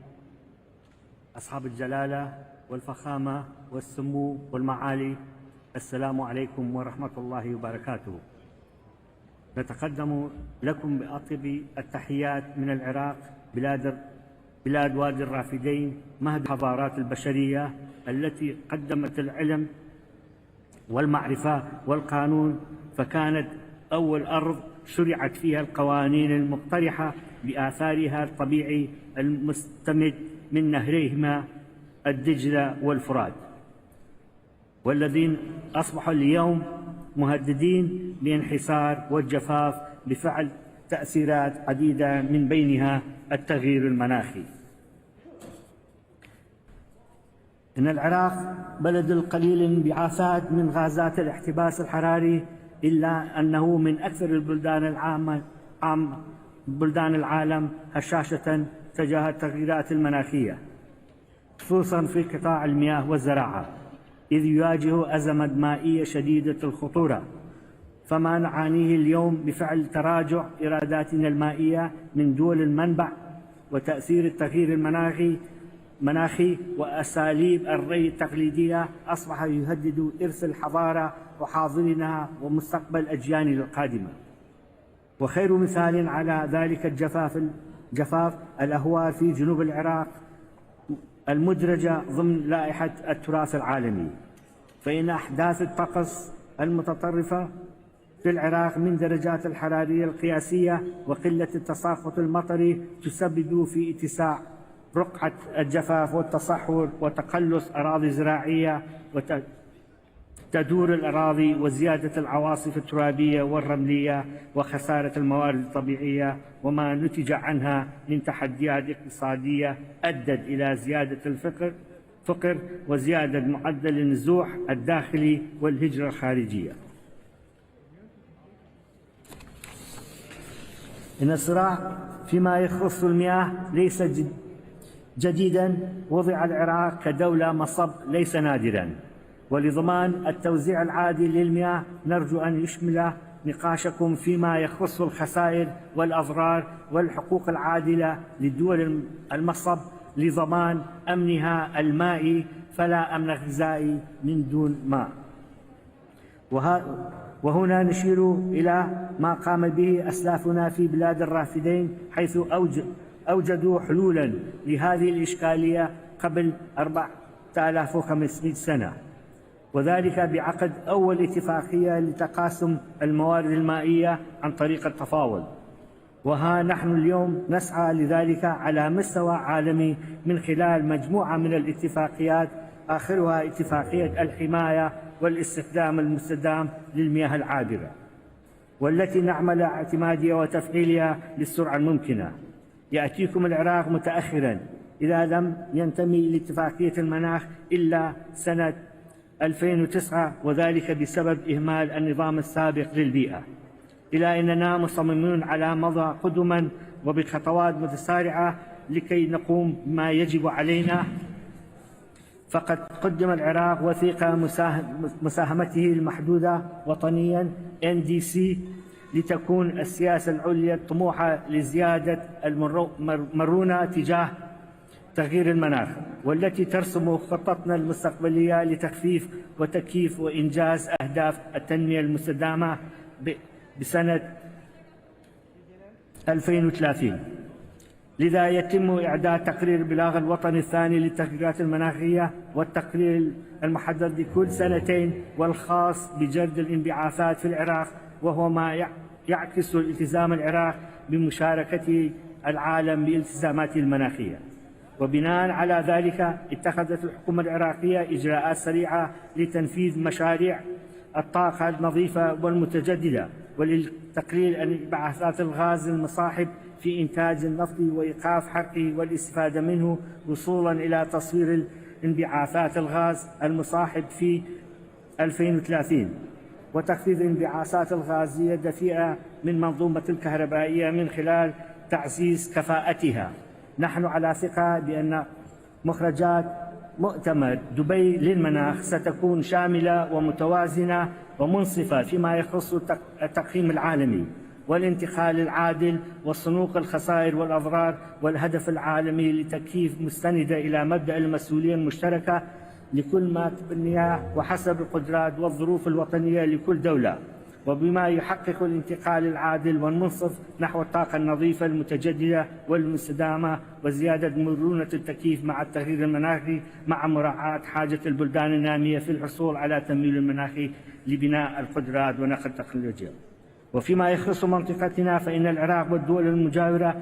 أصحاب الجلالة والفخامة والسمو والمعالي، السلام عليكم ورحمة الله وبركاته. نتقدم لكم بأطيب التحيات من العراق، بلاد وادي الرافدين، مهد الحضارات البشرية التي قدمت العلم والمعرفة والقانون، فكانت أول أرض شرعت فيها القوانين المقترحة بآثارها الطبيعي المستمد من نهريهما الدجلة والفرات، والذين أصبحوا اليوم مهددين بانحسار والجفاف بفعل تأثيرات عديدة من بينها التغيير المناخي. إن العراق بلد القليل انبعاثات من غازات الاحتباس الحراري، إلا أنه من أكثر بلدان العالم هشاشة تجاه التغييرات المناخية، خصوصا في قطاع المياه والزراعة، إذ يواجه أزمة مائية شديدة الخطورة. فما نعانيه اليوم بفعل تراجع إيراداتنا المائية من دول المنبع وتأثير التغيير المناخي وأساليب الري التقليدية أصبح يهدد إرث الحضارة وحاضرنا ومستقبل الأجيال القادمة. وخير مثال على ذلك جفاف الأهوار في جنوب العراق المدرجة ضمن لائحة التراث العالمي، فإن أحداث الطقس المتطرفة في العراق من درجات الحرارية القياسية وقلة التساقط المطري تسبب في اتساع رقعة الجفاف والتصحر وتقلص أراضي زراعية وتدور الأراضي وزيادة العواصف الترابية والرملية وخسارة الموارد الطبيعية، وما نتج عنها من تحديات اقتصادية أدت إلى زيادة الفقر وزيادة معدل النزوح الداخلي والهجرة الخارجية. إن الصراع فيما يخص المياه ليس جديدا. وضع العراق كدولة مصب ليس نادرا، ولضمان التوزيع العادل للمياه نرجو أن يشمل نقاشكم فيما يخص الخسائر والأضرار والحقوق العادلة للدول المصب لضمان أمنها المائي، فلا أمن غذائي من دون ماء. وهنا نشير إلى ما قام به أسلافنا في بلاد الرافدين، حيث أوجدوا حلولا لهذه الإشكالية قبل 4500 سنة، وذلك بعقد أول اتفاقية لتقاسم الموارد المائية عن طريق التفاوض. وها نحن اليوم نسعى لذلك على مستوى عالمي من خلال مجموعة من الاتفاقيات، آخرها اتفاقية الحماية والاستخدام المستدام للمياه العابرة، والتي نعمل على اعتمادها وتفعيلها للسرعة الممكنة. يأتيكم العراق متأخرا إذا لم ينتمي لاتفاقية المناخ إلا سنة 2009، وذلك بسبب إهمال النظام السابق للبيئة، إلى أننا مصممون على مضى قدما وبخطوات متسارعة لكي نقوم بما يجب علينا. فقد قدم العراق وثيقة مساهمته المحدودة وطنيا NDC لتكون السياسة العليا الطموحة لزيادة المرونة تجاه تغيير المناخ، والتي ترسم خطتنا المستقبلية لتخفيف وتكييف وإنجاز أهداف التنمية المستدامة بسنة 2030. لذا يتم إعداد تقرير البلاغ الوطني الثاني للتغييرات المناخية، والتقرير المحدد لكل سنتين والخاص بجرد الانبعاثات في العراق، وهو ما يعكس التزام العراق بمشاركة العالم بالالتزاماته المناخية. وبناء على ذلك اتخذت الحكومة العراقية إجراءات سريعة لتنفيذ مشاريع الطاقة النظيفة والمتجددة ولتقليل انبعاثات الغاز المصاحب في إنتاج النفط وإيقاف حرقه والاستفادة منه، وصولا إلى تصوير انبعاثات الغاز المصاحب في 2030، وتخفيض الانبعاثات الغازية الدفيئة من منظومة الكهربائية من خلال تعزيز كفاءتها. نحن على ثقة بأن مخرجات مؤتمر دبي للمناخ ستكون شاملة ومتوازنة ومنصفة فيما يخص التقييم العالمي والانتقال العادل وصنوع الخسائر والأضرار، والهدف العالمي لتكييف مستندة إلى مبدأ المسؤولية المشتركة لكل ما تبنيها وحسب القدرات والظروف الوطنية لكل دولة، وبما يحقق الانتقال العادل والمنصف نحو الطاقة النظيفة المتجددة والمستدامة، وزيادة مرونة التكييف مع التغيير المناخي، مع مراعاة حاجة البلدان النامية في الحصول على تمويل المناخي لبناء القدرات ونقل التكنولوجيا. وفيما يخص منطقتنا فإن العراق والدول المجاورة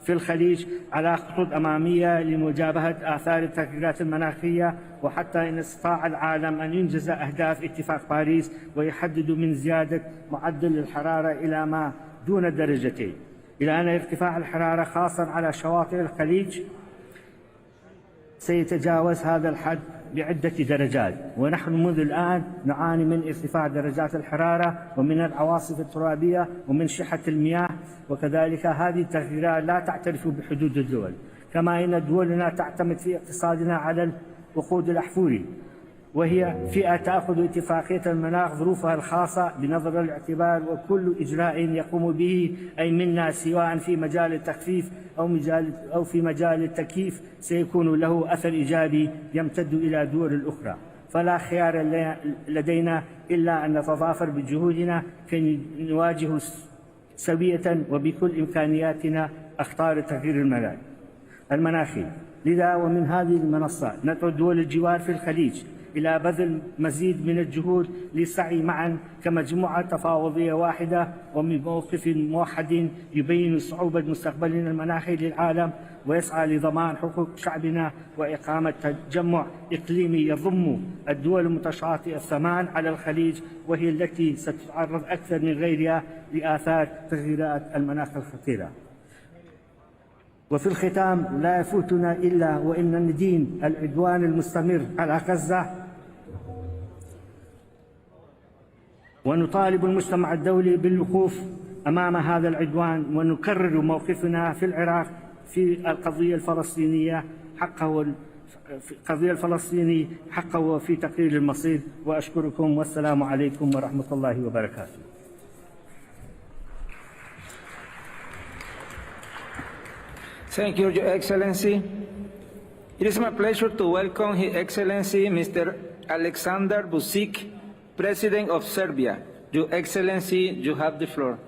في الخليج على خطوط أمامية لمجابهة آثار التغييرات المناخية، وحتى إن استطاع العالم أن ينجز أهداف اتفاق باريس ويحدد من زيادة معدل الحرارة إلى ما دون درجتين، إلى أن ارتفاع الحرارة خاصة على شواطئ الخليج سيتجاوز هذا الحد بعدة درجات. ونحن منذ الآن نعاني من ارتفاع درجات الحرارة ومن العواصف الترابية ومن شحة المياه، وكذلك هذه التغييرات لا تعترف بحدود الدول، كما أن دولنا تعتمد في اقتصادنا على الوقود الأحفوري، وهي فئة تأخذ اتفاقية المناخ ظروفها الخاصة بنظر الاعتبار، وكل إجراء يقوم به أي منا سواء في مجال التخفيف أو في مجال التكييف سيكون له أثر إيجابي يمتد إلى دول الأخرى. فلا خيار لدينا إلا أن نتضافر بجهودنا كي نواجه سوية وبكل إمكانياتنا أخطار التغيير المناخي. لذا ومن هذه المنصة ندعو دول الجوار في الخليج إلى بذل مزيد من الجهود للسعي معا كمجموعة تفاوضية واحدة ومن موقف موحد يبين صعوبة مستقبلنا المناخي للعالم، ويسعى لضمان حقوق شعبنا وإقامة تجمع إقليمي يضم الدول المتشاطئة الثمان على الخليج، وهي التي ستتعرض أكثر من غيرها لآثار تغييرات المناخ الخطيرة. وفي الختام لا يفوتنا إلا وإن ندين العدوان المستمر على غزة، ونطالب المجتمع الدولي بالوقوف أمام هذا العدوان ونكرر موقفنا في العراق في القضية الفلسطينية حقه في تقرير المصير. وأشكركم والسلام عليكم ورحمة الله وبركاته. Thank you, Your Excellency. It is my pleasure to welcome His Excellency Mr. Aleksandar Vučić, President of Serbia. Your Excellency, you have the floor.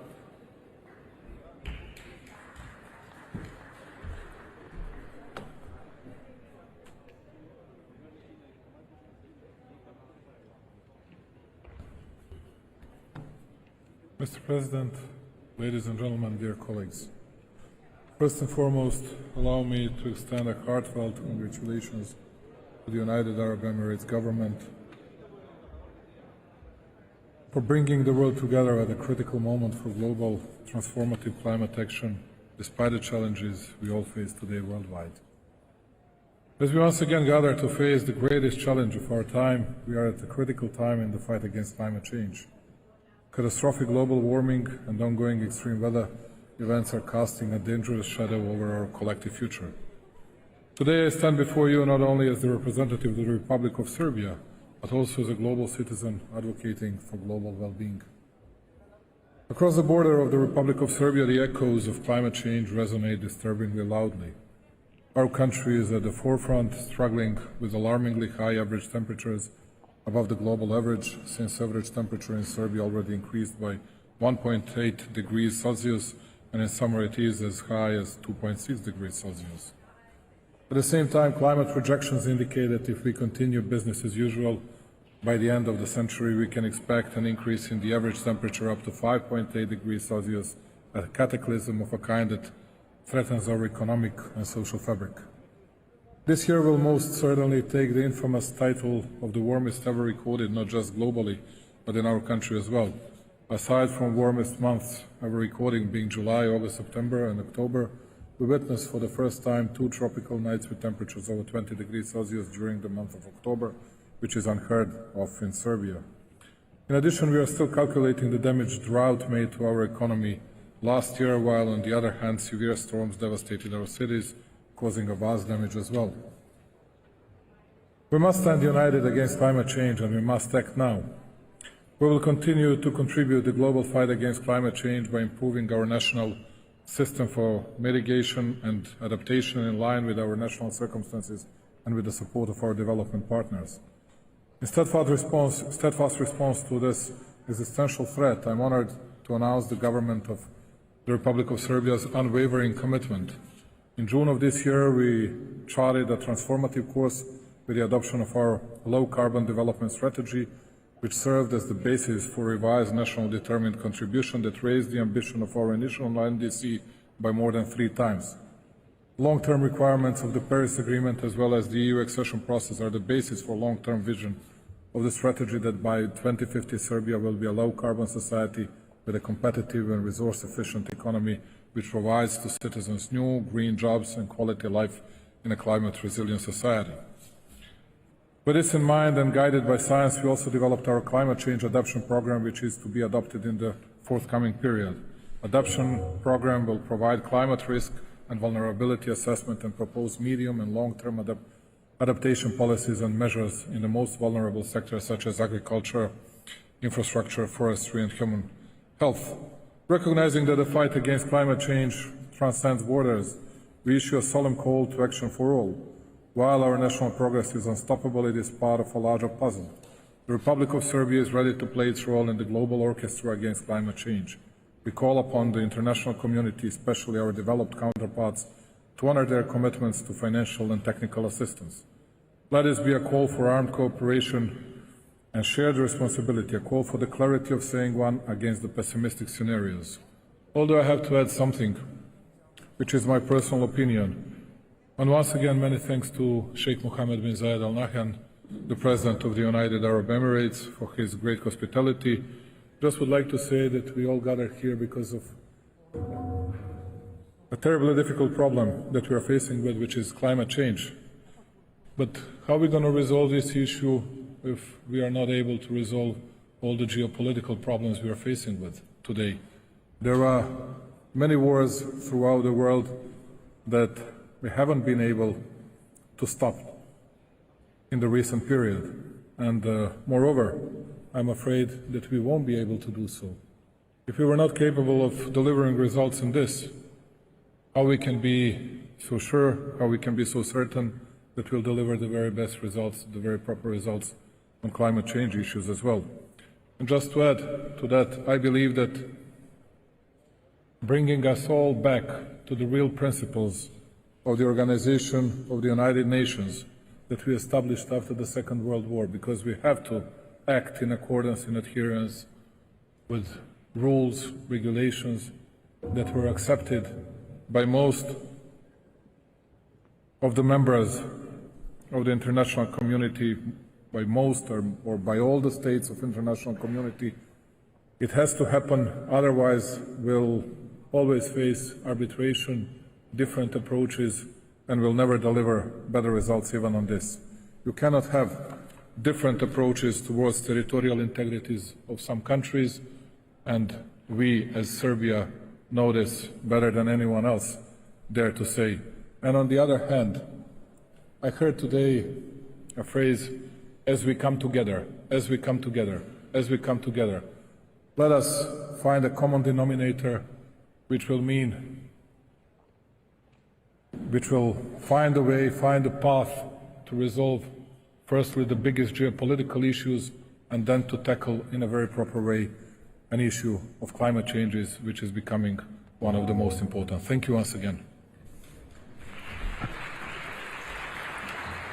Mr. President, ladies and gentlemen, dear colleagues. First and foremost, allow me to extend a heartfelt congratulations to the United Arab Emirates government for bringing the world together at a critical moment for global transformative climate action, despite the challenges we all face today worldwide. As we once again gather to face the greatest challenge of our time, we are at a critical time in the fight against climate change. Catastrophic global warming and ongoing extreme weather events are casting a dangerous shadow over our collective future. Today I stand before you not only as the representative of the Republic of Serbia, but also as a global citizen advocating for global well-being. Across the border of the Republic of Serbia, the echoes of climate change resonate disturbingly loudly. Our country is at the forefront, struggling with alarmingly high average temperatures above the global average, since average temperature in Serbia already increased by 1.8 degrees Celsius, and in summer it is as high as 2.6 degrees Celsius. At the same time, climate projections indicate that if we continue business as usual, by the end of the century we can expect an increase in the average temperature up to 5.8 degrees Celsius, a cataclysm of a kind that threatens our economic and social fabric. This year will most certainly take the infamous title of the warmest ever recorded, not just globally, but in our country as well. Aside from warmest months ever recording being July, August, September and October, we witnessed for the first time 2 tropical nights with temperatures over 20 degrees Celsius during the month of October, which is unheard of in Serbia. In addition, we are still calculating the damage drought made to our economy last year, while on the other hand, severe storms devastated our cities, causing a vast damage as well. We must stand united against climate change, and we must act now. We will continue to contribute to the global fight against climate change by improving our national system for mitigation and adaptation in line with our national circumstances and with the support of our development partners. In steadfast response to this existential threat, I am honored to announce the government of the Republic of Serbia's unwavering commitment. In June of this year, we charted a transformative course with the adoption of our low-carbon development strategy, which served as the basis for revised national determined contribution that raised the ambition of our initial NDC by more than 3 times. Long-term requirements of the Paris Agreement as well as the EU accession process are the basis for long-term vision of the strategy that by 2050 Serbia will be a low-carbon society with a competitive and resource-efficient economy which provides to citizens new, green jobs and quality life in a climate-resilient society. With this in mind and guided by science, we also developed our climate change adaptation program, which is to be adopted in the forthcoming period. Adaptation program will provide climate risk and vulnerability assessment and propose medium and long-term adaptation policies and measures in the most vulnerable sectors such as agriculture, infrastructure, forestry and human health. Recognizing that the fight against climate change transcends borders, we issue a solemn call to action for all. While our national progress is unstoppable, it is part of a larger puzzle. The Republic of Serbia is ready to play its role in the global orchestra against climate change. We call upon the international community, especially our developed counterparts, to honor their commitments to financial and technical assistance. Let this be a call for armed cooperation and shared responsibility, a call for the clarity of saying one against the pessimistic scenarios. Although I have to add something, which is my personal opinion, and once again, many thanks to Sheikh Mohammed bin Zayed Al Nahyan, the President of the United Arab Emirates, for his great hospitality. Just would like to say that we all gathered here because of a terribly difficult problem that we are facing with, which is climate change. But how are we going to resolve this issue if we are not able to resolve all the geopolitical problems we are facing with today? There are many wars throughout the world that we haven't been able to stop in the recent period. And moreover, I'm afraid that we won't be able to do so. If we were not capable of delivering results in this, how we can be so sure, how we can be so certain that we'll deliver the very best results, the very proper results on climate change issues as well. And just to add to that, I believe that bringing us all back to the real principles of the Organization of the United Nations that we established after the Second World War, because we have to act in accordance, in adherence with rules, regulations that were accepted by most of the members of the international community, by most or by all the states of international community. It has to happen, otherwise we'll always face arbitration, different approaches, and will never deliver better results even on this. You cannot have different approaches towards territorial integrities of some countries, and we as Serbia know this better than anyone else dare to say. And on the other hand, I heard today a phrase, as we come together, as we come together, as we come together. Let us find a common denominator which will find a way, find a path to resolve firstly the biggest geopolitical issues, and then to tackle in a very proper way an issue of climate changes, which is becoming one of the most important. Thank you once again.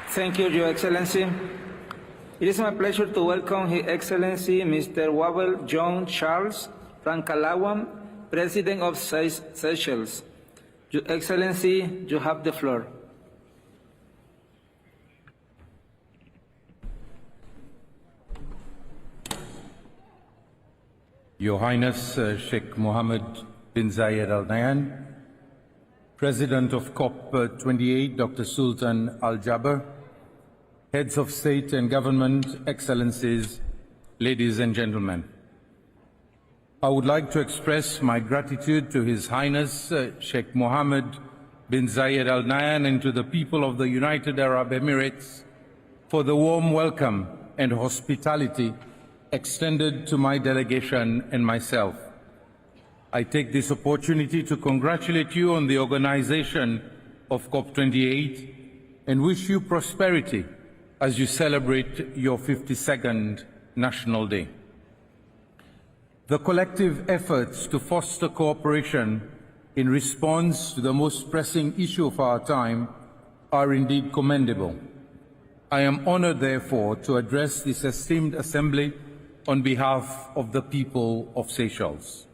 Thank you, Your Excellency. It is my pleasure to welcome His Excellency Mr. Wavel Charles Ramkalawan, President of Seychelles. Your Excellency, you have the floor. Your Highness Sheikh Mohammed bin Zayed Al Nahyan, President of COP28 Dr. Sultan Al Jaber, Heads of State and Government, Excellencies, ladies and gentlemen. I would like to express my gratitude to His Highness Sheikh Mohammed bin Zayed Al Nahyan and to the people of the United Arab Emirates for the warm welcome and hospitality extended to my delegation and myself. I take this opportunity to congratulate you on the organization of COP28 and wish you prosperity as you celebrate your 52nd National Day. The collective efforts to foster cooperation in response to the most pressing issue of our time are indeed commendable. I am honored, therefore, to address this esteemed assembly on behalf of the people of Seychelles.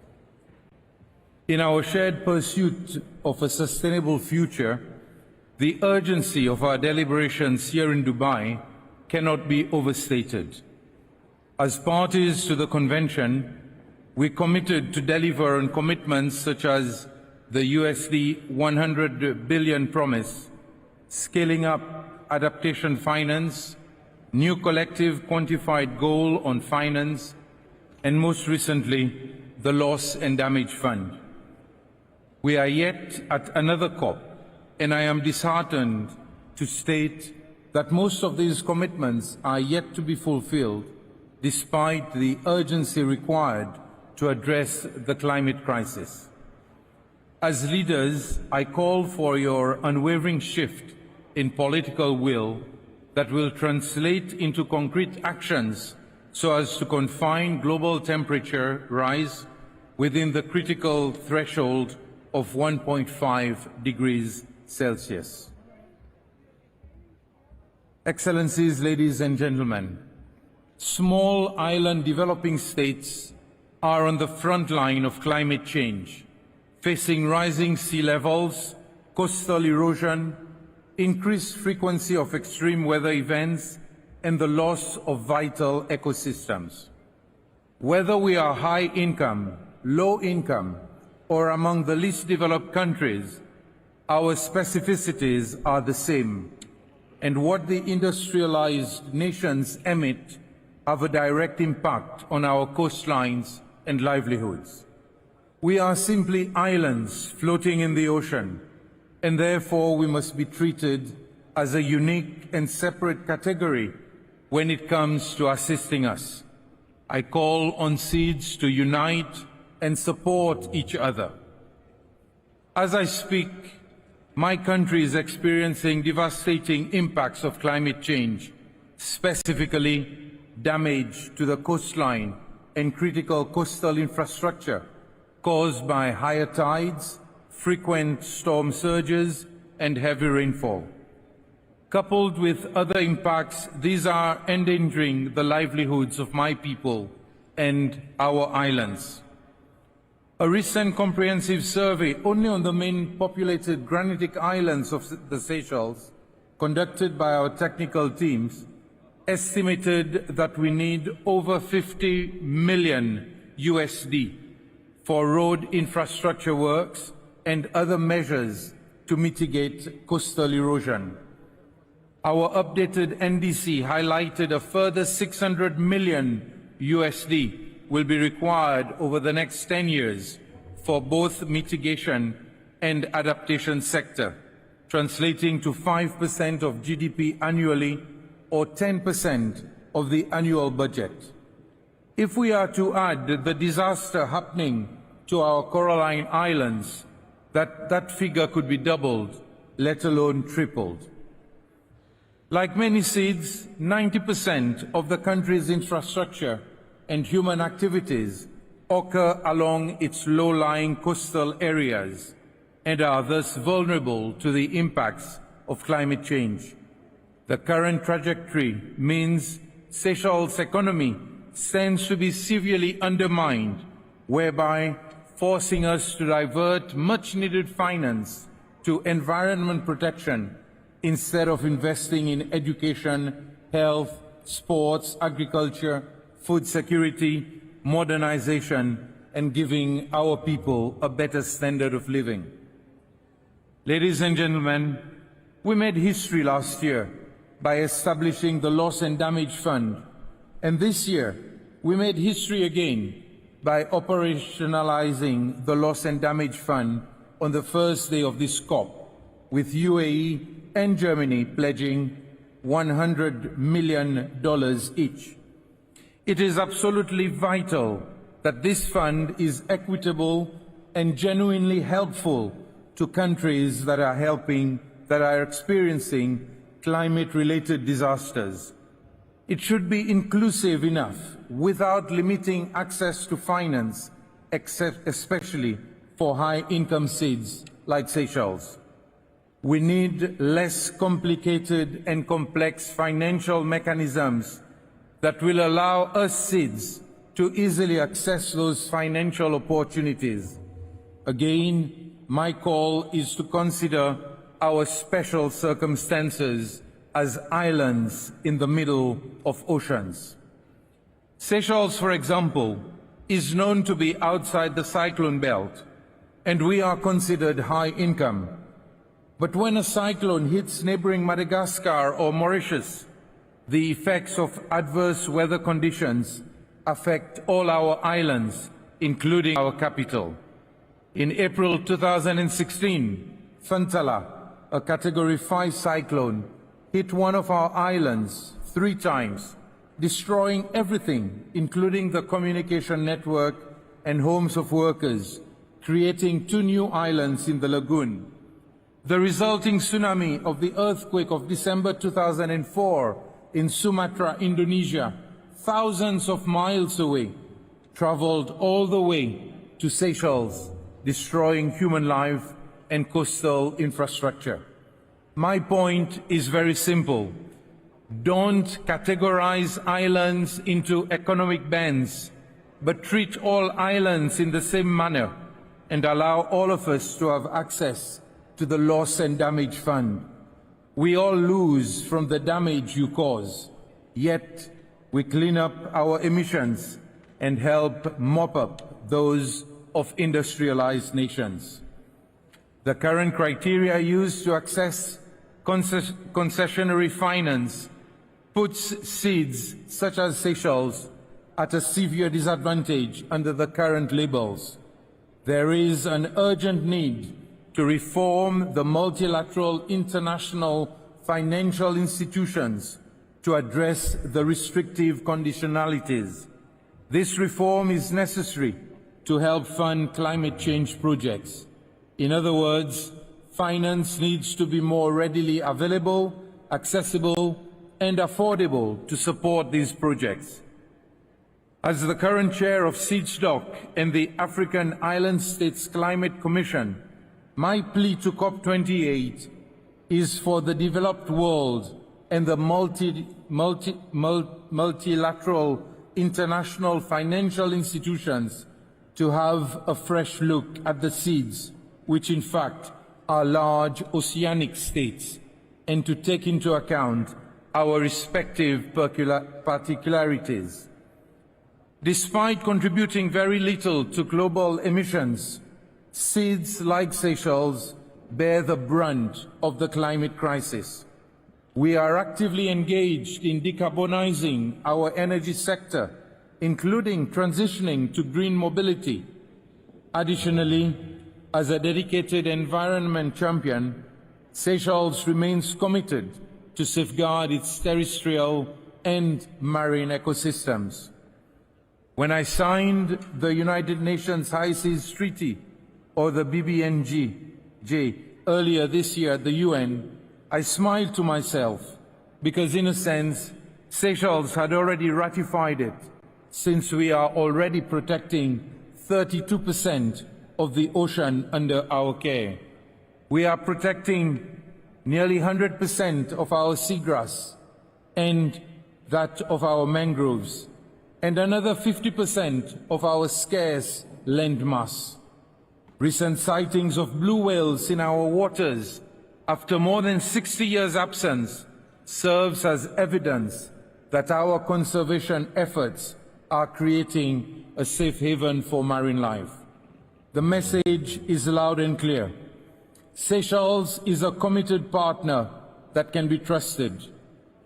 In our shared pursuit of a sustainable future, the urgency of our deliberations here in Dubai cannot be overstated. As parties to the Convention, we committed to deliver on commitments such as the USD 100 billion promise, scaling up adaptation finance, new collective quantified goal on finance, and most recently, the Loss and Damage Fund. We are yet at another COP, and I am disheartened to state that most of these commitments are yet to be fulfilled, despite the urgency required to address the climate crisis. As leaders, I call for your unwavering shift in political will that will translate into concrete actions so as to confine global temperature rise within the critical threshold of 1.5 degrees Celsius. Excellencies, ladies and gentlemen, small island developing states are on the front line of climate change, facing rising sea levels, coastal erosion, increased frequency of extreme weather events, and the loss of vital ecosystems. Whether we are high income, low income, or among the least developed countries, our specificities are the same, and what the industrialized nations emit have a direct impact on our coastlines and livelihoods. We are simply islands floating in the ocean, and therefore we must be treated as a unique and separate category when it comes to assisting us. I call on SEEDS to unite and support each other. As I speak, my country is experiencing devastating impacts of climate change, specifically damage to the coastline and critical coastal infrastructure caused by higher tides, frequent storm surges, and heavy rainfall. Coupled with other impacts, these are endangering the livelihoods of my people and our islands. A recent comprehensive survey only on the main populated granitic islands of the Seychelles, conducted by our technical teams, estimated that we need over 50 million USD for road infrastructure works and other measures to mitigate coastal erosion. Our updated NDC highlighted a further 600 million USD will be required over the next 10 years for both mitigation and adaptation sector, translating to 5% of GDP annually or 10% of the annual budget. If we are to add the disaster happening to our Coralline Islands, that figure could be doubled, let alone tripled. Like many SEEDs, 90% of the country's infrastructure and human activities occur along its low-lying coastal areas and are thus vulnerable to the impacts of climate change. The current trajectory means Seychelles' economy stands to be severely undermined, whereby forcing us to divert much-needed finance to environment protection instead of investing in education, health, sports, agriculture, food security, modernization, and giving our people a better standard of living. Ladies and gentlemen, we made history last year by establishing the Loss and Damage Fund, and this year we made history again by operationalizing the Loss and Damage Fund on the first day of this COP, with UAE and Germany pledging $100 million each. It is absolutely vital that this fund is equitable and genuinely helpful to countries that are experiencing climate-related disasters. It should be inclusive enough without limiting access to finance, especially for high-income SEEDs like Seychelles. We need less complicated and complex financial mechanisms that will allow us SEEDs to easily access those financial opportunities. Again, my call is to consider our special circumstances as islands in the middle of oceans. Seychelles, for example, is known to be outside the cyclone belt, and we are considered high income. But when a cyclone hits neighboring Madagascar or Mauritius, the effects of adverse weather conditions affect all our islands, including our capital. In April 2016, Fantala, a Category 5 cyclone, hit one of our islands 3 times, destroying everything, including the communication network and homes of workers, creating 2 new islands in the lagoon. The resulting tsunami of the earthquake of December 2004 in Sumatra, Indonesia, thousands of miles away, traveled all the way to Seychelles, destroying human life and coastal infrastructure. My point is very simple. Don't categorize islands into economic bands, but treat all islands in the same manner and allow all of us to have access to the Loss and Damage Fund. We all lose from the damage you cause, yet we clean up our emissions and help mop up those of industrialized nations. The current criteria used to access concessionary finance puts SEEDs such as Seychelles at a severe disadvantage under the current labels. There is an urgent need to reform the multilateral international financial institutions to address the restrictive conditionalities. This reform is necessary to help fund climate change projects. In other words, finance needs to be more readily available, accessible, and affordable to support these projects. As the current chair of SEEDSDOC and the African Island States Climate Commission, my plea to COP28 is for the developed world and the multilateral international financial institutions to have a fresh look at the seeds, which in fact are large oceanic states, and to take into account our respective particularities. Despite contributing very little to global emissions, seeds like Seychelles bear the brunt of the climate crisis. We are actively engaged in decarbonizing our energy sector, including transitioning to green mobility. Additionally, as a dedicated environment champion, Seychelles remains committed to safeguard its terrestrial and marine ecosystems. When I signed the United Nations High Seas Treaty, or the BBNJ, earlier this year at the UN, I smiled to myself because, in a sense, Seychelles had already ratified it, since we are already protecting 32% of the ocean under our care. We are protecting nearly 100% of our seagrass and that of our mangroves, and another 50% of our scarce land mass. Recent sightings of blue whales in our waters after more than 60 years' absence serves as evidence that our conservation efforts are creating a safe haven for marine life. The message is loud and clear. Seychelles is a committed partner that can be trusted.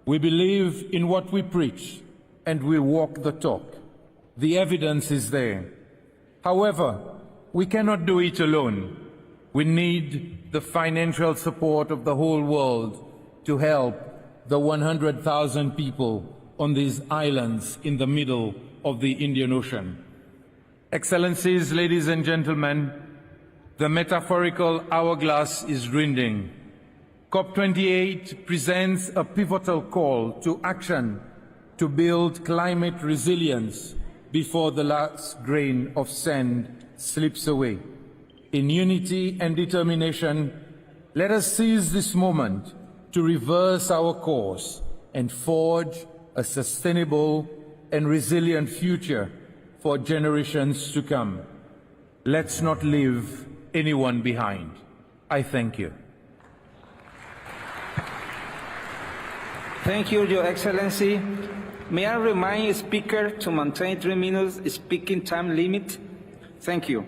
We believe in what we preach, and we walk the talk. The evidence is there. However, we cannot do it alone. We need the financial support of the whole world to help the 100,000 people on these islands in the middle of the Indian Ocean. Excellencies, ladies and gentlemen, the metaphorical hourglass is dwindling. COP28 presents a pivotal call to action to build climate resilience before the last grain of sand slips away. In unity and determination, let us seize this moment to reverse our course and forge a sustainable and resilient future for generations to come. Let's not leave anyone behind. I thank you. Thank you, Your Excellency. May I remind the Speaker to maintain 3 minutes speaking time limit? Thank you.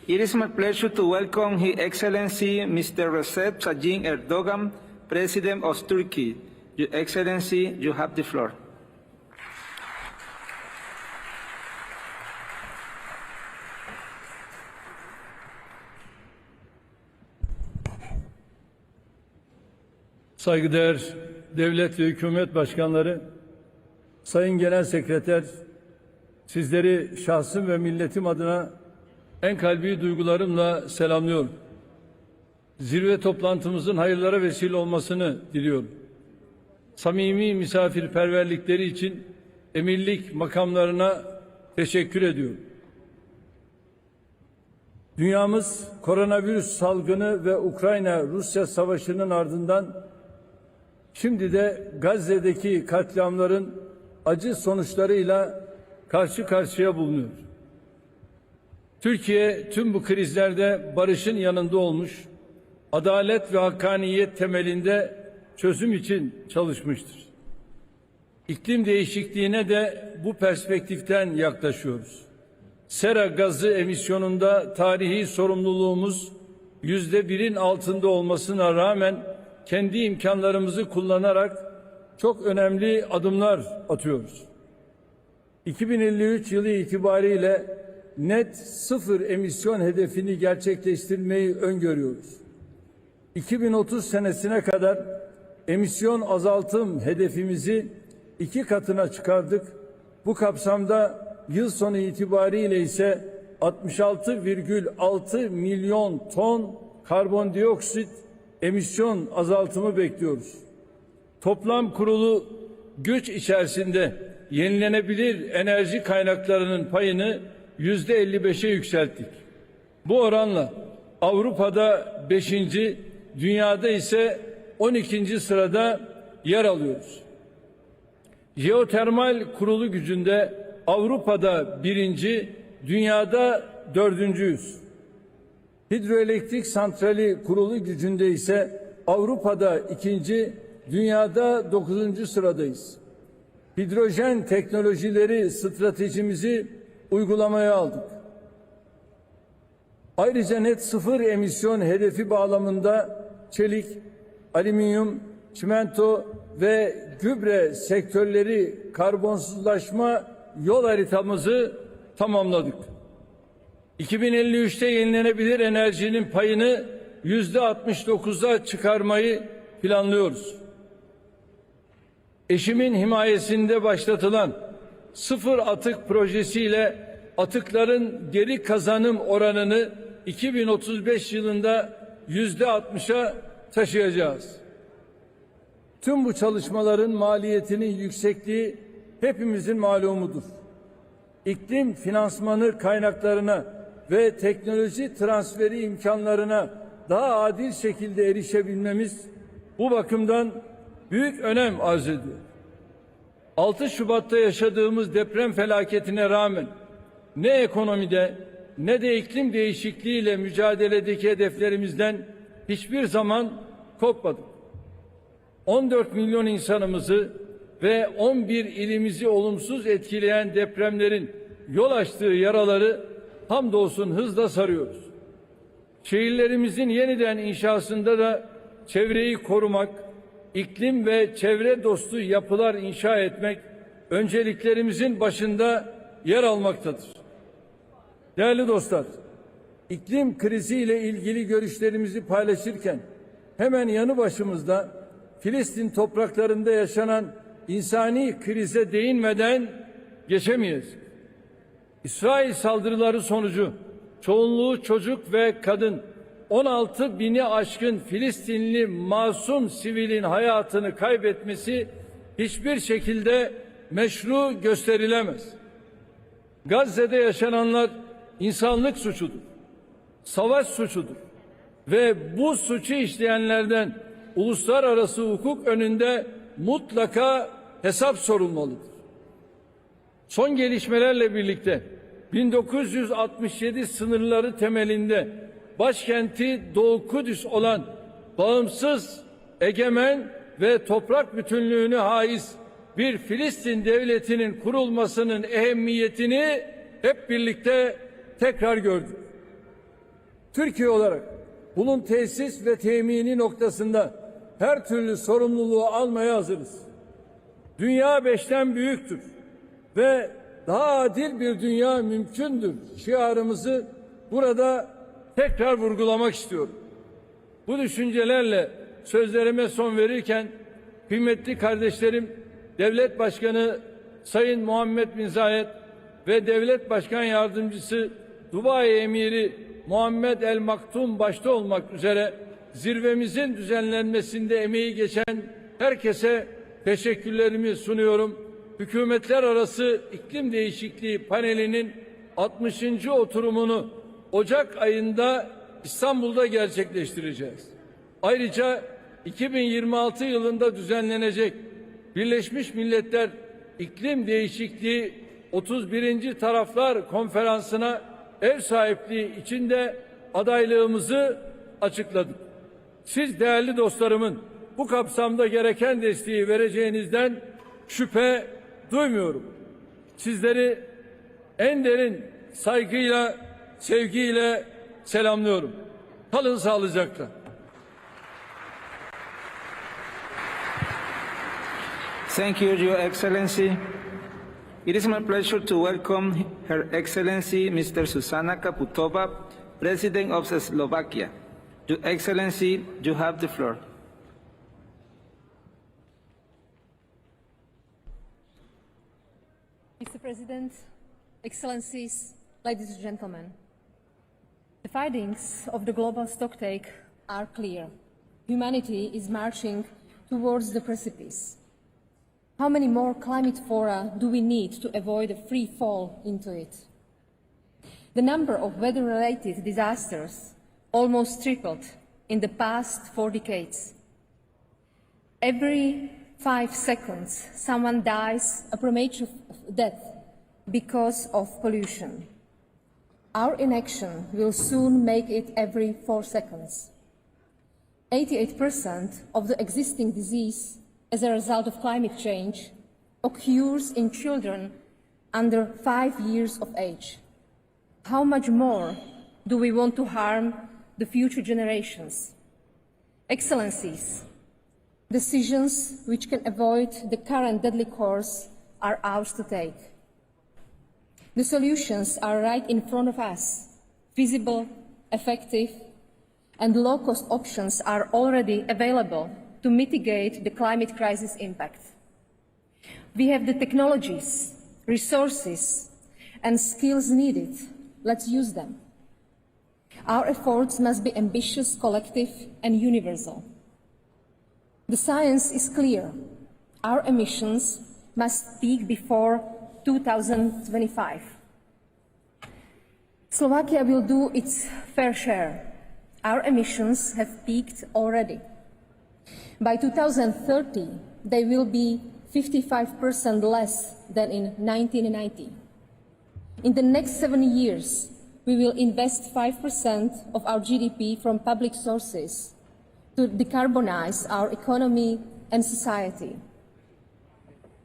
It is my pleasure to welcome His Excellency Mr. Recep Tayyip Erdoğan, President of Turkey. Your Excellency, you have the floor. Saygıdeğer devlet ve hükümet başkanları, Sayın Genel Sekreter, sizleri şahsım ve milletim adına en kalbi duygularımla selamlıyorum. Zirve toplantımızın hayırlara vesile olmasını diliyorum. Samimi misafirperverlikleri için emirlik makamlarına teşekkür ediyorum. Dünyamız koronavirüs salgını ve Ukrayna-Rusya savaşının ardından şimdi de Gazze'deki katliamların acı sonuçlarıyla karşı karşıya bulunuyor. Türkiye tüm bu krizlerde barışın yanında olmuş, adalet ve hakkaniyet temelinde çözüm için çalışmıştır. İklim değişikliğine de bu perspektiften yaklaşıyoruz. Sera gazı emisyonunda tarihi sorumluluğumuz %1'in altında olmasına rağmen kendi imkanlarımızı kullanarak çok önemli adımlar atıyoruz. 2053 yılı itibariyle net sıfır emisyon hedefini gerçekleştirmeyi öngörüyoruz. 2030 senesine kadar emisyon azaltım hedefimizi 2 katına çıkardık. Bu kapsamda yıl sonu itibariyle ise 66,6 milyon ton karbondioksit emisyon azaltımı bekliyoruz. Toplam kurulu güç içerisinde yenilenebilir enerji kaynaklarının payını %55'e yükselttik. Bu oranla Avrupa'da 5. dünyada ise 12. sırada yer alıyoruz. Jeotermal kurulu gücünde Avrupa'da 1. dünyada 4.'yüz. Hidroelektrik santrali kurulu gücünde ise Avrupa'da 2. dünyada 9. sıradayız. Hidrojen teknolojileri stratejimizi uygulamaya aldık. Ayrıca net sıfır emisyon hedefi bağlamında çelik, alüminyum, çimento ve gübre sektörleri karbonsuzlaşma yol haritamızı tamamladık. 2053'te yenilenebilir enerjinin payını %69'a çıkarmayı planlıyoruz. Eşimin himayesinde başlatılan sıfır atık projesiyle atıkların geri kazanım oranını 2035 yılında %60'a taşıyacağız. Tüm bu çalışmaların maliyetinin yüksekliği hepimizin malumudur. İklim finansmanı kaynaklarına ve teknoloji transferi imkanlarına daha adil şekilde erişebilmemiz bu bakımdan büyük önem arz ediyor. 6 Şubat'ta yaşadığımız deprem felaketine rağmen ne ekonomide ne de iklim değişikliğiyle mücadeledeki hedeflerimizden hiçbir zaman kopmadık. 14 milyon insanımızı ve 11 ilimizi olumsuz etkileyen depremlerin yol açtığı yaraları hamdolsun hızla sarıyoruz. Şehirlerimizin yeniden inşasında da çevreyi korumak, iklim ve çevre dostu yapılar inşa etmek önceliklerimizin başında yer almaktadır. Değerli dostlar, iklim kriziyle ilgili görüşlerimizi paylaşırken hemen yanı başımızda Filistin topraklarında yaşanan insani krize değinmeden geçemeyiz. İsrail saldırıları sonucu çoğunluğu çocuk ve kadın 16 bini aşkın Filistinli masum sivilin hayatını kaybetmesi hiçbir şekilde meşru gösterilemez. Gazze'de yaşananlar insanlık suçudur, savaş suçudur ve bu suçu işleyenlerden uluslararası hukuk önünde mutlaka hesap sorulmalıdır. Son gelişmelerle birlikte 1967 sınırları temelinde başkenti Doğu Kudüs olan bağımsız, egemen ve toprak bütünlüğüne haiz bir Filistin devletinin kurulmasının ehemmiyetini hep birlikte tekrar gördük. Türkiye olarak bunun tesis ve temini noktasında her türlü sorumluluğu almaya hazırız. Dünya 5'ten büyüktür ve daha adil bir dünya mümkündür şiarımızı burada tekrar vurgulamak istiyorum. Bu düşüncelerle sözlerime son verirken kıymetli kardeşlerim Devlet Başkanı Sayın Mohammed bin Zayed ve Devlet Başkan Yardımcısı Dubai Emiri Mohammed El Maktum başta olmak üzere zirvemizin düzenlenmesinde emeği geçen herkese teşekkürlerimi sunuyorum. Hükümetler Arası İklim Değişikliği Paneli'nin 60. oturumunu Ocak ayında İstanbul'da gerçekleştireceğiz. Ayrıca 2026 yılında düzenlenecek Birleşmiş Milletler İklim Değişikliği 31. Taraflar Konferansı'na ev sahipliği içinde adaylığımızı açıkladık. Siz değerli dostlarımın bu kapsamda gereken desteği vereceğinizden şüphe duymuyorum. Sizleri en derin saygıyla, sevgiyle selamlıyorum. Kalın sağlıcakla. Thank you, Your Excellency. It is my pleasure to welcome Her Excellency Mr. Zuzana Čaputová, President of Slovakia. Your Excellency, you have the floor. Mr. President, Excellencies, ladies and gentlemen, the findings of the global stocktake are clear. Humanity is marching towards the precipice. How many more climate fora do we need to avoid a free fall into it? The number of weather-related disasters almost tripled in the past 4 decades. Every 5 seconds, someone dies a premature death because of pollution. Our inaction will soon make it every 4 seconds. 88% of the existing disease as a result of climate change occurs in children under 5 years of age. How much more do we want to harm the future generations? Excellencies, decisions which can avoid the current deadly course are ours to take. The solutions are right in front of us, feasible, effective, and low-cost options are already available to mitigate the climate crisis impact. We have the technologies, resources, and skills needed. Let's use them. Our efforts must be ambitious, collective, and universal. The science is clear. Our emissions must peak before 2025. Slovakia will do its fair share. Our emissions have peaked already. By 2030, they will be 55% less than in 1990. In the next 7 years, we will invest 5% of our GDP from public sources to decarbonize our economy and society.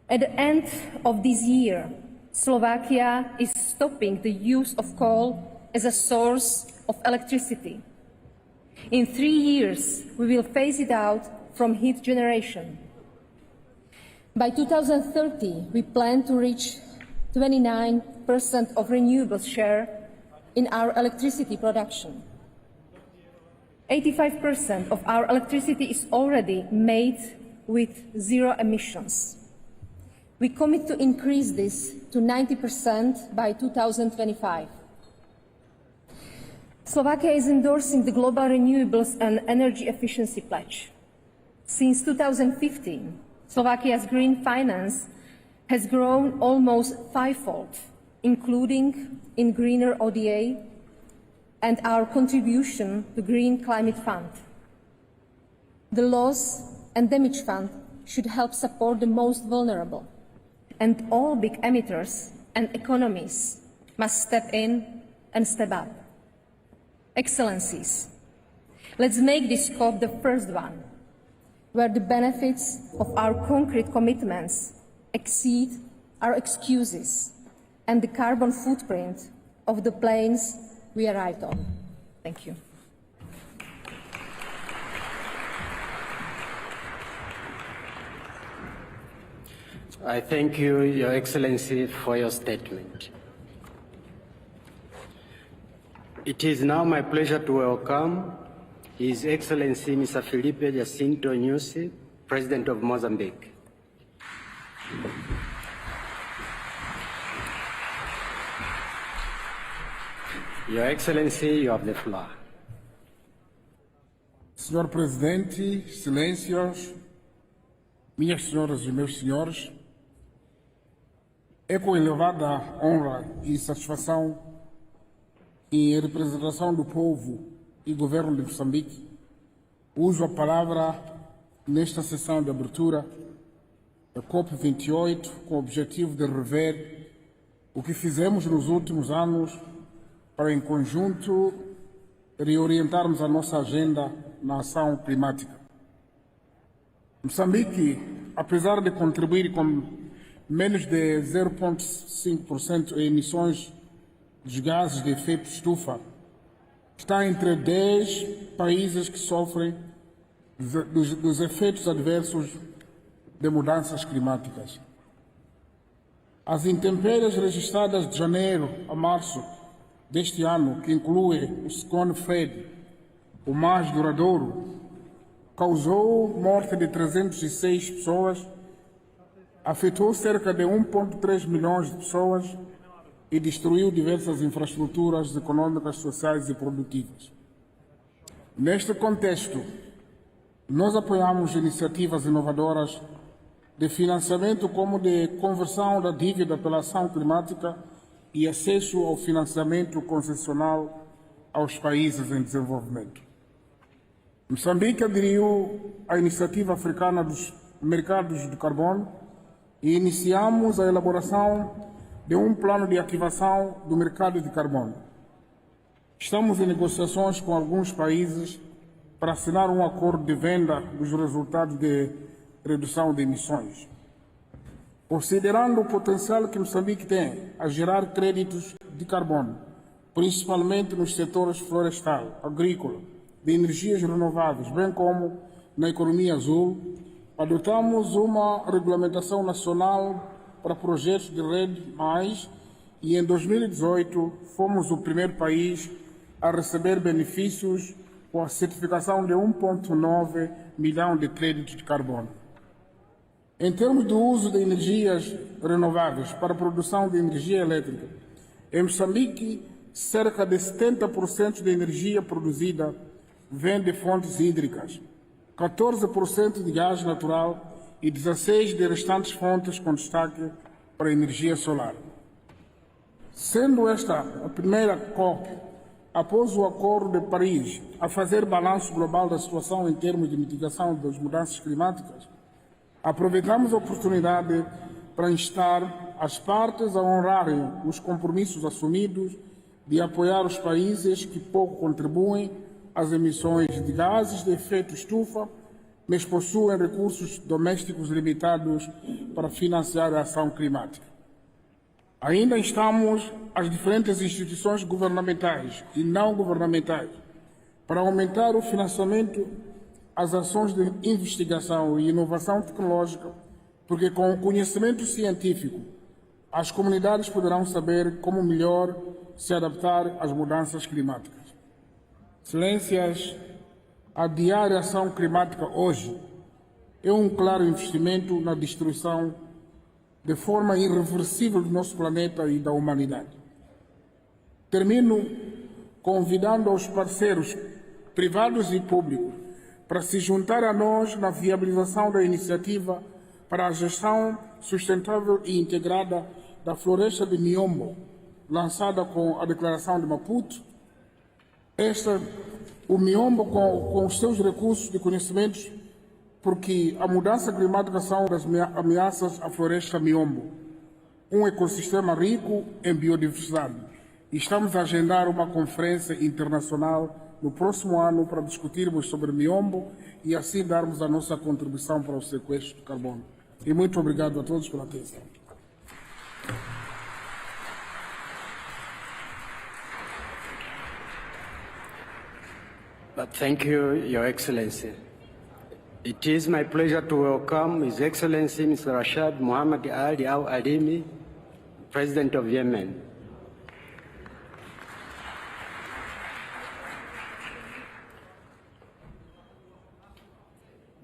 At the end of this year, Slovakia is stopping the use of coal as a source of electricity. In 3 years, we will phase it out from heat generation. By 2030, we plan to reach 29% of renewables share in our electricity production. 85% of our electricity is already made with zero emissions. We commit to increase this to 90% by 2025. Slovakia is endorsing the Global Renewables and Energy Efficiency Pledge. Since 2015, Slovakia's green finance has grown almost fivefold, including in greener ODA and our contribution to Green Climate Fund. The Loss and Damage Fund should help support the most vulnerable, and all big emitters and economies must step in and step up. Excellencies, let's make this COP the first one, where the benefits of our concrete commitments exceed our excuses and the carbon footprint of the planes we arrived on. Thank you. I thank you, Your Excellency, for your statement. It is now my pleasure to welcome His Excellency Mr. Felipe Jacinto Nyusi, President of Mozambique. Your Excellency, you have the floor. Senhor Presidente, Excelências, minhas senhoras e meus senhores, é com elevada honra e satisfação em representação do povo e governo de Moçambique, uso a palavra nesta sessão de abertura da COP28 com o objetivo de rever o que fizemos nos últimos anos para, em conjunto, reorientarmos a nossa agenda na ação climática. Moçambique, apesar de contribuir com menos de 0,5% em emissões de gases de efeito estufa, está entre 10 países que sofrem dos efeitos adversos de mudanças climáticas. As intempéries registradas de janeiro a março deste ano, que inclui o ciclone Freddy, o mais duradouro, causou morte de 306 pessoas, afetou cerca de 1,3 milhões de pessoas e destruiu diversas infraestruturas econômicas, sociais e produtivas. Neste contexto, nós apoiamos iniciativas inovadoras de financiamento como de conversão da dívida pela ação climática e acesso ao financiamento concessional aos países em desenvolvimento. Moçambique aderiu à iniciativa africana dos mercados de carbono e iniciamos a elaboração de um plano de ativação do mercado de carbono. Estamos em negociações com alguns países para assinar um acordo de venda dos resultados de redução de emissões. Considerando o potencial que Moçambique tem a gerar créditos de carbono, principalmente nos setores florestal, agrícola, de energias renováveis, bem como na economia azul, adotamos uma regulamentação nacional para projetos de rede mais e em 2018 fomos o primeiro país a receber benefícios com a certificação de 1,9 milhão de créditos de carbono. Em termos do uso de energias renováveis para a produção de energia elétrica, em Moçambique, cerca de 70% da energia produzida vem de fontes hídricas, 14% de gás natural e 16% de restantes fontes com destaque para a energia solar. Sendo esta a primeira COP, após o Acordo de Paris, a fazer balanço global da situação em termos de mitigação das mudanças climáticas, aproveitamos a oportunidade para instar as partes a honrarem os compromissos assumidos de apoiar os países que pouco contribuem às emissões de gases de efeito estufa, mas possuem recursos domésticos limitados para financiar a ação climática. Ainda instamos as diferentes instituições governamentais e não governamentais para aumentar o financiamento às ações de investigação e inovação tecnológica, porque com o conhecimento científico, as comunidades poderão saber como melhor se adaptar às mudanças climáticas. Excelências, adiar a ação climática hoje é um claro investimento na destruição de forma irreversível do nosso planeta e da humanidade. Termino convidando os parceiros privados e públicos para se juntar a nós na viabilização da iniciativa para a gestão sustentável e integrada da floresta de Miombo, lançada com a Declaração de Maputo. O Miombo, com os seus recursos de conhecimentos, porque a mudança climática são das ameaças à floresta Miombo, um ecossistema rico em biodiversidade. E estamos a agendar uma conferência internacional no próximo ano para discutirmos sobre Miombo e assim darmos a nossa contribuição para o sequestro de carbono. E muito obrigado a todos pela atenção. Thank you, Your Excellency. It is my pleasure to welcome His Excellency Mr. Rashad Mohammed Ali Al-Alimi, President of Yemen.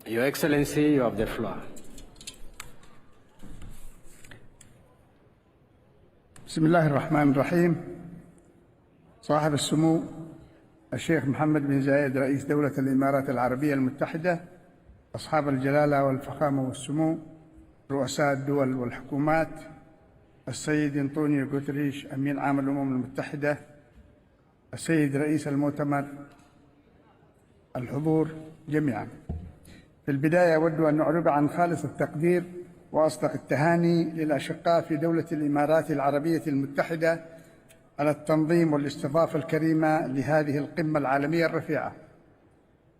Your Excellency, you have the floor. بسم الله الرحمن الرحيم. صاحب السمو الشيخ محمد بن زايد رئيس دولة الإمارات العربية المتحدة، أصحاب الجلالة والفخامة والسمو رؤساء الدول والحكومات، السيد أنطونيو غوتريش أمين عام الأمم المتحدة، السيد رئيس المؤتمر، الحضور جميعا. في البداية أود أن أعرب عن خالص التقدير وأصدق التهاني للأشقاء في دولة الإمارات العربية المتحدة على التنظيم والاستضافة الكريمة لهذه القمة العالمية الرفيعة،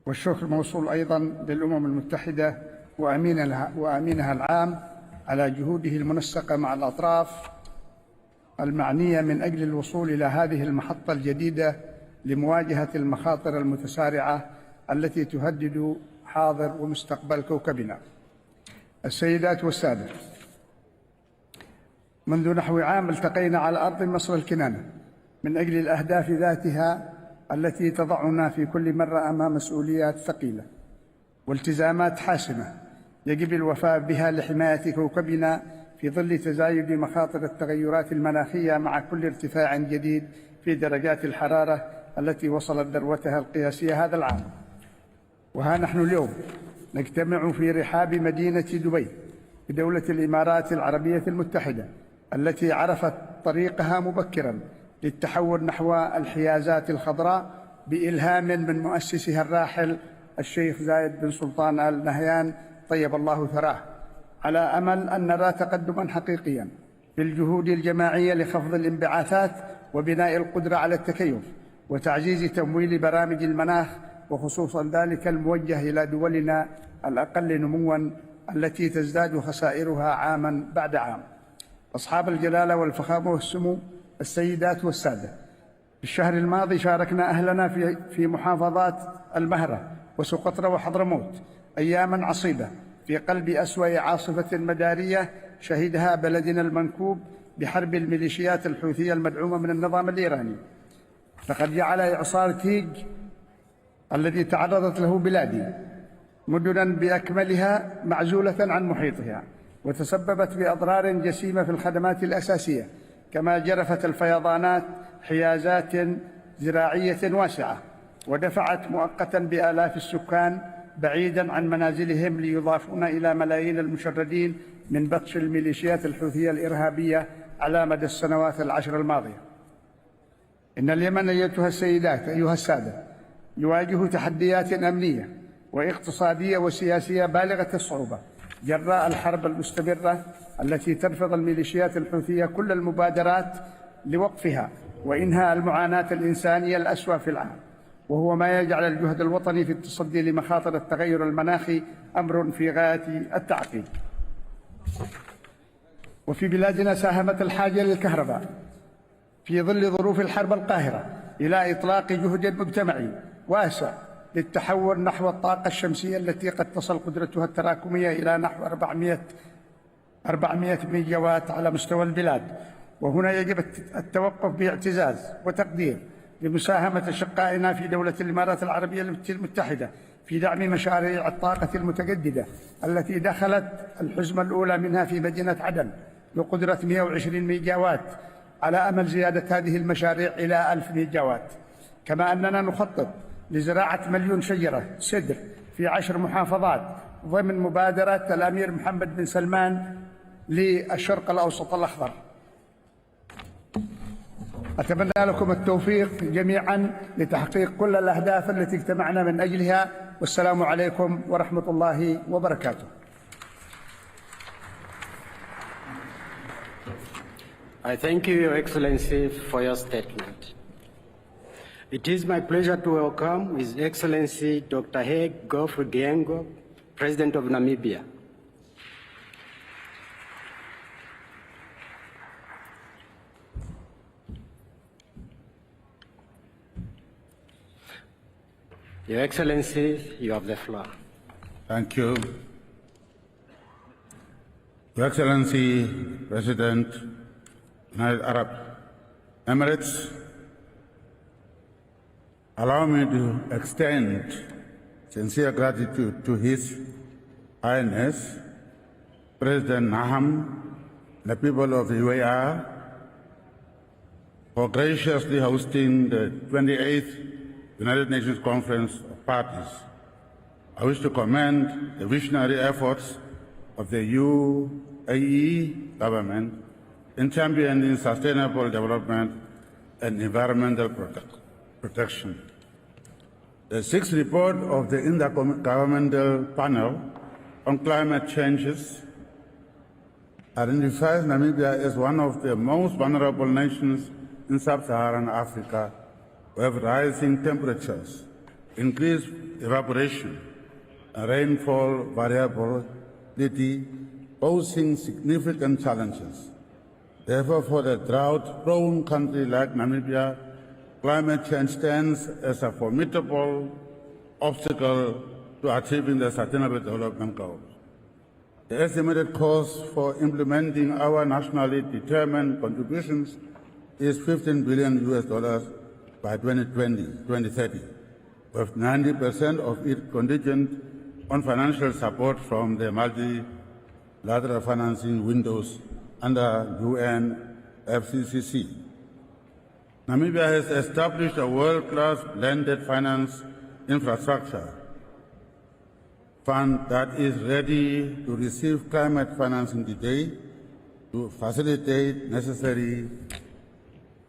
والشكر موصول أيضا للأمم المتحدة وأمينها العام على جهوده المنسقة مع الأطراف المعنية من أجل الوصول إلى هذه المحطة الجديدة لمواجهة المخاطر المتسارعة التي تهدد حاضر ومستقبل كوكبنا. السيدات والسادة، منذ نحو عام التقينا على أرض مصر الكنانة من أجل الأهداف ذاتها التي تضعنا في كل مرة أمام مسؤوليات ثقيلة والتزامات حاسمة يجب الوفاء بها لحماية كوكبنا في ظل تزايد مخاطر التغيرات المناخية مع كل ارتفاع جديد في درجات الحرارة التي وصلت ذروتها القياسية هذا العام. وها نحن اليوم نجتمع في رحاب مدينة دبي بدولة الإمارات العربية المتحدة التي عرفت طريقها مبكرا للتحول نحو الحيازات الخضراء بإلهام من مؤسسها الراحل الشيخ زايد بن سلطان آل نهيان طيب الله ثراه، على أمل أن نرى تقدما حقيقيا في الجهود الجماعية لخفض الانبعاثات وبناء القدرة على التكيف وتعزيز تمويل برامج المناخ، وخصوصا ذلك الموجه إلى دولنا الأقل نموا التي تزداد خسائرها عاما بعد عام. أصحاب الجلالة والفخامة والسمو، السيدات والسادة، في الشهر الماضي شاركنا أهلنا في محافظات المهرة وسقطرى وحضرموت أياما عصيبة في قلب أسوأ عاصفة مدارية شهدها بلدنا المنكوب بحرب الميليشيات الحوثية المدعومة من النظام الإيراني. فقد جعل إعصار تيج الذي تعرضت له بلادي مدنا بأكملها معزولة عن محيطها، وتسببت بأضرار جسيمة في الخدمات الأساسية، كما جرفت الفيضانات حيازات زراعية واسعة ودفعت مؤقتا بآلاف السكان بعيدا عن منازلهم ليضافون إلى ملايين المشردين من بطش الميليشيات الحوثية الإرهابية على مدى السنوات العشر الماضية. إن اليمن أيتها السيدات أيها السادة يواجه تحديات أمنية واقتصادية وسياسية بالغة الصعوبة جراء الحرب المستمرة التي ترفض الميليشيات الحوثية كل المبادرات لوقفها وإنهاء المعاناة الإنسانية الأسوأ في العالم، وهو ما يجعل الجهد الوطني في التصدي لمخاطر التغير المناخي أمر في غاية التعقيد. وفي بلادنا ساهمت الحاجة للكهرباء في ظل ظروف الحرب القاهرة إلى إطلاق جهد مجتمعي واسع للتحول نحو الطاقة الشمسية التي قد تصل قدرتها التراكمية إلى نحو 400 ميجاوات على مستوى البلاد. وهنا يجب التوقف باعتزاز وتقدير لمساهمة أشقائنا في دولة الإمارات العربية المتحدة في دعم مشاريع الطاقة المتجددة التي دخلت الحزمة الأولى منها في مدينة عدن بقدرة 120 ميجاوات، على أمل زيادة هذه المشاريع إلى 1000 ميجاوات. كما أننا نخطط لزراعة 1,000,000 شجرة سدر في 10 محافظات ضمن مبادرة الأمير محمد بن سلمان للشرق الأوسط الأخضر. أتمنى لكم التوفيق جميعا لتحقيق كل الأهداف التي اجتمعنا من أجلها، والسلام عليكم ورحمة الله وبركاته. I thank you, Your Excellency, for your statement. It is my pleasure to welcome His Excellency Dr. Hage Geingob, President of Namibia. Your Excellency, you have the floor. Thank you. Your Excellency, President, United Arab Emirates, allow me to extend sincere gratitude to His Highness, President Nahyan, the people of the UAE, for graciously hosting the 28th United Nations Conference of Parties. I wish to commend the visionary efforts of the UAE government in championing sustainable development and environmental protection. The 6th report of the Intergovernmental Panel on Climate Changes identifies Namibia as one of the most vulnerable nations in sub-Saharan Africa, with rising temperatures, increased evaporation, and rainfall variability posing significant challenges. Therefore, for a drought-prone country like Namibia, climate change stands as a formidable obstacle to achieving the Sustainable Development Goals. The estimated cost for implementing our nationally determined contributions is $15 billion by 2030, with 90% of it contingent on financial support from the multilateral financing windows under UN FCCC. Namibia has established a world-class blended finance infrastructure fund that is ready to receive climate financing today to facilitate necessary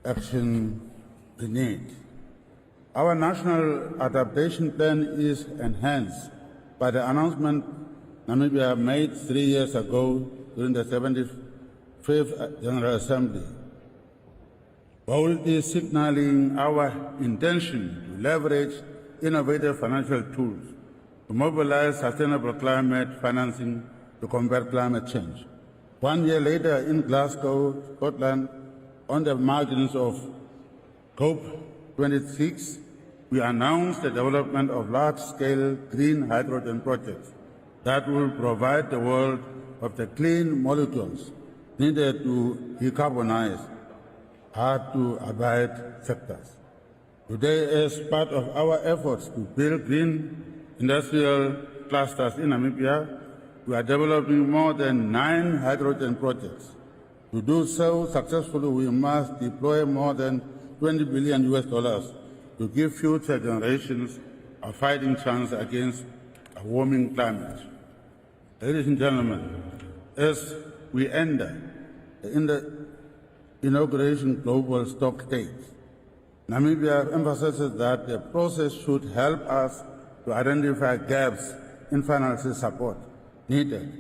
action we need. Our national adaptation plan is enhanced by the announcement Namibia made 3 years ago during the 75th General Assembly, boldly signaling our intention to leverage innovative financial tools to mobilize sustainable climate financing to combat climate change. 1 year later, in Glasgow, Scotland, on the margins of COP26, we announced the development of large-scale green hydrogen projects that will provide the world with the clean molecules needed to decarbonize hard-to-abate sectors. Today, as part of our efforts to build green industrial clusters in Namibia, we are developing more than 9 hydrogen projects. To do so successfully, we must deploy more than $20 billion to give future generations a fighting chance against a warming climate. Ladies and gentlemen, as we enter the inauguration global stock take, Namibia emphasizes that the process should help us to identify gaps in financial support needed,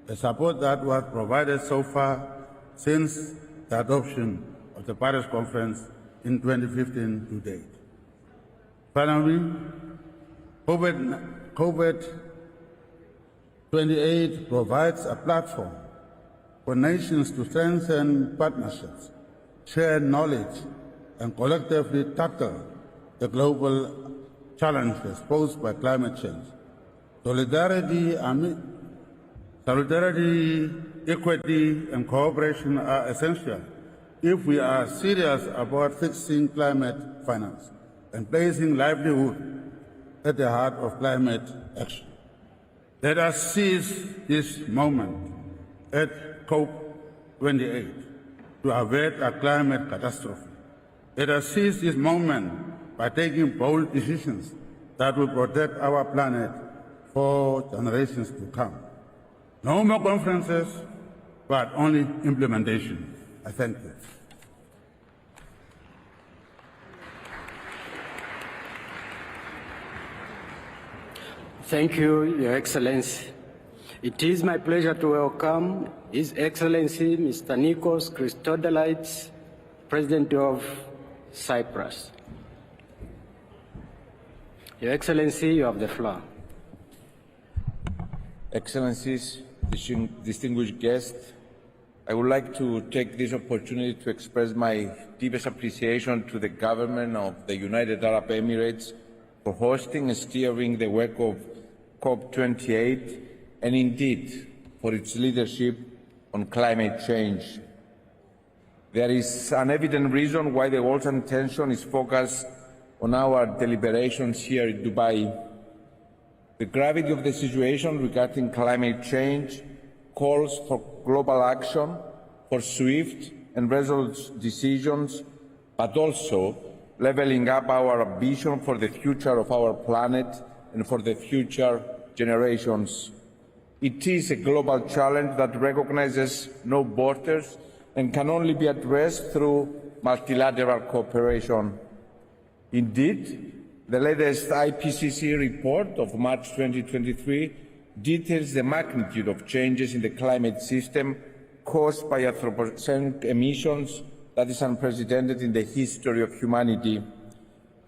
the support that was provided so far since the adoption of the Paris Conference in 2015 to date. Finally, COP28 provides a platform for nations to strengthen partnerships, share knowledge, and collectively tackle the global challenges posed by climate change. Solidarity, equity, and cooperation are essential if we are serious about fixing climate finance and placing livelihood at the heart of climate action. Let us seize this moment at COP28 to avert a climate catastrophe. Let us seize this moment by taking bold decisions that will protect our planet for generations to come. No more conferences, but only implementation. I thank you. Thank you, Your Excellency. It is my pleasure to welcome His Excellency Mr. Nikos Christodoulides, President of Cyprus. Your Excellency, you have the floor. Excellencies, distinguished guests, I would like to take this opportunity to express my deepest appreciation to the government of the United Arab Emirates for hosting and steering the work of COP28 and indeed for its leadership on climate change. There is an evident reason why the world's attention is focused on our deliberations here in Dubai. The gravity of the situation regarding climate change calls for global action, for swift and resolute decisions, but also leveling up our ambition for the future of our planet and for the future generations. It is a global challenge that recognizes no borders and can only be addressed through multilateral cooperation. Indeed, the latest IPCC report of March 2023 details the magnitude of changes in the climate system caused by anthropogenic emissions that is unprecedented in the history of humanity.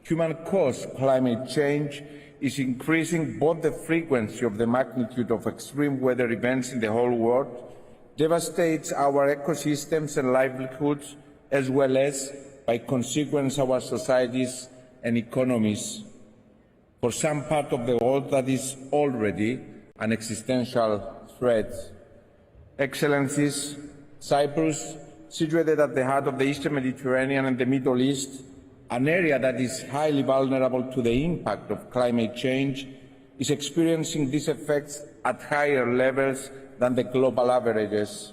Human-caused climate change is increasing both the frequency of the magnitude of extreme weather events in the whole world, devastates our ecosystems and livelihoods, as well as, by consequence, our societies and economies. For some part of the world, that is already an existential threat. Excellencies, Cyprus, situated at the heart of the Eastern Mediterranean and the Middle East, an area that is highly vulnerable to the impact of climate change, is experiencing these effects at higher levels than the global averages.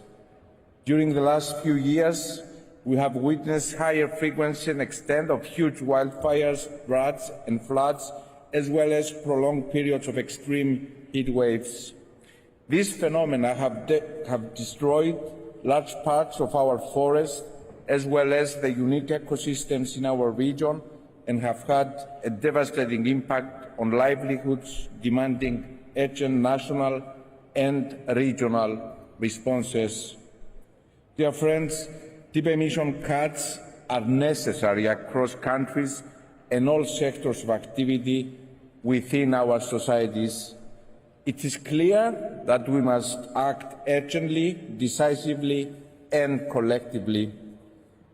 During the last few years, we have witnessed higher frequency and extent of huge wildfires, droughts and floods, as well as prolonged periods of extreme heat waves. These phenomena have destroyed large parts of our forests, as well as the unique ecosystems in our region, and have had a devastating impact on livelihoods, demanding urgent national and regional responses. Dear friends, deep emission cuts are necessary across countries and all sectors of activity within our societies. It is clear that we must act urgently, decisively, and collectively.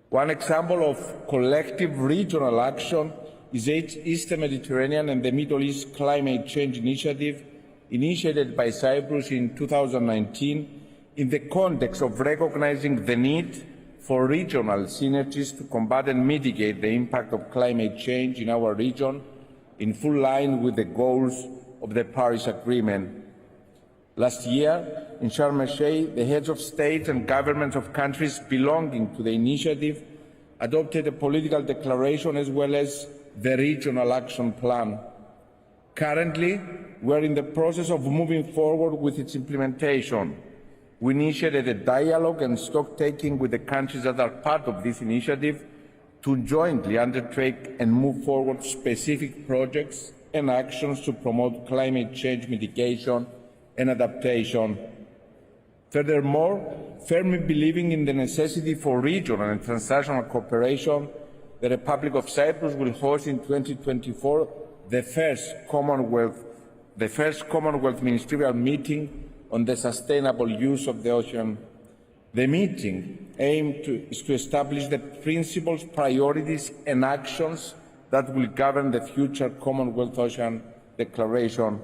One example of collective regional action is the Eastern Mediterranean and the Middle East Climate Change Initiative, initiated by Cyprus in 2019, in the context of recognizing the need for regional synergies to combat and mitigate the impact of climate change in our region, in full line with the goals of the Paris Agreement. Last year, in Sharm el-Sheikh, the heads of state and governments of countries belonging to the initiative adopted a political declaration as well as the regional action plan. Currently, we are in the process of moving forward with its implementation. We initiated a dialogue and stock-taking with the countries that are part of this initiative to jointly undertake and move forward specific projects and actions to promote climate change mitigation and adaptation. Furthermore, firmly believing in the necessity for regional and transnational cooperation, the Republic of Cyprus will host in 2024 the first Commonwealth ministerial meeting on the sustainable use of the ocean. The meeting is to establish the principles, priorities and actions that will govern the future Commonwealth Ocean Declaration.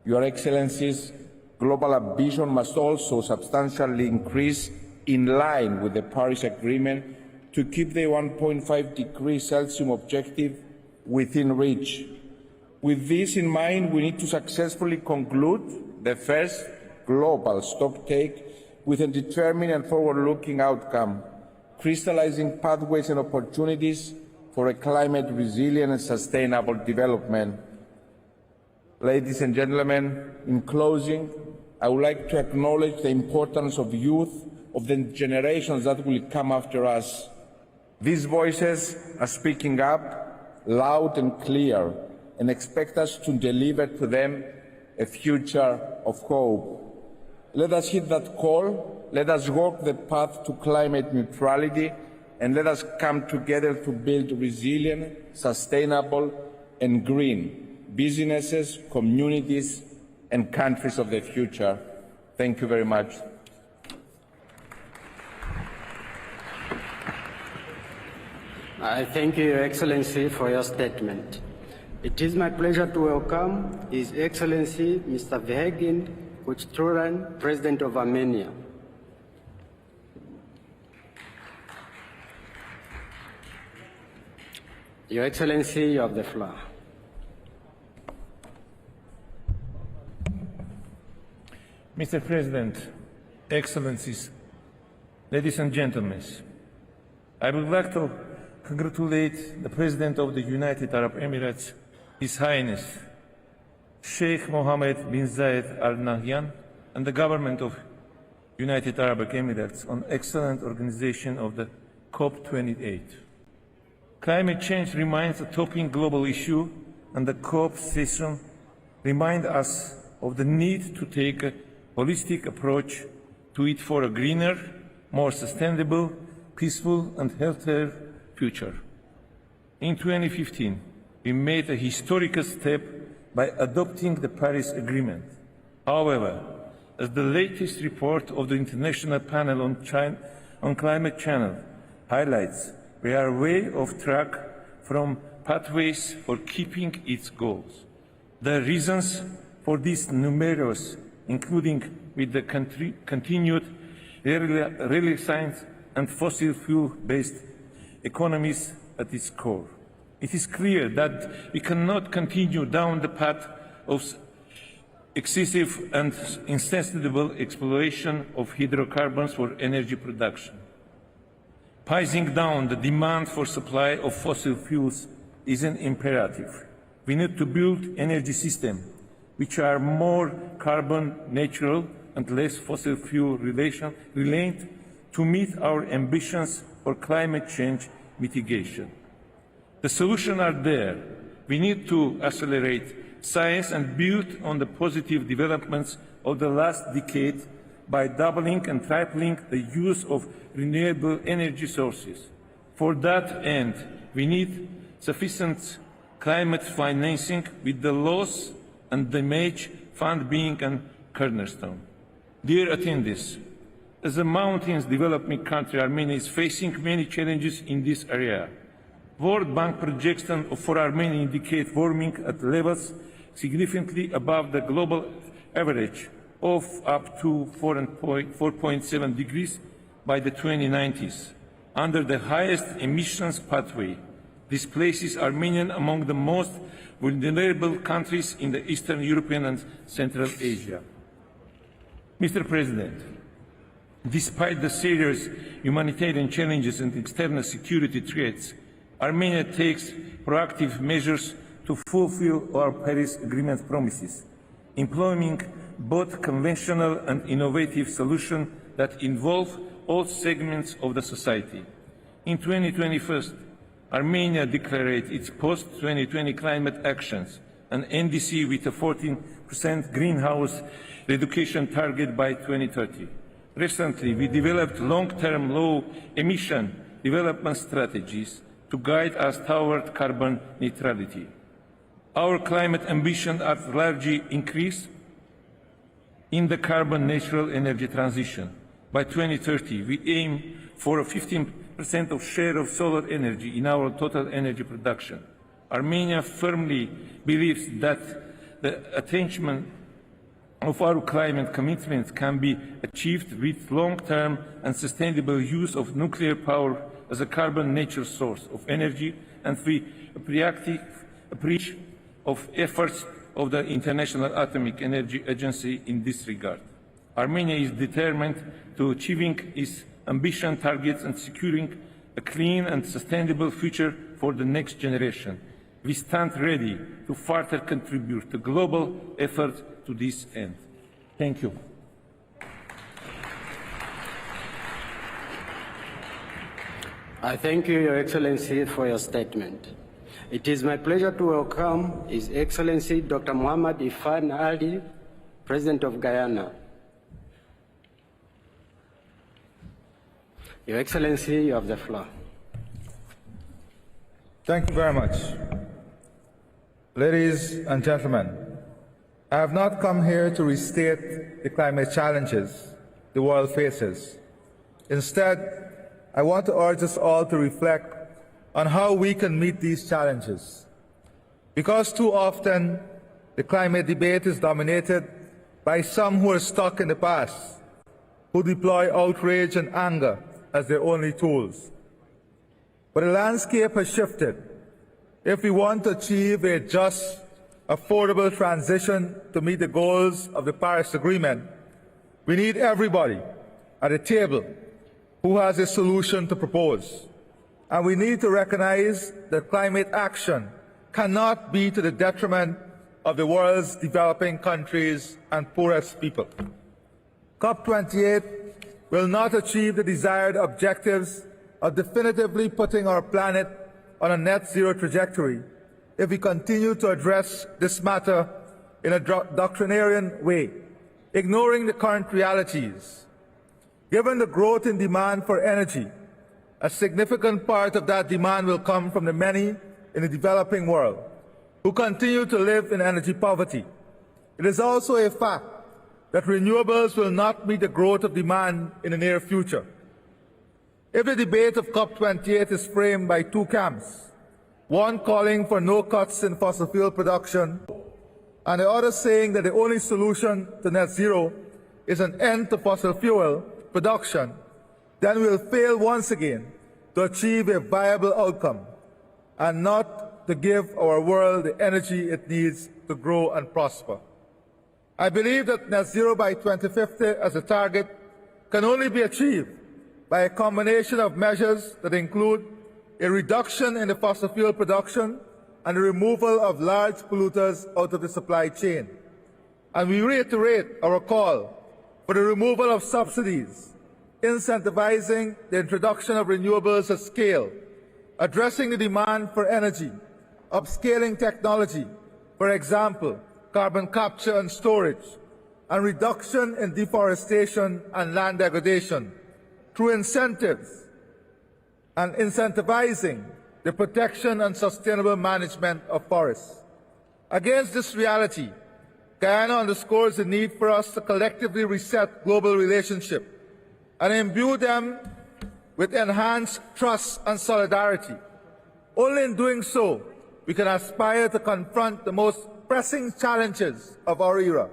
Your Excellencies, global ambition must also substantially increase in line with the Paris Agreement to keep the 1.5 degrees Celsius objective within reach. With this in mind, we need to successfully conclude the first global stocktake with a determined and forward-looking outcome, crystallizing pathways and opportunities for a climate-resilient and sustainable development. Ladies and gentlemen, in closing, I would like to acknowledge the importance of youth, of the generations that will come after us. These voices are speaking up loud and clear and expect us to deliver to them a future of hope. Let us heed that call, let us walk the path to climate neutrality, and let us come together to build resilient, sustainable and green businesses, communities and countries of the future. Thank you very much. I thank you, Your Excellency, for your statement. It is my pleasure to welcome His Excellency Mr. Vahagn Khachaturyan, President of Armenia. Your Excellency, you have the floor. Mr. President, Excellencies, ladies and gentlemen, I would like to congratulate the President of the United Arab Emirates, His Highness Sheikh Mohammed bin Zayed Al Nahyan, and the government of United Arab Emirates on excellent organization of the COP28. Climate change remains a topping global issue, and the COP session reminds us of the need to take a holistic approach to it for a greener, more sustainable, peaceful and healthier future. In 2015, we made a historic step by adopting the Paris Agreement. However, as the latest report of the International Panel on Climate Change highlights, we are way off track from pathways for keeping its goals. The reasons for this numerous including with the continued renaissance and fossil fuel-based economies at its core. It is clear that we cannot continue down the path of excessive and insensible exploration of hydrocarbons for energy production. Pacing down the demand for supply of fossil fuels is an imperative. We need to build energy systems which are more carbon neutral and less fossil fuel related to meet our ambitions for climate change mitigation. The solutions are there. We need to accelerate science and build on the positive developments of the last decade by doubling and tripling the use of renewable energy sources. For that end, we need sufficient climate financing, with the loss and damage fund being a cornerstone. Dear attendees, as a mountains developing country, Armenia is facing many challenges in this area. World Bank projections for Armenia indicate warming at levels significantly above the global average of up to 4.7 degrees by the 2090s. Under the highest emissions pathway, this places Armenia among the most vulnerable countries in the Eastern European and Central Asia. Mr. President, despite the serious humanitarian challenges and external security threats, Armenia takes proactive measures to fulfill our Paris Agreement promises, employing both conventional and innovative solutions that involve all segments of the society. In 2021, Armenia declared its post-2020 climate actions, an NDC with a 14% greenhouse reduction target by 2030. Recently, we developed long-term low-emission development strategies to guide us toward carbon neutrality. Our climate ambitions are largely increased in the carbon-neutral energy transition. By 2030, we aim for a 15% of share of solar energy in our total energy production. Armenia firmly believes that the attainment of our climate commitments can be achieved with long-term and sustainable use of nuclear power as a carbon-neutral source of energy, and we appreciate of efforts of the International Atomic Energy Agency in this regard. Armenia is determined to achieving its ambition targets and securing a clean and sustainable future for the next generation. We stand ready to further contribute to global efforts to this end. Thank you. I thank you, Your Excellency, for your statement. It is my pleasure to welcome His Excellency Dr. Mohammed Irfaan Ali, President of Guyana. Your Excellency, you have the floor. Thank you very much. Ladies and gentlemen, I have not come here to restate the climate challenges the world faces. Instead, I want to urge us all to reflect on how we can meet these challenges. Because too often, the climate debate is dominated by some who are stuck in the past, who deploy outrage and anger as their only tools. But the landscape has shifted. If we want to achieve a just, affordable transition to meet the goals of the Paris Agreement, we need everybody at the table who has a solution to propose. And we need to recognize that climate action cannot be to the detriment of the world's developing countries and poorest people. COP28 will not achieve the desired objectives of definitively putting our planet on a net zero trajectory if we continue to address this matter in a doctrinarian way, ignoring the current realities. Given the growth in demand for energy, a significant part of that demand will come from the many in the developing world who continue to live in energy poverty. It is also a fact that renewables will not meet the growth of demand in the near future. If the debate of COP28 is framed by two camps, one calling for no cuts in fossil fuel production and the other saying that the only solution to net zero is an end to fossil fuel production, then we will fail once again to achieve a viable outcome and not to give our world the energy it needs to grow and prosper. I believe that net zero by 2050 as a target can only be achieved by a combination of measures that include a reduction in the fossil fuel production and the removal of large polluters out of the supply chain. And we reiterate our call for the removal of subsidies, incentivizing the introduction of renewables at scale, addressing the demand for energy, upscaling technology, for example, carbon capture and storage, and reduction in deforestation and land degradation through incentives and incentivizing the protection and sustainable management of forests. Against this reality, Guyana underscores the need for us to collectively reset global relationships and imbue them with enhanced trust and solidarity. Only in doing so, we can aspire to confront the most pressing challenges of our era: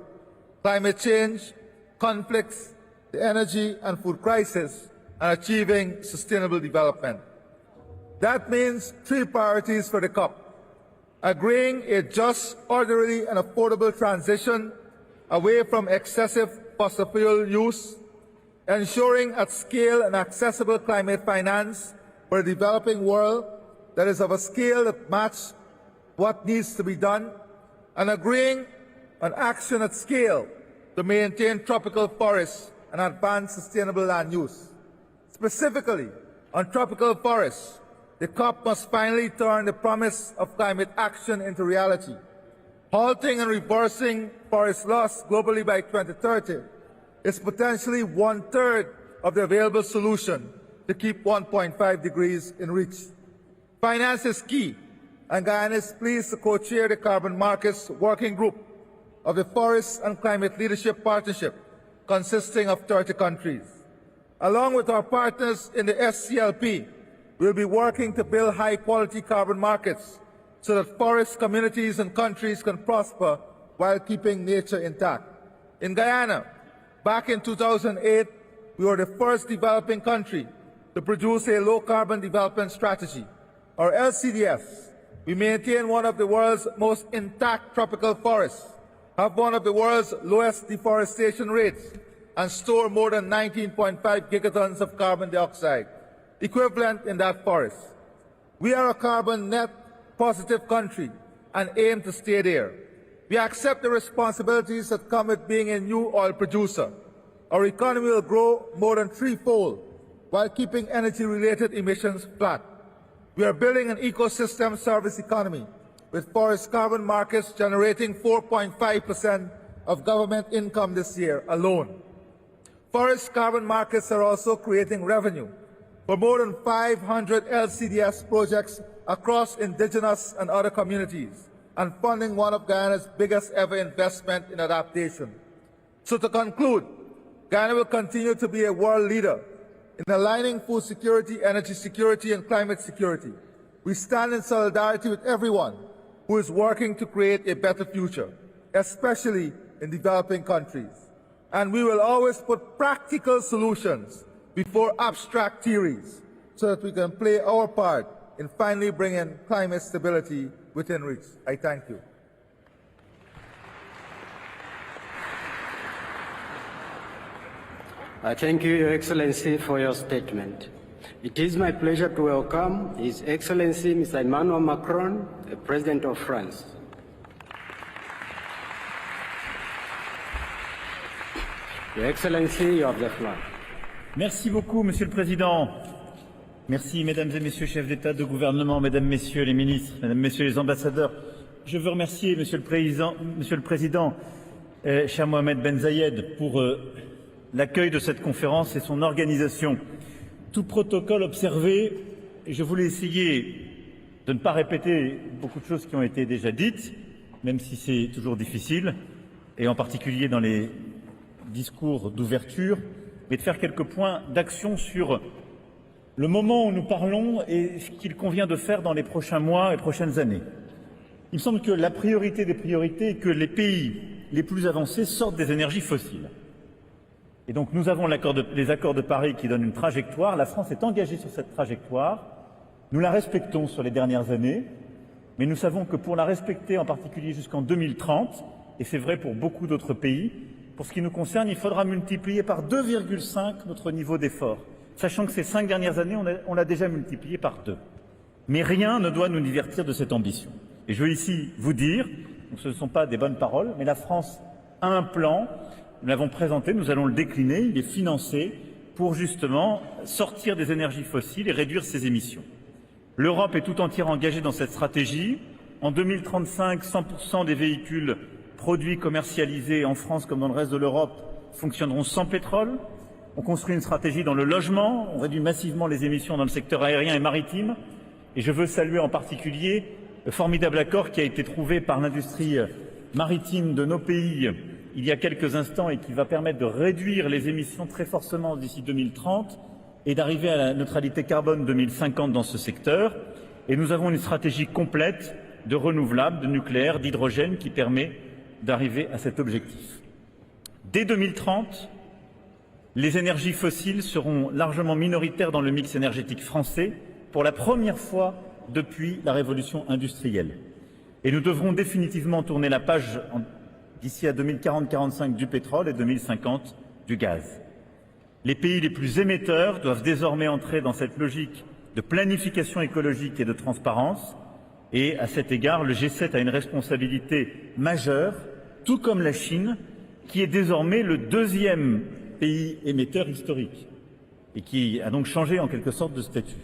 climate change, conflicts, the energy and food crisis, and achieving sustainable development. That means 3 priorities for the COP: agreeing a just, orderly and affordable transition away from excessive fossil fuel use, ensuring at scale and accessible climate finance for a developing world that is of a scale that matches what needs to be done, and agreeing on action at scale to maintain tropical forests and advance sustainable land use. Specifically, on tropical forests, the COP must finally turn the promise of climate action into reality. Halting and reversing forest loss globally by 2030 is potentially 1/3 of the available solution to keep 1.5 degrees in reach. Finance is key, and Guyana is pleased to co-chair the Carbon Markets Working Group of the Forest and Climate Leadership Partnership, consisting of 30 countries. Along with our partners in the SCLP, we will be working to build high-quality carbon markets so that forest communities and countries can prosper while keeping nature intact. In Guyana, back in 2008, we were the first developing country to produce a low-carbon development strategy, or LCDS. We maintain one of the world's most intact tropical forests, have one of the world's lowest deforestation rates, and store more than 19.5 gigatons of carbon dioxide, equivalent in that forest. We are a carbon net positive country and aim to stay there. We accept the responsibilities that come with being a new oil producer. Our economy will grow more than 3-fold while keeping energy-related emissions flat. We are building an ecosystem service economy with forest carbon markets generating 4.5% of government income this year alone. Forest carbon markets are also creating revenue for more than 500 LCDS projects across indigenous and other communities, and funding one of Guyana's biggest ever investment in adaptation. So to conclude, Guyana will continue to be a world leader in aligning food security, energy security, and climate security. We stand in solidarity with everyone who is working to create a better future, especially in developing countries. And we will always put practical solutions before abstract theories so that we can play our part in finally bringing climate stability within reach. I thank you. I thank you, Your Excellency, for your statement. It is my pleasure to welcome His Excellency Mr. Emmanuel Macron, the President of France. Your Excellency, you have the floor. Merci beaucoup, Monsieur le Président. Merci, Mesdames et Messieurs, chefs d'État, de gouvernement, Mesdames, Messieurs les ministres, Mesdames, Messieurs les ambassadeurs. Je veux remercier Monsieur le Président, cher Mohammed Ben Zayed, pour l'accueil de cette conférence et son organisation. Tout protocole observé, et je voulais essayer de ne pas répéter beaucoup de choses qui ont été déjà dites, même si c'est toujours difficile, et en particulier dans les discours d'ouverture, mais de faire quelques points d'action sur le moment où nous parlons et ce qu'il convient de faire dans les prochains mois et prochaines années. Il me semble que la priorité des priorités est que les pays les plus avancés sortent des énergies fossiles. Et donc nous avons les accords de Paris qui donnent une trajectoire. La France est engagée sur cette trajectoire. Nous la respectons sur les dernières années, mais nous savons que pour la respecter, en particulier jusqu'en 2030, et c'est vrai pour beaucoup d'autres pays, pour ce qui nous concerne, il faudra multiplier par 2,5 notre niveau d'effort, sachant que ces 5 dernières années, on l'a déjà multiplié par 2. Mais rien ne doit nous divertir de cette ambition. Et je veux ici vous dire, ce ne sont pas des bonnes paroles, mais la France a un plan. Nous l'avons présenté, nous allons le décliner, il est financé pour justement sortir des énergies fossiles et réduire ses émissions. L'Europe est tout entière engagée dans cette stratégie. En 2035, 100% des véhicules produits commercialisés en France comme dans le reste de l'Europe fonctionneront sans pétrole. On construit une stratégie dans le logement, on réduit massivement les émissions dans le secteur aérien et maritime. Et je veux saluer en particulier le formidable accord qui a été trouvé par l'industrie maritime de nos pays il y a quelques instants et qui va permettre de réduire les émissions très fortement d'ici 2030 et d'arriver à la neutralité carbone 2050 dans ce secteur. Et nous avons une stratégie complète de renouvelables, de nucléaire, d'hydrogène qui permet d'arriver à cet objectif. Dès 2030, les énergies fossiles seront largement minoritaires dans le mix énergétique français pour la première fois depuis la révolution industrielle. Et nous devrons définitivement tourner la page d'ici à 2040-45 du pétrole et 2050 du gaz. Les pays les plus émetteurs doivent désormais entrer dans cette logique de planification écologique et de transparence. Et à cet égard, le G7 a une responsabilité majeure, tout comme la Chine, qui est désormais le deuxième pays émetteur historique et qui a donc changé en quelque sorte de statut.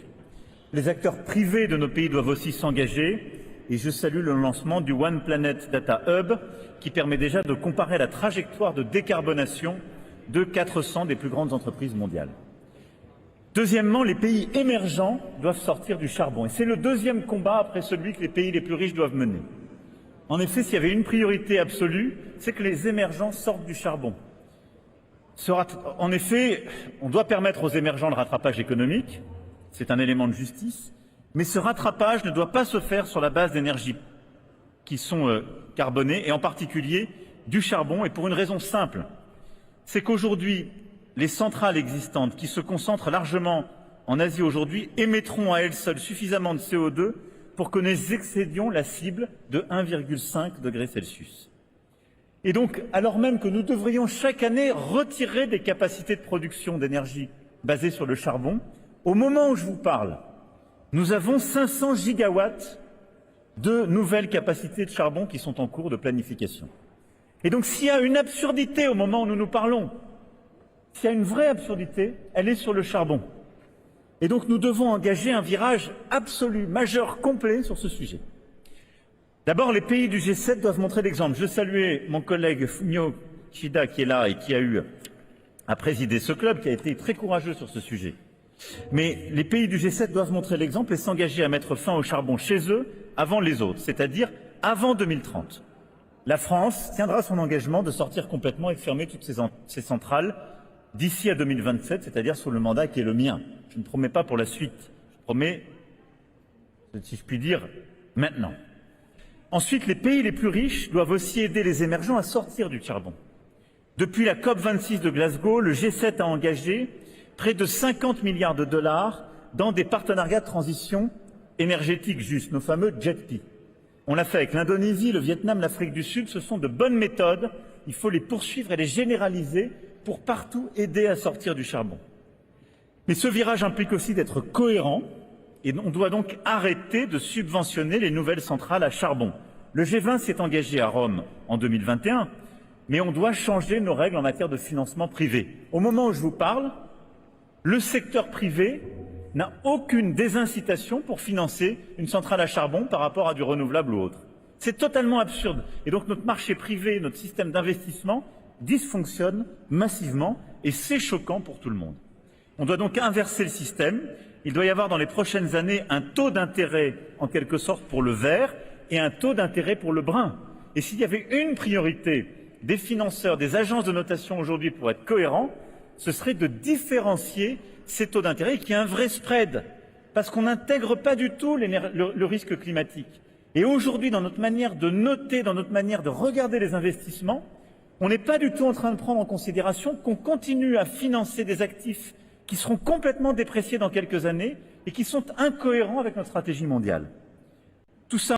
Les acteurs privés de nos pays doivent aussi s'engager et je salue le lancement du One Planet Data Hub qui permet déjà de comparer la trajectoire de décarbonation de 400 des plus grandes entreprises mondiales. Deuxièmement, les pays émergents doivent sortir du charbon. Et c'est le deuxième combat après celui que les pays les plus riches doivent mener. En effet, s'il y avait une priorité absolue, c'est que les émergents sortent du charbon. En effet, on doit permettre aux émergents le rattrapage économique. C'est un élément de justice. Mais ce rattrapage ne doit pas se faire sur la base d'énergies qui sont carbonées, et en particulier du charbon, et pour une raison simple. C'est qu'aujourd'hui, les centrales existantes, qui se concentrent largement en Asie aujourd'hui, émettront à elles seules suffisamment de CO2 pour que nous excédions la cible de 1,5 degré Celsius. Et donc, alors même que nous devrions chaque année retirer des capacités de production d'énergie basées sur le charbon, au moment où je vous parle, nous avons 500 gigawatts de nouvelles capacités de charbon qui sont en cours de planification. Et donc, s'il y a une absurdité au moment où nous nous parlons, s'il y a une vraie absurdité, elle est sur le charbon. Et donc, nous devons engager un virage absolu, majeur, complet sur ce sujet. D'abord, les pays du G7 doivent montrer l'exemple. Je saluais mon collègue Fumio Kishida qui est là et qui a eu à présider ce club, qui a été très courageux sur ce sujet. Mais les pays du G7 doivent montrer l'exemple et s'engager à mettre fin au charbon chez eux avant les autres, c'est-à-dire avant 2030. La France tiendra son engagement de sortir complètement et de fermer toutes ces centrales d'ici à 2027, c'est-à-dire sous le mandat qui est le mien. Je ne promets pas pour la suite, je promets, si je puis dire, maintenant. Ensuite, les pays les plus riches doivent aussi aider les émergents à sortir du charbon. Depuis la COP26 de Glasgow, le G7 a engagé près de 50 milliards de dollars dans des partenariats de transition énergétique juste, nos fameux JETP. On l'a fait avec l'Indonésie, le Vietnam, l'Afrique du Sud. Ce sont de bonnes méthodes. Il faut les poursuivre et les généraliser pour partout aider à sortir du charbon. Mais ce virage implique aussi d'être cohérent et on doit donc arrêter de subventionner les nouvelles centrales à charbon. Le G20 s'est engagé à Rome en 2021, mais on doit changer nos règles en matière de financement privé. Au moment où je vous parle, le secteur privé n'a aucune désincitation pour financer une centrale à charbon par rapport à du renouvelable ou autre. C'est totalement absurde. Et donc notre marché privé, notre système d'investissement dysfonctionne massivement et c'est choquant pour tout le monde. On doit donc inverser le système. Il doit y avoir dans les prochaines années un taux d'intérêt en quelque sorte pour le vert et un taux d'intérêt pour le brun. Et s'il y avait une priorité des financeurs, des agences de notation aujourd'hui pour être cohérents, ce serait de différencier ces taux d'intérêt et qu'il y ait un vrai spread, parce qu'on n'intègre pas du tout le risque climatique. Et aujourd'hui, dans notre manière de noter, dans notre manière de regarder les investissements, on n'est pas du tout en train de prendre en considération qu'on continue à financer des actifs qui seront complètement dépréciés dans quelques années et qui sont incohérents avec notre stratégie mondiale. Tout ça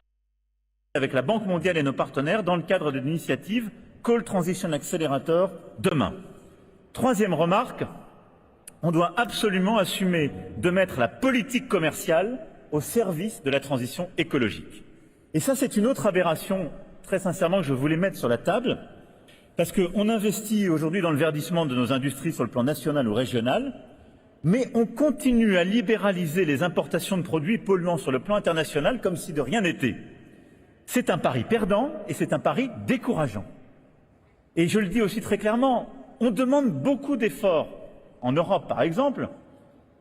avec la Banque mondiale et nos partenaires dans le cadre de l'initiative Coal Transition Accelerator demain. Troisième remarque, on doit absolument assumer de mettre la politique commerciale au service de la transition écologique. Et ça, c'est une autre aberration, très sincèrement, que je voulais mettre sur la table, parce qu'on investit aujourd'hui dans le verdissement de nos industries sur le plan national ou régional, mais on continue à libéraliser les importations de produits polluants sur le plan international comme si de rien n'était. C'est un pari perdant et c'est un pari décourageant. Et je le dis aussi très clairement, on demande beaucoup d'efforts, en Europe par exemple,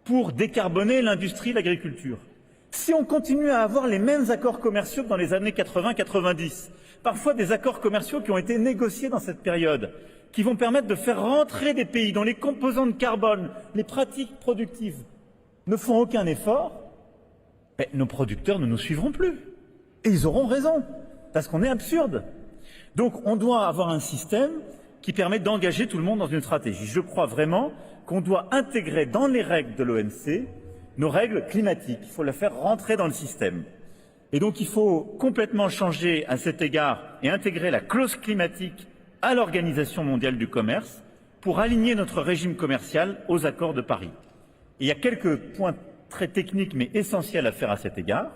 pour décarboner l'industrie, l'agriculture. Si on continue à avoir les mêmes accords commerciaux que dans les années 80-90, parfois des accords commerciaux qui ont été négociés dans cette période, qui vont permettre de faire rentrer des pays dont les composants de carbone, les pratiques productives ne font aucun effort, mais nos producteurs ne nous suivront plus. Et ils auront raison, parce qu'on est absurde. Donc on doit avoir un système qui permet d'engager tout le monde dans une stratégie. Je crois vraiment qu'on doit intégrer dans les règles de l'OMC nos règles climatiques. Il faut les faire rentrer dans le système. Et donc il faut complètement changer à cet égard et intégrer la clause climatique à l'Organisation mondiale du commerce pour aligner notre régime commercial aux accords de Paris. Et il y a quelques points très techniques mais essentiels à faire à cet égard.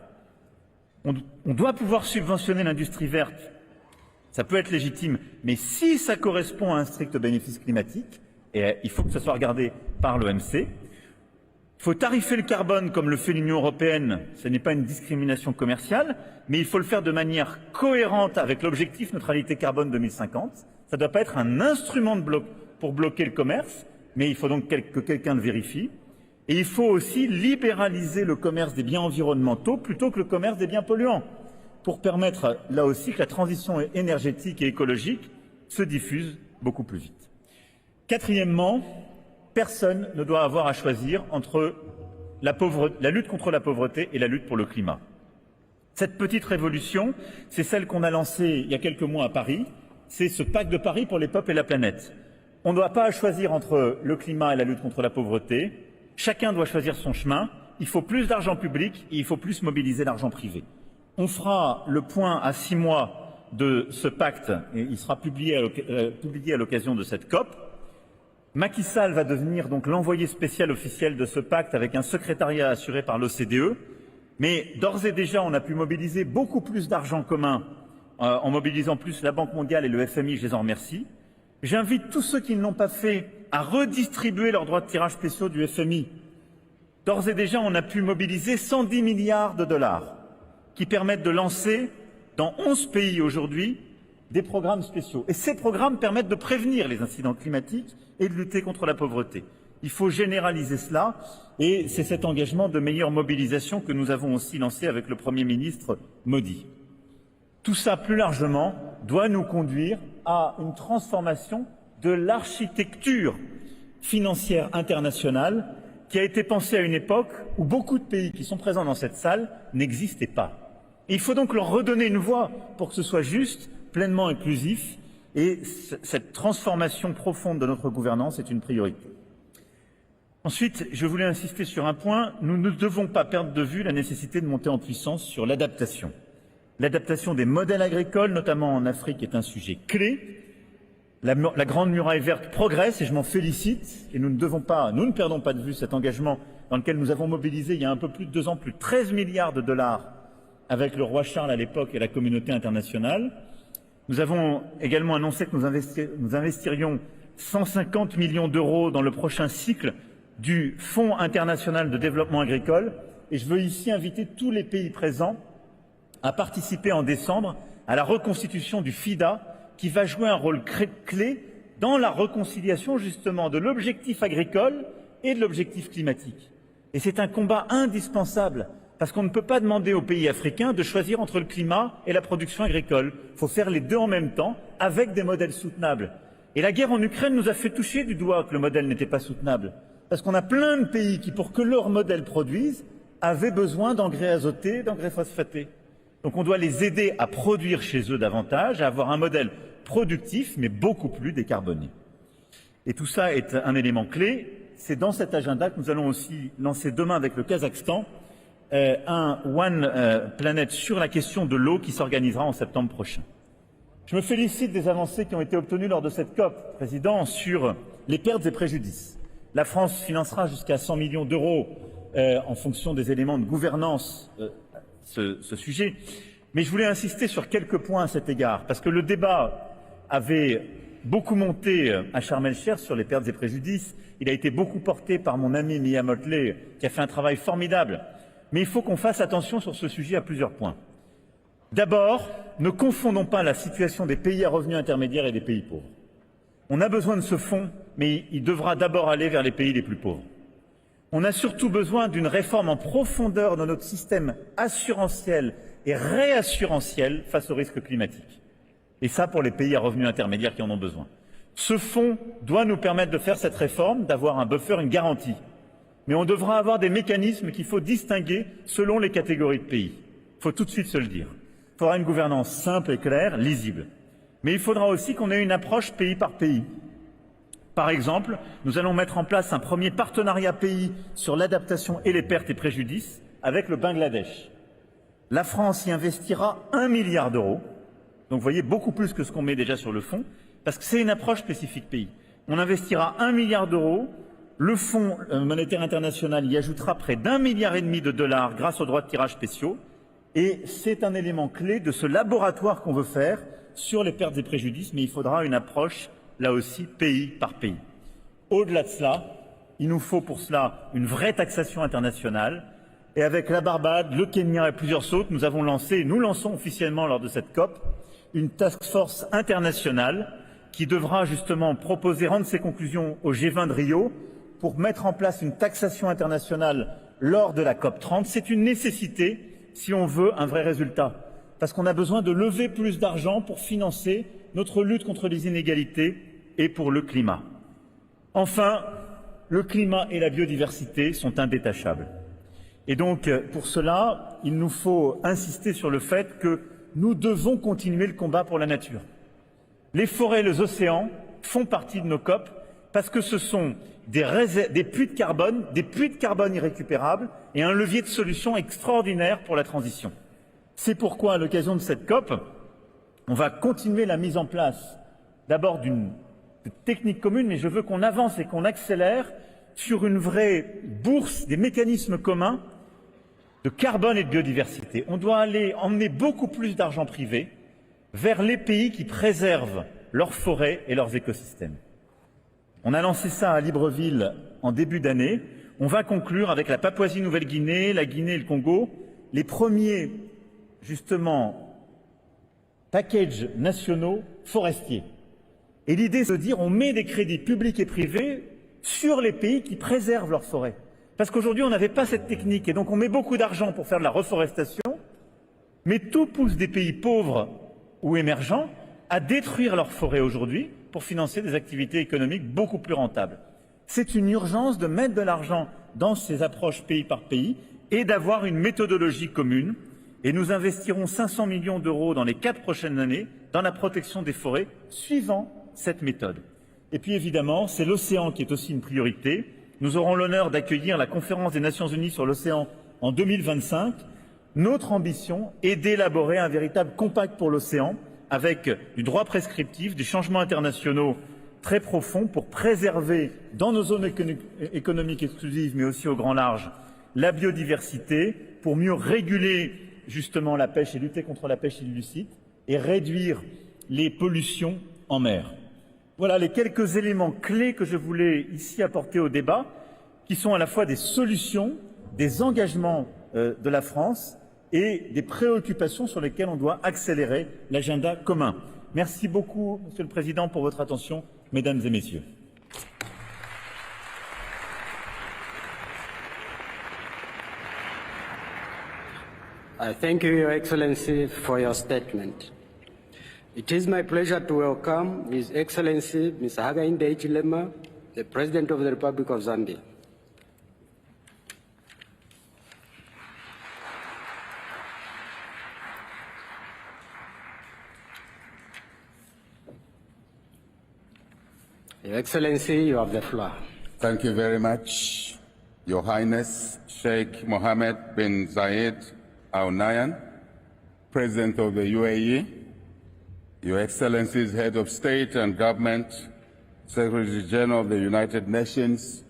On doit pouvoir subventionner l'industrie verte. Ça peut être légitime, mais si ça correspond à un strict bénéfice climatique, et il faut que ce soit regardé par l'OMC, il faut tarifer le carbone comme le fait l'Union européenne, ce n'est pas une discrimination commerciale, mais il faut le faire de manière cohérente avec l'objectif neutralité carbone 2050. Ça ne doit pas être un instrument pour bloquer le commerce, mais il faut donc que quelqu'un le vérifie. Et il faut aussi libéraliser le commerce des biens environnementaux plutôt que le commerce des biens polluants, pour permettre là aussi que la transition énergétique et écologique se diffuse beaucoup plus vite. Quatrièmement, personne ne doit avoir à choisir entre la lutte contre la pauvreté et la lutte pour le climat. Cette petite révolution, c'est celle qu'on a lancée il y a quelques mois à Paris, c'est ce pacte de Paris pour les peuples et la planète. On ne doit pas choisir entre le climat et la lutte contre la pauvreté, chacun doit choisir son chemin, il faut plus d'argent public et il faut plus mobiliser l'argent privé. On fera le point à 6 mois de ce pacte et il sera publié à l'occasion de cette COP. Macky Sall va devenir donc l'envoyé spécial officiel de ce pacte avec un secrétariat assuré par l'OCDE. Mais d'ores et déjà, on a pu mobiliser beaucoup plus d'argent commun en mobilisant plus la Banque mondiale et le FMI, je les en remercie. J'invite tous ceux qui ne l'ont pas fait à redistribuer leurs droits de tirage spéciaux du FMI. D'ores et déjà, on a pu mobiliser 110 milliards de dollars qui permettent de lancer dans 11 pays aujourd'hui des programmes spéciaux. Et ces programmes permettent de prévenir les incidents climatiques et de lutter contre la pauvreté. Il faut généraliser cela et c'est cet engagement de meilleure mobilisation que nous avons aussi lancé avec le Premier ministre Modi. Tout ça, plus largement, doit nous conduire à une transformation de l'architecture financière internationale qui a été pensée à une époque où beaucoup de pays qui sont présents dans cette salle n'existaient pas. Et il faut donc leur redonner une voix pour que ce soit juste, pleinement inclusif, et cette transformation profonde de notre gouvernance est une priorité. Ensuite, je voulais insister sur un point, nous ne devons pas perdre de vue la nécessité de monter en puissance sur l'adaptation. L'adaptation des modèles agricoles, notamment en Afrique, est un sujet clé. La Grande Muraille verte progresse et je m'en félicite. Et nous ne perdons pas de vue cet engagement dans lequel nous avons mobilisé il y a un peu plus de 2 ans, plus de 13 milliards de dollars avec le roi Charles à l'époque et la communauté internationale. Nous avons également annoncé que nous investirions 150 millions d'euros dans le prochain cycle du Fonds international de développement agricole. Et je veux ici inviter tous les pays présents à participer en décembre à la reconstitution du FIDA qui va jouer un rôle clé dans la réconciliation justement de l'objectif agricole et de l'objectif climatique. Et c'est un combat indispensable parce qu'on ne peut pas demander aux pays africains de choisir entre le climat et la production agricole. Il faut faire les deux en même temps avec des modèles soutenables. Et la guerre en Ukraine nous a fait toucher du doigt que le modèle n'était pas soutenable. Parce qu'on a plein de pays qui, pour que leur modèle produise, avaient besoin d'engrais azotés, d'engrais phosphatés. Donc on doit les aider à produire chez eux davantage, à avoir un modèle productif, mais beaucoup plus décarboné. Et tout ça est un élément clé. C'est dans cet agenda que nous allons aussi lancer demain avec le Kazakhstan un One Planet sur la question de l'eau qui s'organisera en septembre prochain. Je me félicite des avancées qui ont été obtenues lors de cette COP, Président, sur les pertes et préjudices. La France financera jusqu'à 100 millions d'euros en fonction des éléments de gouvernance ce sujet. Mais je voulais insister sur quelques points à cet égard, parce que le débat avait beaucoup monté à Sharm el-Sheikh sur les pertes et préjudices. Il a été beaucoup porté par mon ami Mia Motley, qui a fait un travail formidable. Mais il faut qu'on fasse attention sur ce sujet à plusieurs points. D'abord, ne confondons pas la situation des pays à revenus intermédiaires et des pays pauvres. On a besoin de ce fonds, mais il devra d'abord aller vers les pays les plus pauvres. On a surtout besoin d'une réforme en profondeur de notre système assurantiel et réassurantiel face aux risques climatiques. Et ça pour les pays à revenus intermédiaires qui en ont besoin. Ce fonds doit nous permettre de faire cette réforme, d'avoir un buffer, une garantie. Mais on devra avoir des mécanismes qu'il faut distinguer selon les catégories de pays. Il faut tout de suite se le dire. Il faudra une gouvernance simple et claire, lisible. Mais il faudra aussi qu'on ait une approche pays par pays. Par exemple, nous allons mettre en place un premier partenariat pays sur l'adaptation et les pertes et préjudices avec le Bangladesh. La France y investira 1 milliard d'euros. Donc vous voyez, beaucoup plus que ce qu'on met déjà sur le fonds, parce que c'est une approche spécifique pays. On investira 1 milliard d'euros, le Fonds monétaire international y ajoutera près d'1,5 milliard de dollars grâce aux droits de tirage spéciaux, et c'est un élément clé de ce laboratoire qu'on veut faire sur les pertes et préjudices, mais il faudra une approche, là aussi, pays par pays. Au-delà de cela, il nous faut pour cela une vraie taxation internationale, et avec la Barbade, le Kenya et plusieurs autres, nous avons lancé, nous lançons officiellement lors de cette COP, une task force internationale qui devra justement proposer, rendre ses conclusions au G20 de Rio pour mettre en place une taxation internationale lors de la COP30. C'est une nécessité si on veut un vrai résultat, parce qu'on a besoin de lever plus d'argent pour financer notre lutte contre les inégalités et pour le climat. Enfin, le climat et la biodiversité sont indétachables. Et donc, pour cela, il nous faut insister sur le fait que nous devons continuer le combat pour la nature. Les forêts et les océans font partie de nos COP parce que ce sont des puits de carbone irrécupérables et un levier de solution extraordinaire pour la transition. C'est pourquoi, à l'occasion de cette COP, on va continuer la mise en place d'abord d'une technique commune, mais je veux qu'on avance et qu'on accélère sur une vraie bourse des mécanismes communs de carbone et de biodiversité. On doit emmener beaucoup plus d'argent privé vers les pays qui préservent leurs forêts et leurs écosystèmes. On a lancé ça à Libreville en début d'année. On va conclure avec la Papouasie-Nouvelle-Guinée, la Guinée et le Congo, les premiers, justement, packages nationaux forestiers. Et l'idée, c'est de dire on met des crédits publics et privés sur les pays qui préservent leurs forêts. Parce qu'aujourd'hui, on n'avait pas cette technique, et donc on met beaucoup d'argent pour faire de la reforestation, mais tout pousse des pays pauvres ou émergents à détruire leurs forêts aujourd'hui pour financer des activités économiques beaucoup plus rentables. C'est une urgence de mettre de l'argent dans ces approches pays par pays et d'avoir une méthodologie commune. Et nous investirons 500 millions d'euros dans les 4 prochaines années dans la protection des forêts suivant cette méthode. Et puis évidemment, c'est l'océan qui est aussi une priorité. Nous aurons l'honneur d'accueillir la conférence des Nations Unies sur l'océan en 2025. Notre ambition est d'élaborer un véritable compact pour l'océan avec du droit prescriptif, des changements internationaux très profonds pour préserver dans nos zones économiques exclusives, mais aussi au grand large, la biodiversité, pour mieux réguler justement la pêche et lutter contre la pêche illicite et réduire les pollutions en mer. Voilà les quelques éléments clés que je voulais ici apporter au débat, qui sont à la fois des solutions, des engagements de la France et des préoccupations sur lesquelles on doit accélérer l'agenda commun. Merci beaucoup, Monsieur le Président, pour votre attention, Mesdames et Messieurs. Thank you, Your Excellency, for your statement. It is my pleasure to welcome His Excellency Ms. Hakainde Hichilema, the President of the Republic of Zambia. Your Excellency, you have the floor. Thank you very much, Your Highness Sheikh Mohammed bin Zayed Al Nahyan, President of the UAE, Your Excellencies, Head of State and Government, Secretary General of the United Nations,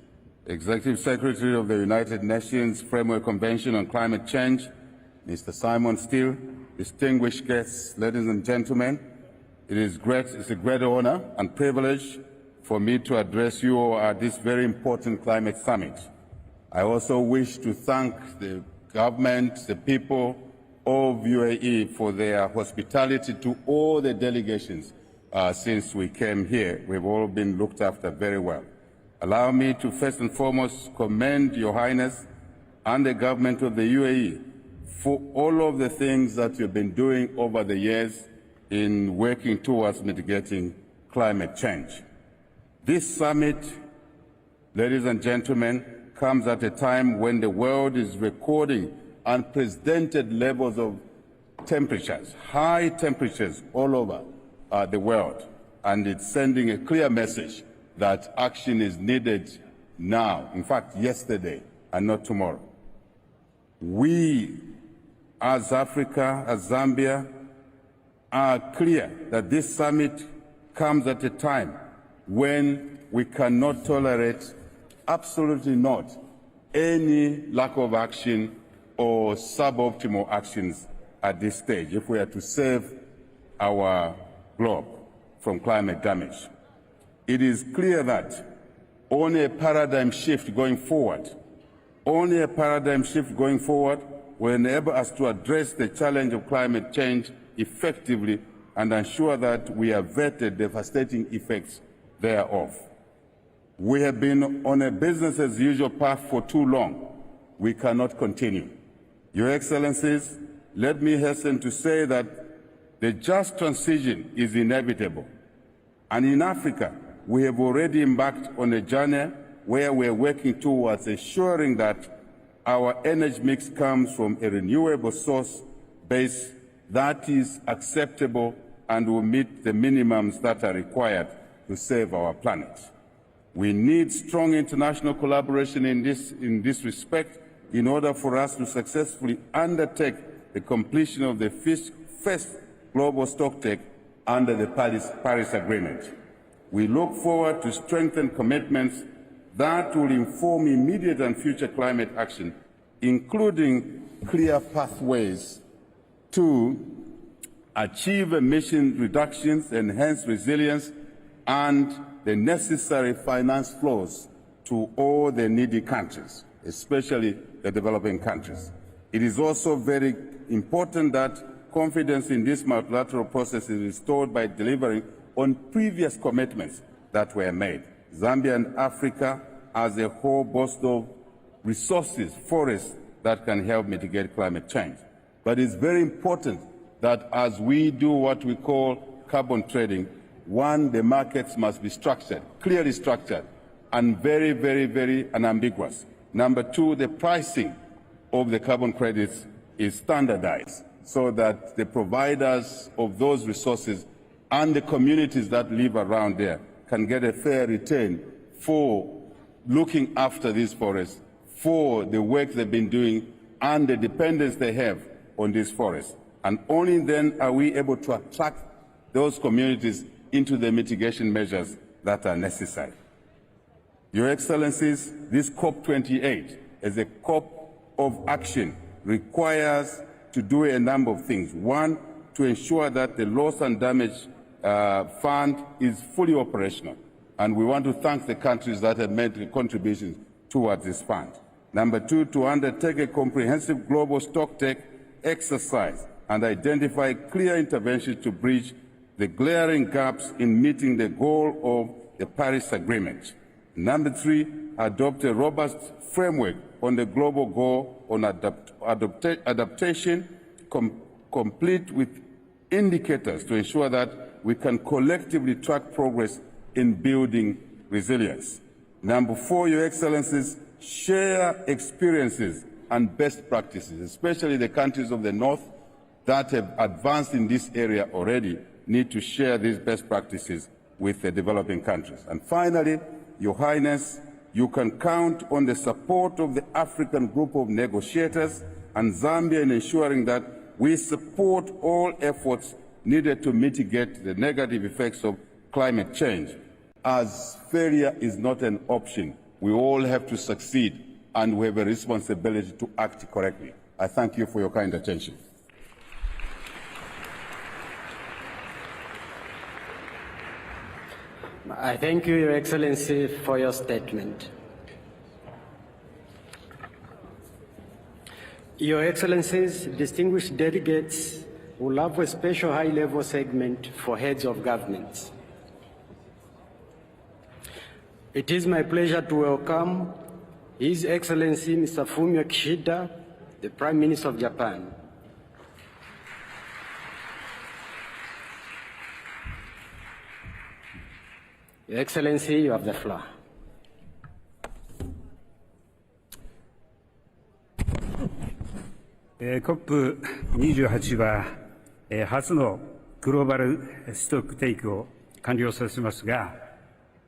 Executive Secretary of the United Nations Framework Convention on Climate Change, Mr. Simon Steele, distinguished guests, ladies and gentlemen, it's a great honor and privilege for me to address you all at this very important climate summit. I also wish to thank the government, the people of UAE for their hospitality to all the delegations since we came here. We've all been looked after very well. Allow me to first and foremost commend Your Highness and the government of the UAE for all of the things that you've been doing over the years in working towards mitigating climate change. This summit, ladies and gentlemen, comes at a time when the world is recording unprecedented levels of temperatures, high temperatures all over the world, and it's sending a clear message that action is needed now, in fact, yesterday and not tomorrow. We, as Africa, as Zambia, are clear that this summit comes at a time when we cannot tolerate, absolutely not, any lack of action or suboptimal actions at this stage if we are to save our globe from climate damage. It is clear that only a paradigm shift going forward, will enable us to address the challenge of climate change effectively and ensure that we avert the devastating effects thereof. We have been on a business-as-usual path for too long. We cannot continue. Your Excellencies, let me hasten to say that the just transition is inevitable. And in Africa, we have already embarked on a journey where we are working towards ensuring that our energy mix comes from a renewable source base that is acceptable and will meet the minimums that are required to save our planet. We need strong international collaboration in this respect in order for us to successfully undertake the completion of the first global stocktake under the Paris Agreement. We look forward to strengthened commitments that will inform immediate and future climate action, including clear pathways to achieve emission reductions, enhance resilience, and the necessary finance flows to all the needy countries, especially the developing countries. It is also very important that confidence in this multilateral process is restored by delivering on previous commitments that were made. Zambia and Africa as a whole boast of resources, forests, that can help mitigate climate change. But it's very important that as we do what we call carbon trading, one, the markets must be structured, clearly structured, and very, very, very unambiguous. Number two, the pricing of the carbon credits is standardized so that the providers of those resources and the communities that live around there can get a fair return for looking after these forests, for the work they've been doing and the dependence they have on these forests. And only then are we able to attract those communities into the mitigation measures that are necessary. Your Excellencies, this COP28 as a COP of action requires to do a number of things. One, to ensure that the loss and damage fund is fully operational. And we want to thank the countries that have made contributions towards this fund. Number two, to undertake a comprehensive global stocktake exercise and identify clear interventions to bridge the glaring gaps in meeting the goal of the Paris Agreement. Number three, adopt a robust framework on the global goal on adaptation, complete with indicators to ensure that we can collectively track progress in building resilience. Number four, Your Excellencies, share experiences and best practices, especially the countries of the North that have advanced in this area already need to share these best practices with the developing countries. And finally, Your Highness, you can count on the support of the African group of negotiators and Zambia in ensuring that we support all efforts needed to mitigate the negative effects of climate change. As failure is not an option, we all have to succeed, and we have a responsibility to act correctly. I thank you for your kind attention. I thank you, Your Excellency, for your statement. Your Excellencies, distinguished delegates, will have a special high-level segment for heads of governments. It is my pleasure to welcome His Excellency Mr. Fumio Kishida, the Prime Minister of Japan. Your Excellency, you have the floor. COP28 は初のグローバルストックテイクを完了させますが、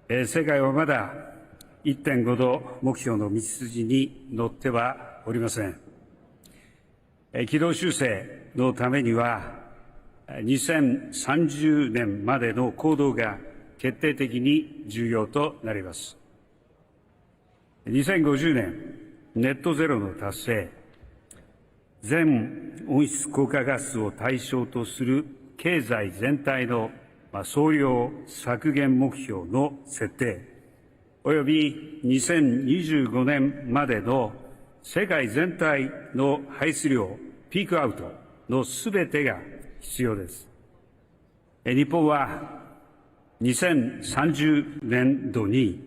世界はまだ 1.5 度目標の道筋に乗ってはおりません。軌道修正のためには2030年までの行動が決定的に重要となります。2050年ネットゼロの達成、全温室効果ガスを対象とする経済全体の総量削減目標の設定、および2025年までの世界全体の排出量ピークアウトのすべてが必要です。日本は2030年度に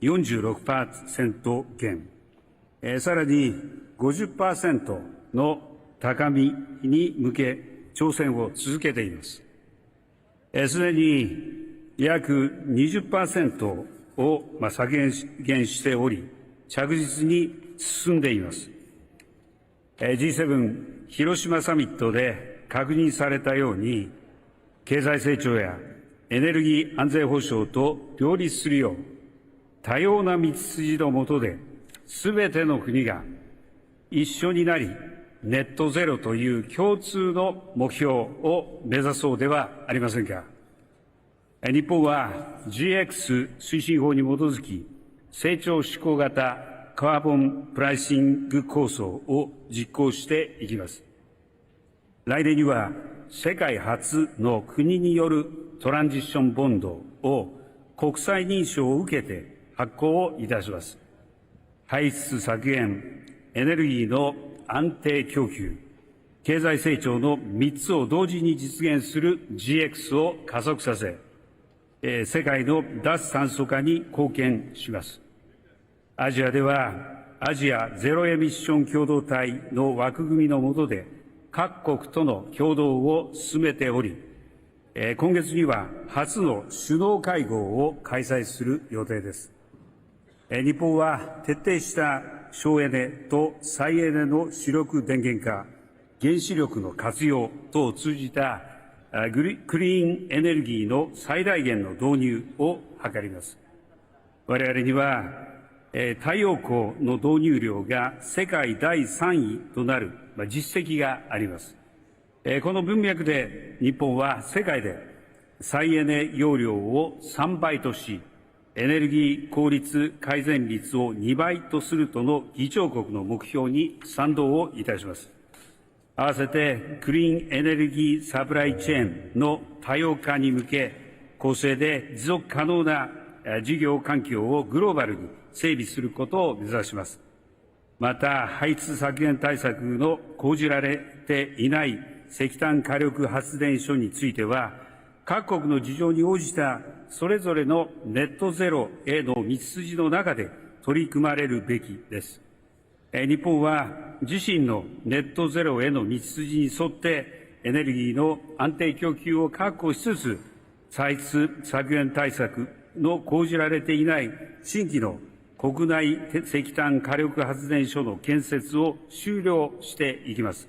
46% 減、さらに 50% の高みに向け挑戦を続けています。すでに約 20% を削減しており、着実に進んでいます。G7 広島サミットで確認されたように、経済成長やエネルギー安全保障と両立するよう、多様な道筋の下で、すべての国が一緒になり、ネットゼロという共通の目標を目指そうではありませんか。日本は GX 推進法に基づき、成長志向型カーボンプライシング構想を実行していきます。来年には世界初の国によるトランジションボンドを国際認証を受けて発行をいたします。排出削減、エネルギーの安定供給、経済成長の3つを同時に実現する GX を加速させ、世界の脱炭素化に貢献します。アジアではアジアゼロエミッション共同体の枠組みの下で各国との共同を進めており、今月には初の首脳会合を開催する予定です。日本は徹底した省エネと再エネの主力電源化、原子力の活用等を通じたクリーンエネルギーの最大限の導入を図ります。我々には太陽光の導入量が世界第3位となる実績があります。この文脈で日本は世界で再エネ容量を3倍とし、エネルギー効率改善率を2倍とするとの議長国の目標に賛同をいたします。合わせてクリーンエネルギーサプライチェーンの多様化に向け、公正で持続可能な事業環境をグローバルに整備することを目指します。また、排出削減対策の講じられていない石炭火力発電所については、各国の事情に応じたそれぞれのネットゼロへの道筋の中で取り組まれるべきです。日本は自身のネットゼロへの道筋に沿ってエネルギーの安定供給を確保しつつ、排出削減対策の講じられていない新規の国内石炭火力発電所の建設を終了していきます。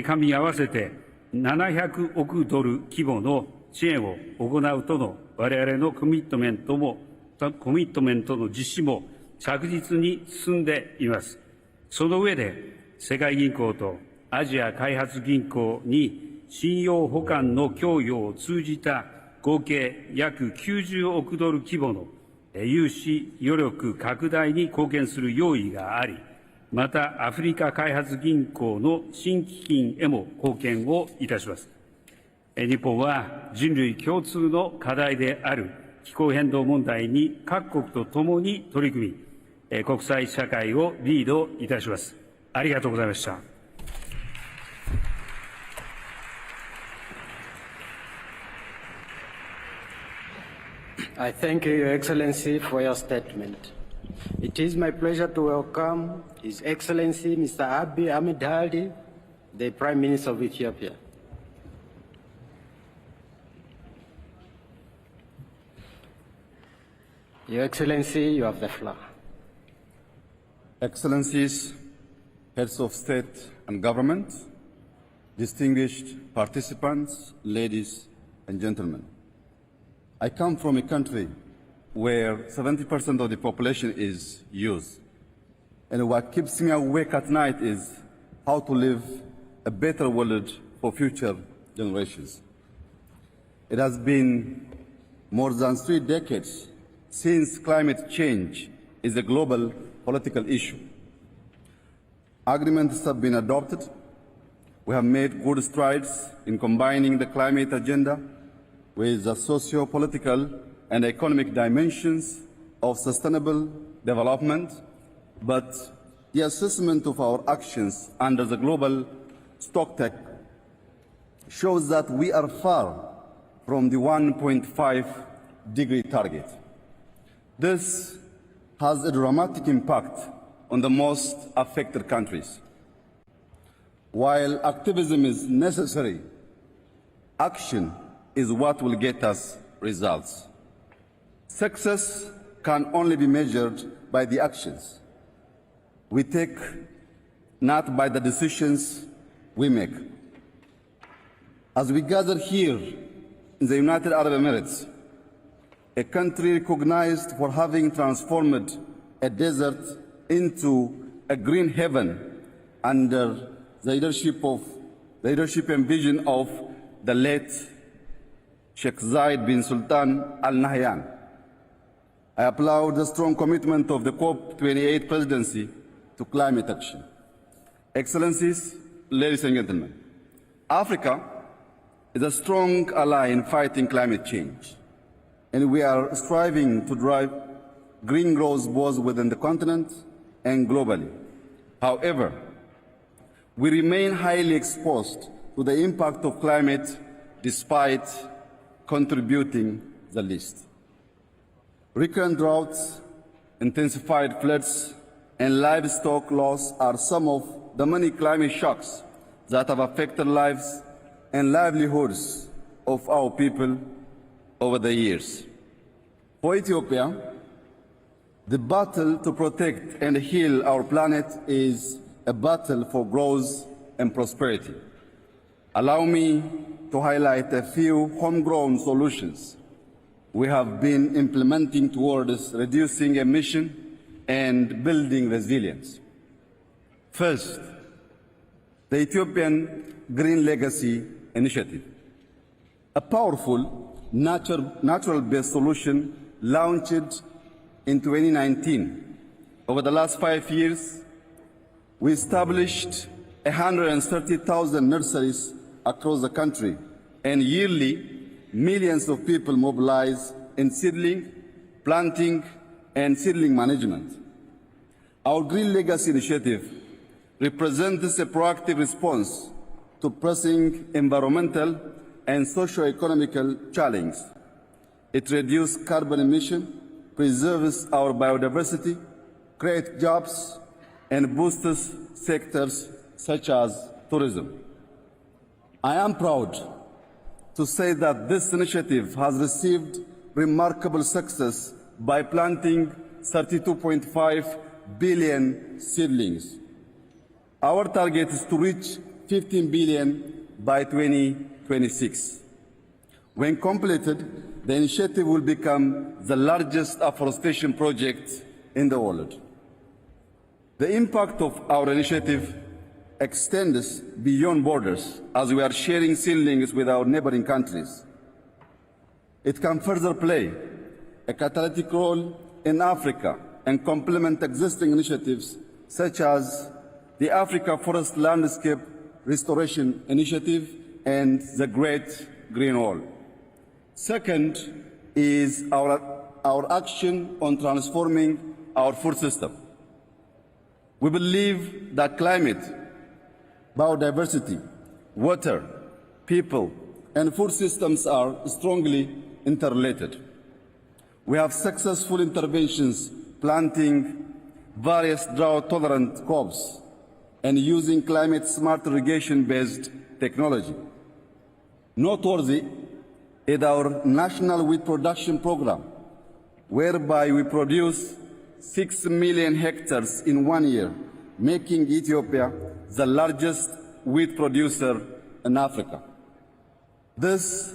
官民合わせて700億ドル規模の支援を行うとの我々のコミットメントの実施も着実に進んでいます。その上で、世界銀行とアジア開発銀行に信用保管の供与を通じた合計約90億ドル規模の融資余力拡大に貢献する用意があり、またアフリカ開発銀行の新基金へも貢献をいたします。日本は人類共通の課題である気候変動問題に各国と共に取り組み、国際社会をリードいたします。ありがとうございました。I thank you, Your Excellency, for your statement. It is my pleasure to welcome His Excellency Mr. Abiy Ahmed, the Prime Minister of Ethiopia. Your Excellency, you have the floor. Excellencies, heads of state and government, distinguished participants, ladies and gentlemen. I come from a country where 70% of the population is youth. And what keeps me awake at night is how to live a better world for future generations. It has been more than 3 decades since climate change is a global political issue. Agreements have been adopted. We have made good strides in combining the climate agenda with the socio-political and economic dimensions of sustainable development, but the assessment of our actions under the global stocktake shows that we are far from the 1.5-degree target. This has a dramatic impact on the most affected countries. While activism is necessary, action is what will get us results. Success can only be measured by the actions we take, not by the decisions we make. As we gather here in the United Arab Emirates, a country recognized for having transformed a desert into a green heaven under the leadership and vision of the late Sheikh Zayed bin Sultan Al Nahyan. I applaud the strong commitment of the COP28 presidency to climate action. Excellencies, ladies and gentlemen, Africa is a strong ally in fighting climate change, and we are striving to drive green growth both within the continent and globally. However, we remain highly exposed to the impact of climate despite contributing the least. Recurrent droughts, intensified floods, and livestock loss are some of the many climate shocks that have affected lives and livelihoods of our people over the years. For Ethiopia, the battle to protect and heal our planet is a battle for growth and prosperity. Allow me to highlight a few homegrown solutions we have been implementing towards reducing emission and building resilience. First, the Ethiopian Green Legacy Initiative, a powerful natural-based solution launched in 2019. Over the last 5 years, we established 130,000 nurseries across the country, and yearly millions of people mobilize in seedling, planting, and seedling management. Our Green Legacy Initiative represents a proactive response to pressing environmental and socio-economical challenges. It reduces carbon emission, preserves our biodiversity, creates jobs, and boosts sectors such as tourism. I am proud to say that this initiative has received remarkable success by planting 32.5 billion seedlings. Our target is to reach 15 billion by 2026. When completed, the initiative will become the largest afforestation project in the world. The impact of our initiative extends beyond borders as we are sharing seedlings with our neighboring countries. It can further play a catalytic role in Africa and complement existing initiatives such as the Africa Forest Landscape Restoration Initiative and the Great Green Wall. Second is our action on transforming our food system. We believe that climate, biodiversity, water, people, and food systems are strongly interrelated. We have successful interventions planting various drought-tolerant crops and using climate-smart irrigation-based technology. Noteworthy is our national wheat production program, whereby we produce 6 million hectares in 1 year, making Ethiopia the largest wheat producer in Africa. This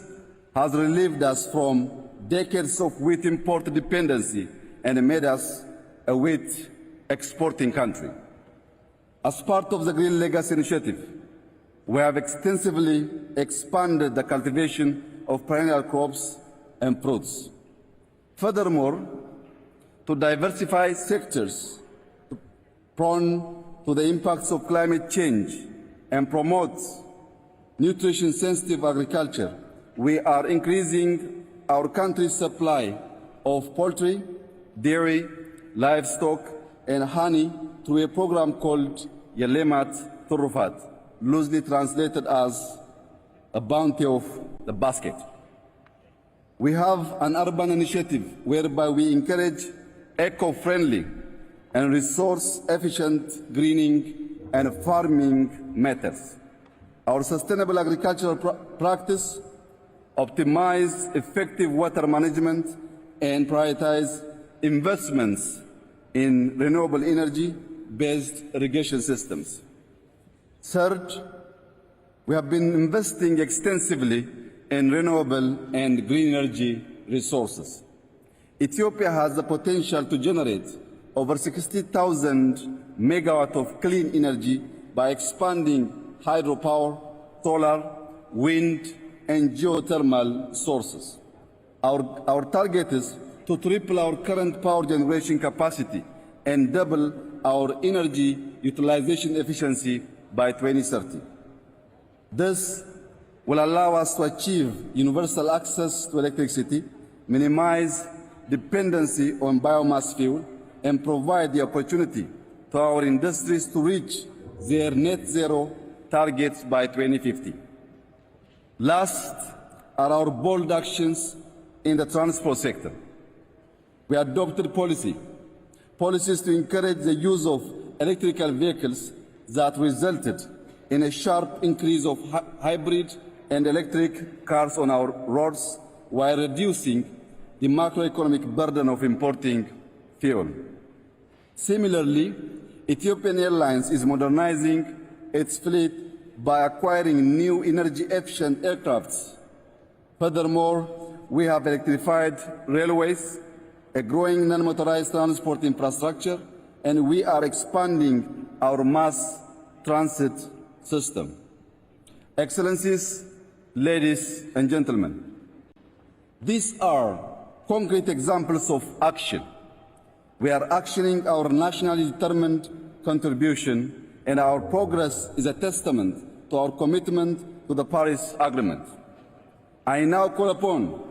has relieved us from decades of wheat import dependency and made us a wheat exporting country. As part of the Green Legacy Initiative, we have extensively expanded the cultivation of perennial crops and fruits. Furthermore, to diversify sectors prone to the impacts of climate change and promote nutrition-sensitive agriculture, we are increasing our country's supply of poultry, dairy, livestock, and honey through a program called Yelemat Turufat, loosely translated as a bounty of the basket. We have an urban initiative whereby we encourage eco-friendly and resource-efficient greening and farming methods. Our sustainable agricultural practice optimize effective water management and prioritize investments in renewable energy-based irrigation systems. Third, we have been investing extensively in renewable and green energy resources. Ethiopia has the potential to generate over 60,000 megawatts of clean energy by expanding hydropower, solar, wind, and geothermal sources. Our target is to triple our current power generation capacity and double our energy utilization efficiency by 2030. This will allow us to achieve universal access to electricity, minimize dependency on biomass fuel, and provide the opportunity to our industries to reach their net zero targets by 2050. Last are our bold actions in the transport sector. We adopted policies to encourage the use of electrical vehicles that resulted in a sharp increase of hybrid and electric cars on our roads while reducing the macroeconomic burden of importing fuel. Similarly, Ethiopian Airlines is modernizing its fleet by acquiring new energy-efficient aircrafts. Furthermore, we have electrified railways, a growing non-motorized transport infrastructure, and we are expanding our mass transit system. Excellencies, ladies and gentlemen, these are concrete examples of action. We are actioning our nationally determined contribution, and our progress is a testament to our commitment to the Paris Agreement. I now call upon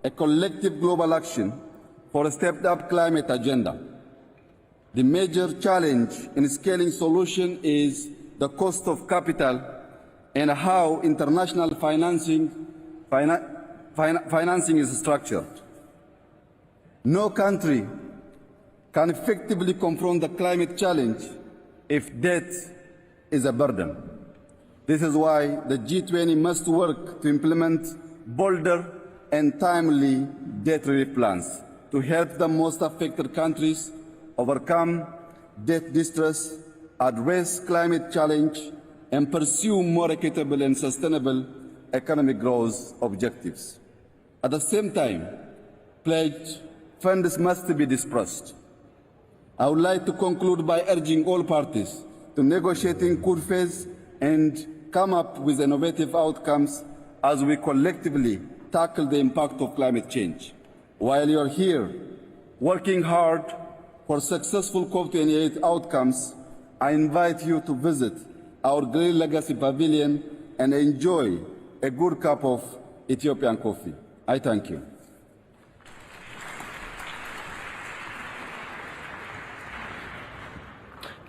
a collective global action for a stepped-up climate agenda. The major challenge in scaling solution is the cost of capital and how international financing is structured. No country can effectively confront the climate challenge if debt is a burden. This is why the G20 must work to implement bolder and timely debt relief plans to help the most affected countries overcome debt distress, address climate challenge, and pursue more equitable and sustainable economic growth objectives. At the same time, pledged funds must be dispersed. I would like to conclude by urging all parties to negotiating good faith and come up with innovative outcomes as we collectively tackle the impact of climate change. While you are here working hard for successful COP28 outcomes, I invite you to visit our Green Legacy Pavilion and enjoy a good cup of Ethiopian coffee. I thank you.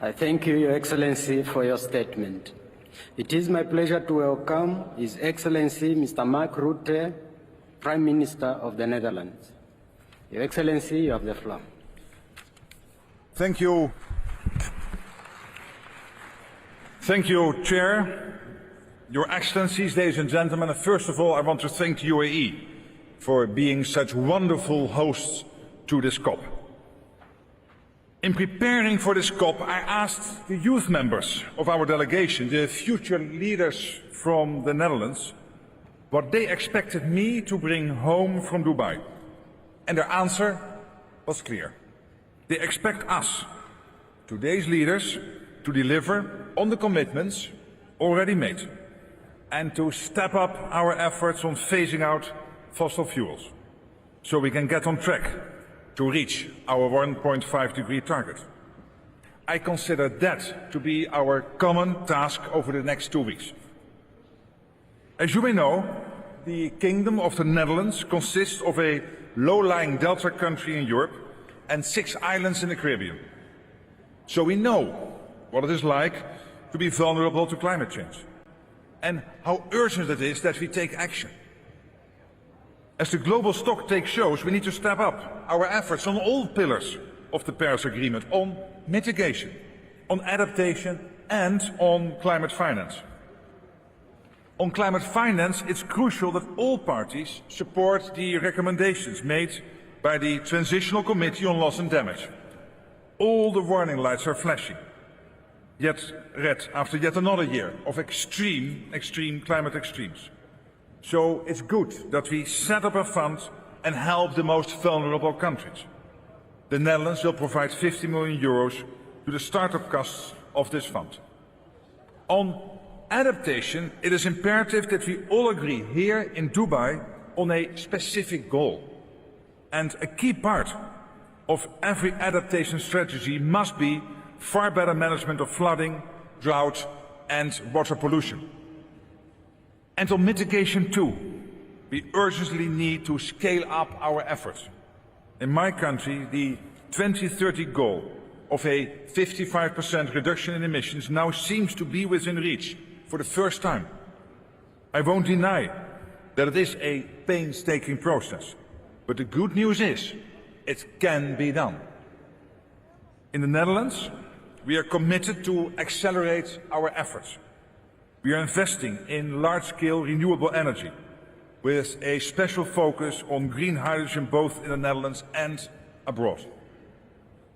I thank you, Your Excellency, for your statement. It is my pleasure to welcome His Excellency Mr. Mark Rutte, Prime Minister of the Netherlands. Your Excellency, you have the floor. Thank you. Thank you, Chair. Your Excellencies, ladies and gentlemen, first of all, I want to thank the UAE for being such wonderful hosts to this COP. In preparing for this COP, I asked the youth members of our delegation, the future leaders from the Netherlands, what they expected me to bring home from Dubai. And their answer was clear. They expect us, today's leaders, to deliver on the commitments already made and to step up our efforts on phasing out fossil fuels so we can get on track to reach our 1.5 degree target. I consider that to be our common task over the next 2 weeks. As you may know, the Kingdom of the Netherlands consists of a low-lying delta country in Europe and 6 islands in the Caribbean. So we know what it is like to be vulnerable to climate change and how urgent it is that we take action. As the global stocktake shows, we need to step up our efforts on all pillars of the Paris Agreement, on mitigation, on adaptation and on climate finance. On climate finance, it's crucial that all parties support the recommendations made by the Transitional Committee on Loss and Damage. All the warning lights are flashing. Yet red after yet another year of extreme climate extremes. So it's good that we set up a fund and help the most vulnerable countries. The Netherlands will provide 50 million euros to the startup costs of this fund. On adaptation, it is imperative that we all agree here in Dubai on a specific goal. And a key part of every adaptation strategy must be far better management of flooding, drought and water pollution. And on mitigation too, we urgently need to scale up our efforts. In my country, the 2030 goal of a 55% reduction in emissions now seems to be within reach for the first time. I won't deny that it is a painstaking process, but the good news is it can be done. In the Netherlands, we are committed to accelerate our efforts. We are investing in large-scale renewable energy with a special focus on green hydrogen both in the Netherlands and abroad.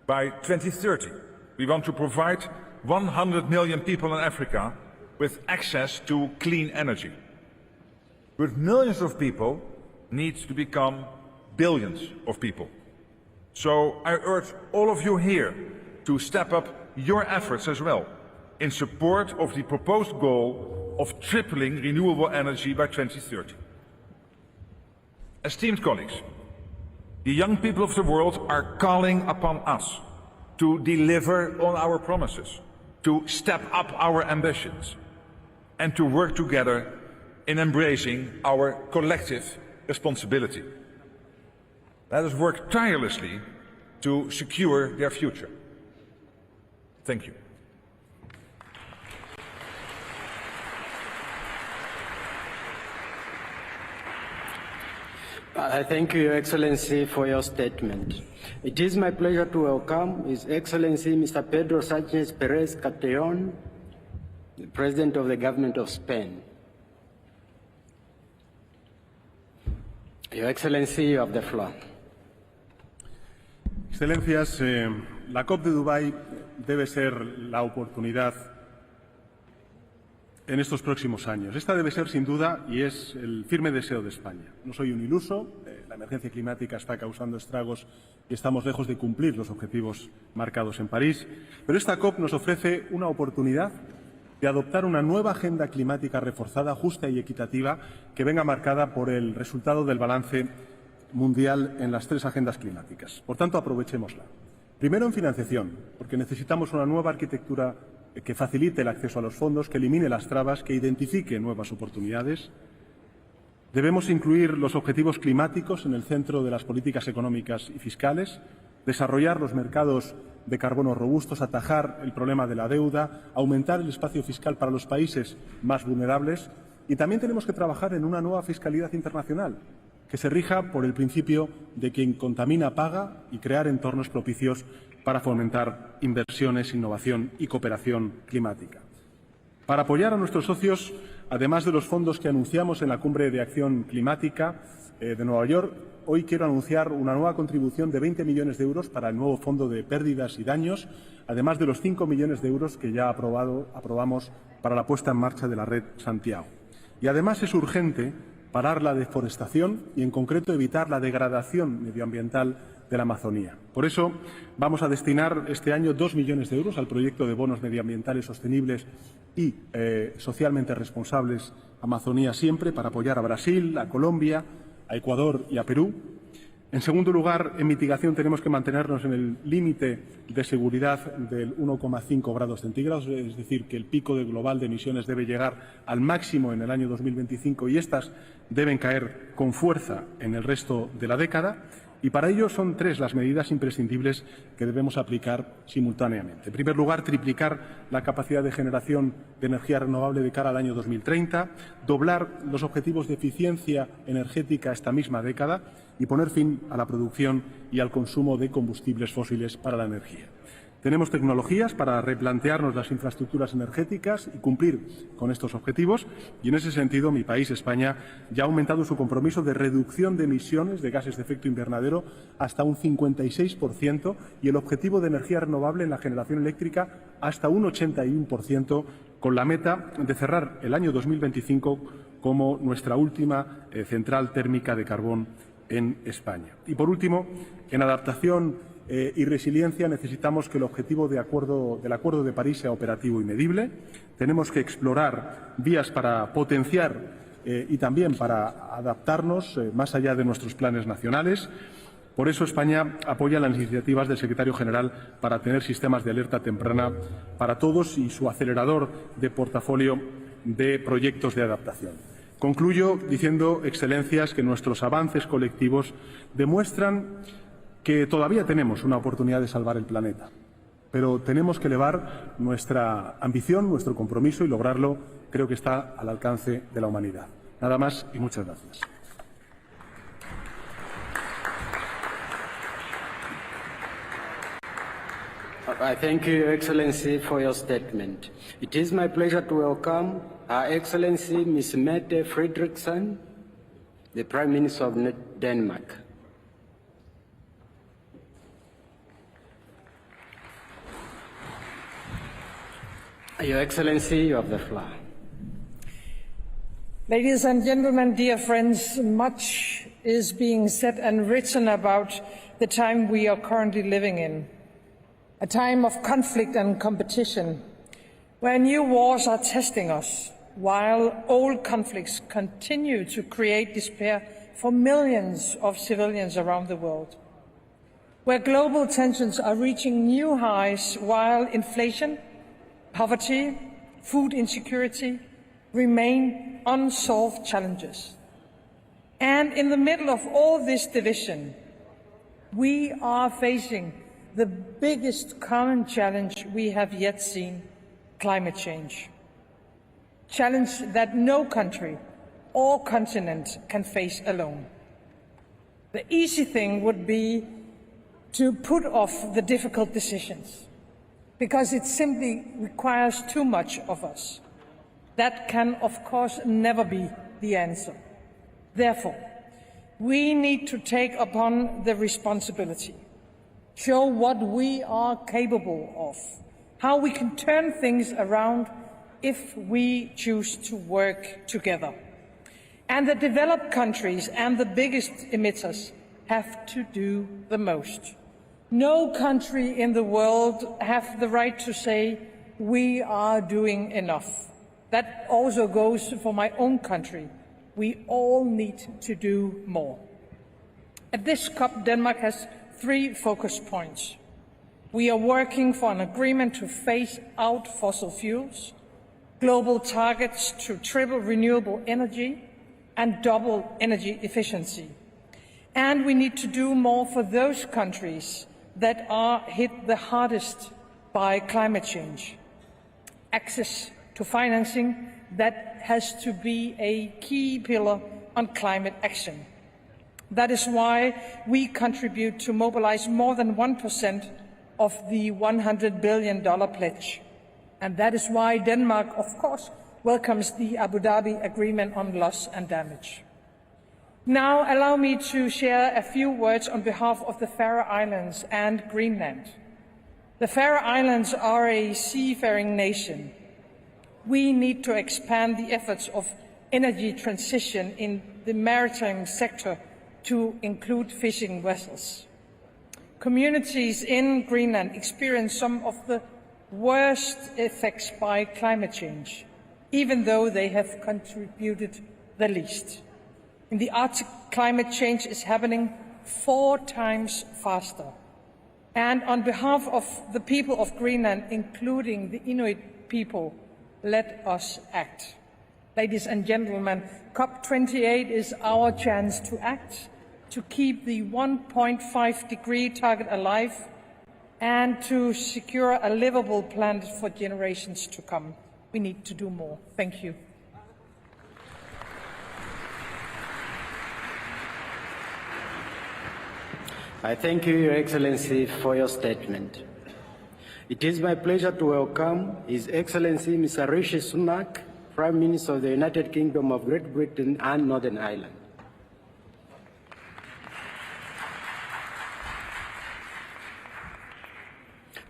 By 2030, we want to provide 100 million people in Africa with access to clean energy. But millions of people need to become billions of people. So I urge all of you here to step up your efforts as well in support of the proposed goal of tripling renewable energy by 2030. Esteemed colleagues, the young people of the world are calling upon us to deliver on our promises, to step up our ambitions, and to work together in embracing our collective responsibility. Let us work tirelessly to secure their future. Thank you. I thank you, Your Excellency, for your statement. It is my pleasure to welcome His Excellency Mr. Pedro Sánchez Pérez Castellón, the President of the Government of Spain. Your Excellency, you have the floor. Excelencias, la COP de Dubái debe ser la oportunidad en estos próximos años. Esta debe ser, sin duda, y es el firme deseo de España. No soy un iluso, la emergencia climática está causando estragos y estamos lejos de cumplir los objetivos marcados en París, pero esta COP nos ofrece una oportunidad de adoptar una nueva agenda climática reforzada, justa y equitativa que venga marcada por el resultado del balance mundial en las 3 agendas climáticas. Por tanto, aprovechémosla. Primero, en financiación, porque necesitamos una nueva arquitectura que facilite el acceso a los fondos, que elimine las trabas, que identifique nuevas oportunidades. Debemos incluir los objetivos climáticos en el centro de las políticas económicas y fiscales, desarrollar los mercados de carbono robustos, atajar el problema de la deuda, aumentar el espacio fiscal para los países más vulnerables y también tenemos que trabajar en una nueva fiscalidad internacional que se rija por el principio de quien contamina paga y crear entornos propicios para fomentar inversiones, innovación y cooperación climática. Para apoyar a nuestros socios, además de los fondos que anunciamos en la Cumbre de Acción Climática de Nueva York, hoy quiero anunciar una nueva contribución de 20 millones de euros para el nuevo Fondo de Pérdidas y Daños, además de los 5 millones de euros que ya aprobamos para la puesta en marcha de la red Santiago. Y además es urgente parar la deforestación y, en concreto, evitar la degradación medioambiental de la Amazonía. Por eso, vamos a destinar este año 2 millones de euros al proyecto de bonos medioambientales sostenibles y socialmente responsables Amazonía Siempre, para apoyar a Brasil, a Colombia, a Ecuador y a Perú. En segundo lugar, en mitigación tenemos que mantenernos en el límite de seguridad del 1,5 grados centígrados, es decir, que el pico global de emisiones debe llegar al máximo en el año 2025 y estas deben caer con fuerza en el resto de la década. Y para ello son 3 las medidas imprescindibles que debemos aplicar simultáneamente. En primer lugar, triplicar la capacidad de generación de energía renovable de cara al año 2030, doblar los objetivos de eficiencia energética esta misma década y poner fin a la producción y al consumo de combustibles fósiles para la energía. Tenemos tecnologías para replantearnos las infraestructuras energéticas y cumplir con estos objetivos y, en ese sentido, mi país, España, ya ha aumentado su compromiso de reducción de emisiones de gases de efecto invernadero hasta un 56% y el objetivo de energía renovable en la generación eléctrica hasta un 81%, con la meta de cerrar el año 2025 como nuestra última central térmica de carbón en España. Y, por último, en adaptación y resiliencia necesitamos que el objetivo del Acuerdo de París sea operativo y medible. Tenemos que explorar vías para potenciar y también para adaptarnos más allá de nuestros planes nacionales. Por eso España apoya las iniciativas del Secretario General para tener sistemas de alerta temprana para todos y su acelerador de portafolio de proyectos de adaptación. Concluyo diciendo, Excelencias, que nuestros avances colectivos demuestran que todavía tenemos una oportunidad de salvar el planeta, pero tenemos que elevar nuestra ambición, nuestro compromiso y lograrlo creo que está al alcance de la humanidad. Nada más y muchas gracias. I thank you, Your Excellency, for your statement. It is my pleasure to welcome Her Excellency Ms. Mette Frederiksen, the Prime Minister of Denmark. Your Excellency, you have the floor. Ladies and gentlemen, dear friends, much is being said and written about the time we are currently living in. A time of conflict and competition, where new wars are testing us, while old conflicts continue to create despair for millions of civilians around the world. Where global tensions are reaching new highs, while inflation, poverty, food insecurity remain unsolved challenges. And in the middle of all this division, we are facing the biggest common challenge we have yet seen, climate change. Challenge that no country or continent can face alone. The easy thing would be to put off the difficult decisions, because it simply requires too much of us. That can, of course, never be the answer. Therefore, we need to take upon the responsibility, show what we are capable of, how we can turn things around if we choose to work together. And the developed countries and the biggest emitters have to do the most. No country in the world has the right to say, we are doing enough. That also goes for my own country. We all need to do more. At this COP, Denmark has 3 focus points. We are working for an agreement to phase out fossil fuels, global targets to triple renewable energy and double energy efficiency. And we need to do more for those countries that are hit the hardest by climate change. Access to financing, that has to be a key pillar on climate action. That is why we contribute to mobilize more than 1% of the $100 billion pledge. And that is why Denmark, of course, welcomes the Abu Dhabi Agreement on Loss and Damage. Now, allow me to share a few words on behalf of the Faroe Islands and Greenland. The Faroe Islands are a seafaring nation. We need to expand the efforts of energy transition in the maritime sector to include fishing vessels. Communities in Greenland experience some of the worst effects by climate change, even though they have contributed the least. In the Arctic, climate change is happening 4 times faster. And on behalf of the people of Greenland, including the Inuit people, let us act. Ladies and gentlemen, COP28 is our chance to act, to keep the 1.5-degree target alive, and to secure a livable planet for generations to come. We need to do more. Thank you. I thank you, Your Excellency, for your statement. It is my pleasure to welcome His Excellency Mr. Rishi Sunak, Prime Minister of the United Kingdom of Great Britain and Northern Ireland.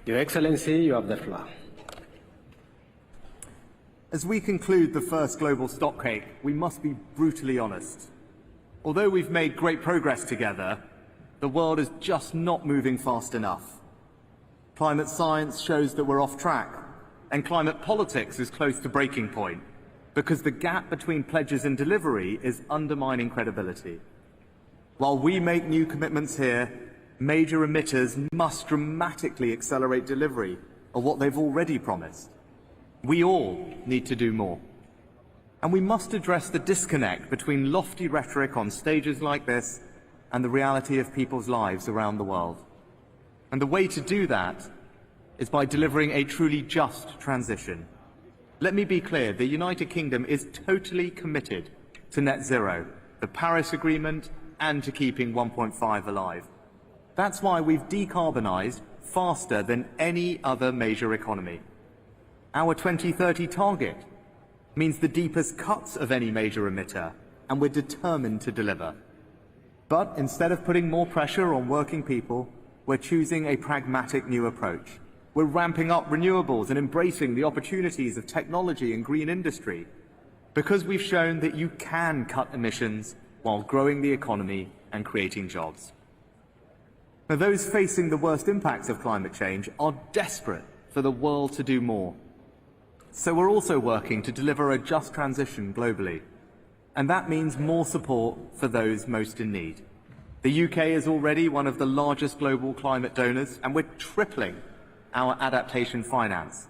Your Excellency, you have the floor. As we conclude the first global stocktake, we must be brutally honest. Although we've made great progress together, the world is just not moving fast enough. Climate science shows that we're off track, and climate politics is close to breaking point, because the gap between pledges and delivery is undermining credibility. While we make new commitments here, major emitters must dramatically accelerate delivery of what they've already promised. We all need to do more. And we must address the disconnect between lofty rhetoric on stages like this and the reality of people's lives around the world. And the way to do that is by delivering a truly just transition. Let me be clear, the United Kingdom is totally committed to net zero, the Paris Agreement, and to keeping 1.5 alive. That's why we've decarbonised faster than any other major economy. Our 2030 target means the deepest cuts of any major emitter, and we're determined to deliver. But instead of putting more pressure on working people, we're choosing a pragmatic new approach. We're ramping up renewables and embracing the opportunities of technology and green industry, because we've shown that you can cut emissions while growing the economy and creating jobs. Now, those facing the worst impacts of climate change are desperate for the world to do more. So we're also working to deliver a just transition globally. And that means more support for those most in need. The UK is already one of the largest global climate donors, and we're tripling our adaptation finance.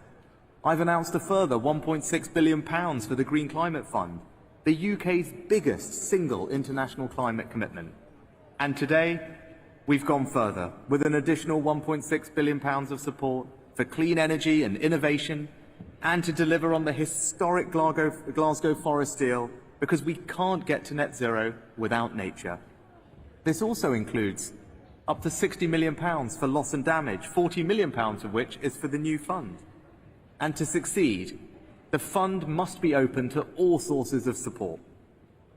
I've announced a further £1.6 billion for the Green Climate Fund, the UK's biggest single international climate commitment. And today, we've gone further with an additional £1.6 billion of support for clean energy and innovation, and to deliver on the historic Glasgow Forest deal, because we can't get to net zero without nature. This also includes up to £60 million for loss and damage, £40 million of which is for the new fund. And to succeed, the fund must be open to all sources of support.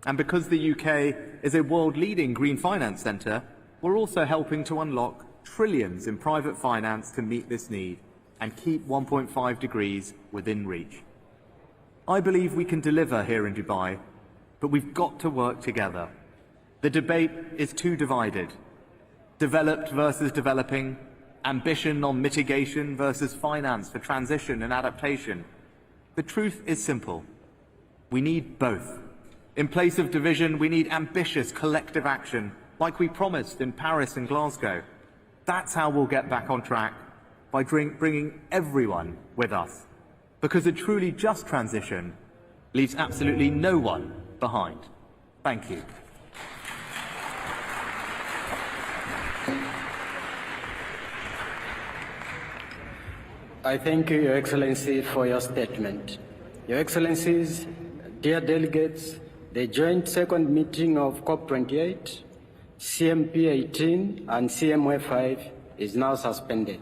And because the UK is a world-leading green finance centre, we're also helping to unlock trillions in private finance to meet this need and keep 1.5 degrees within reach. I believe we can deliver here in Dubai, but we've got to work together. The debate is too divided. Developed versus developing, ambition on mitigation versus finance for transition and adaptation. The truth is simple. We need both. In place of division, we need ambitious collective action, like we promised in Paris and Glasgow. That's how we'll get back on track, by bringing everyone with us. Because a truly just transition leaves absolutely no one behind. Thank you. I thank you, Your Excellency, for your statement. Your Excellencies, dear delegates, the joint second meeting of COP28, CMP 18 and CMO 5 is now suspended.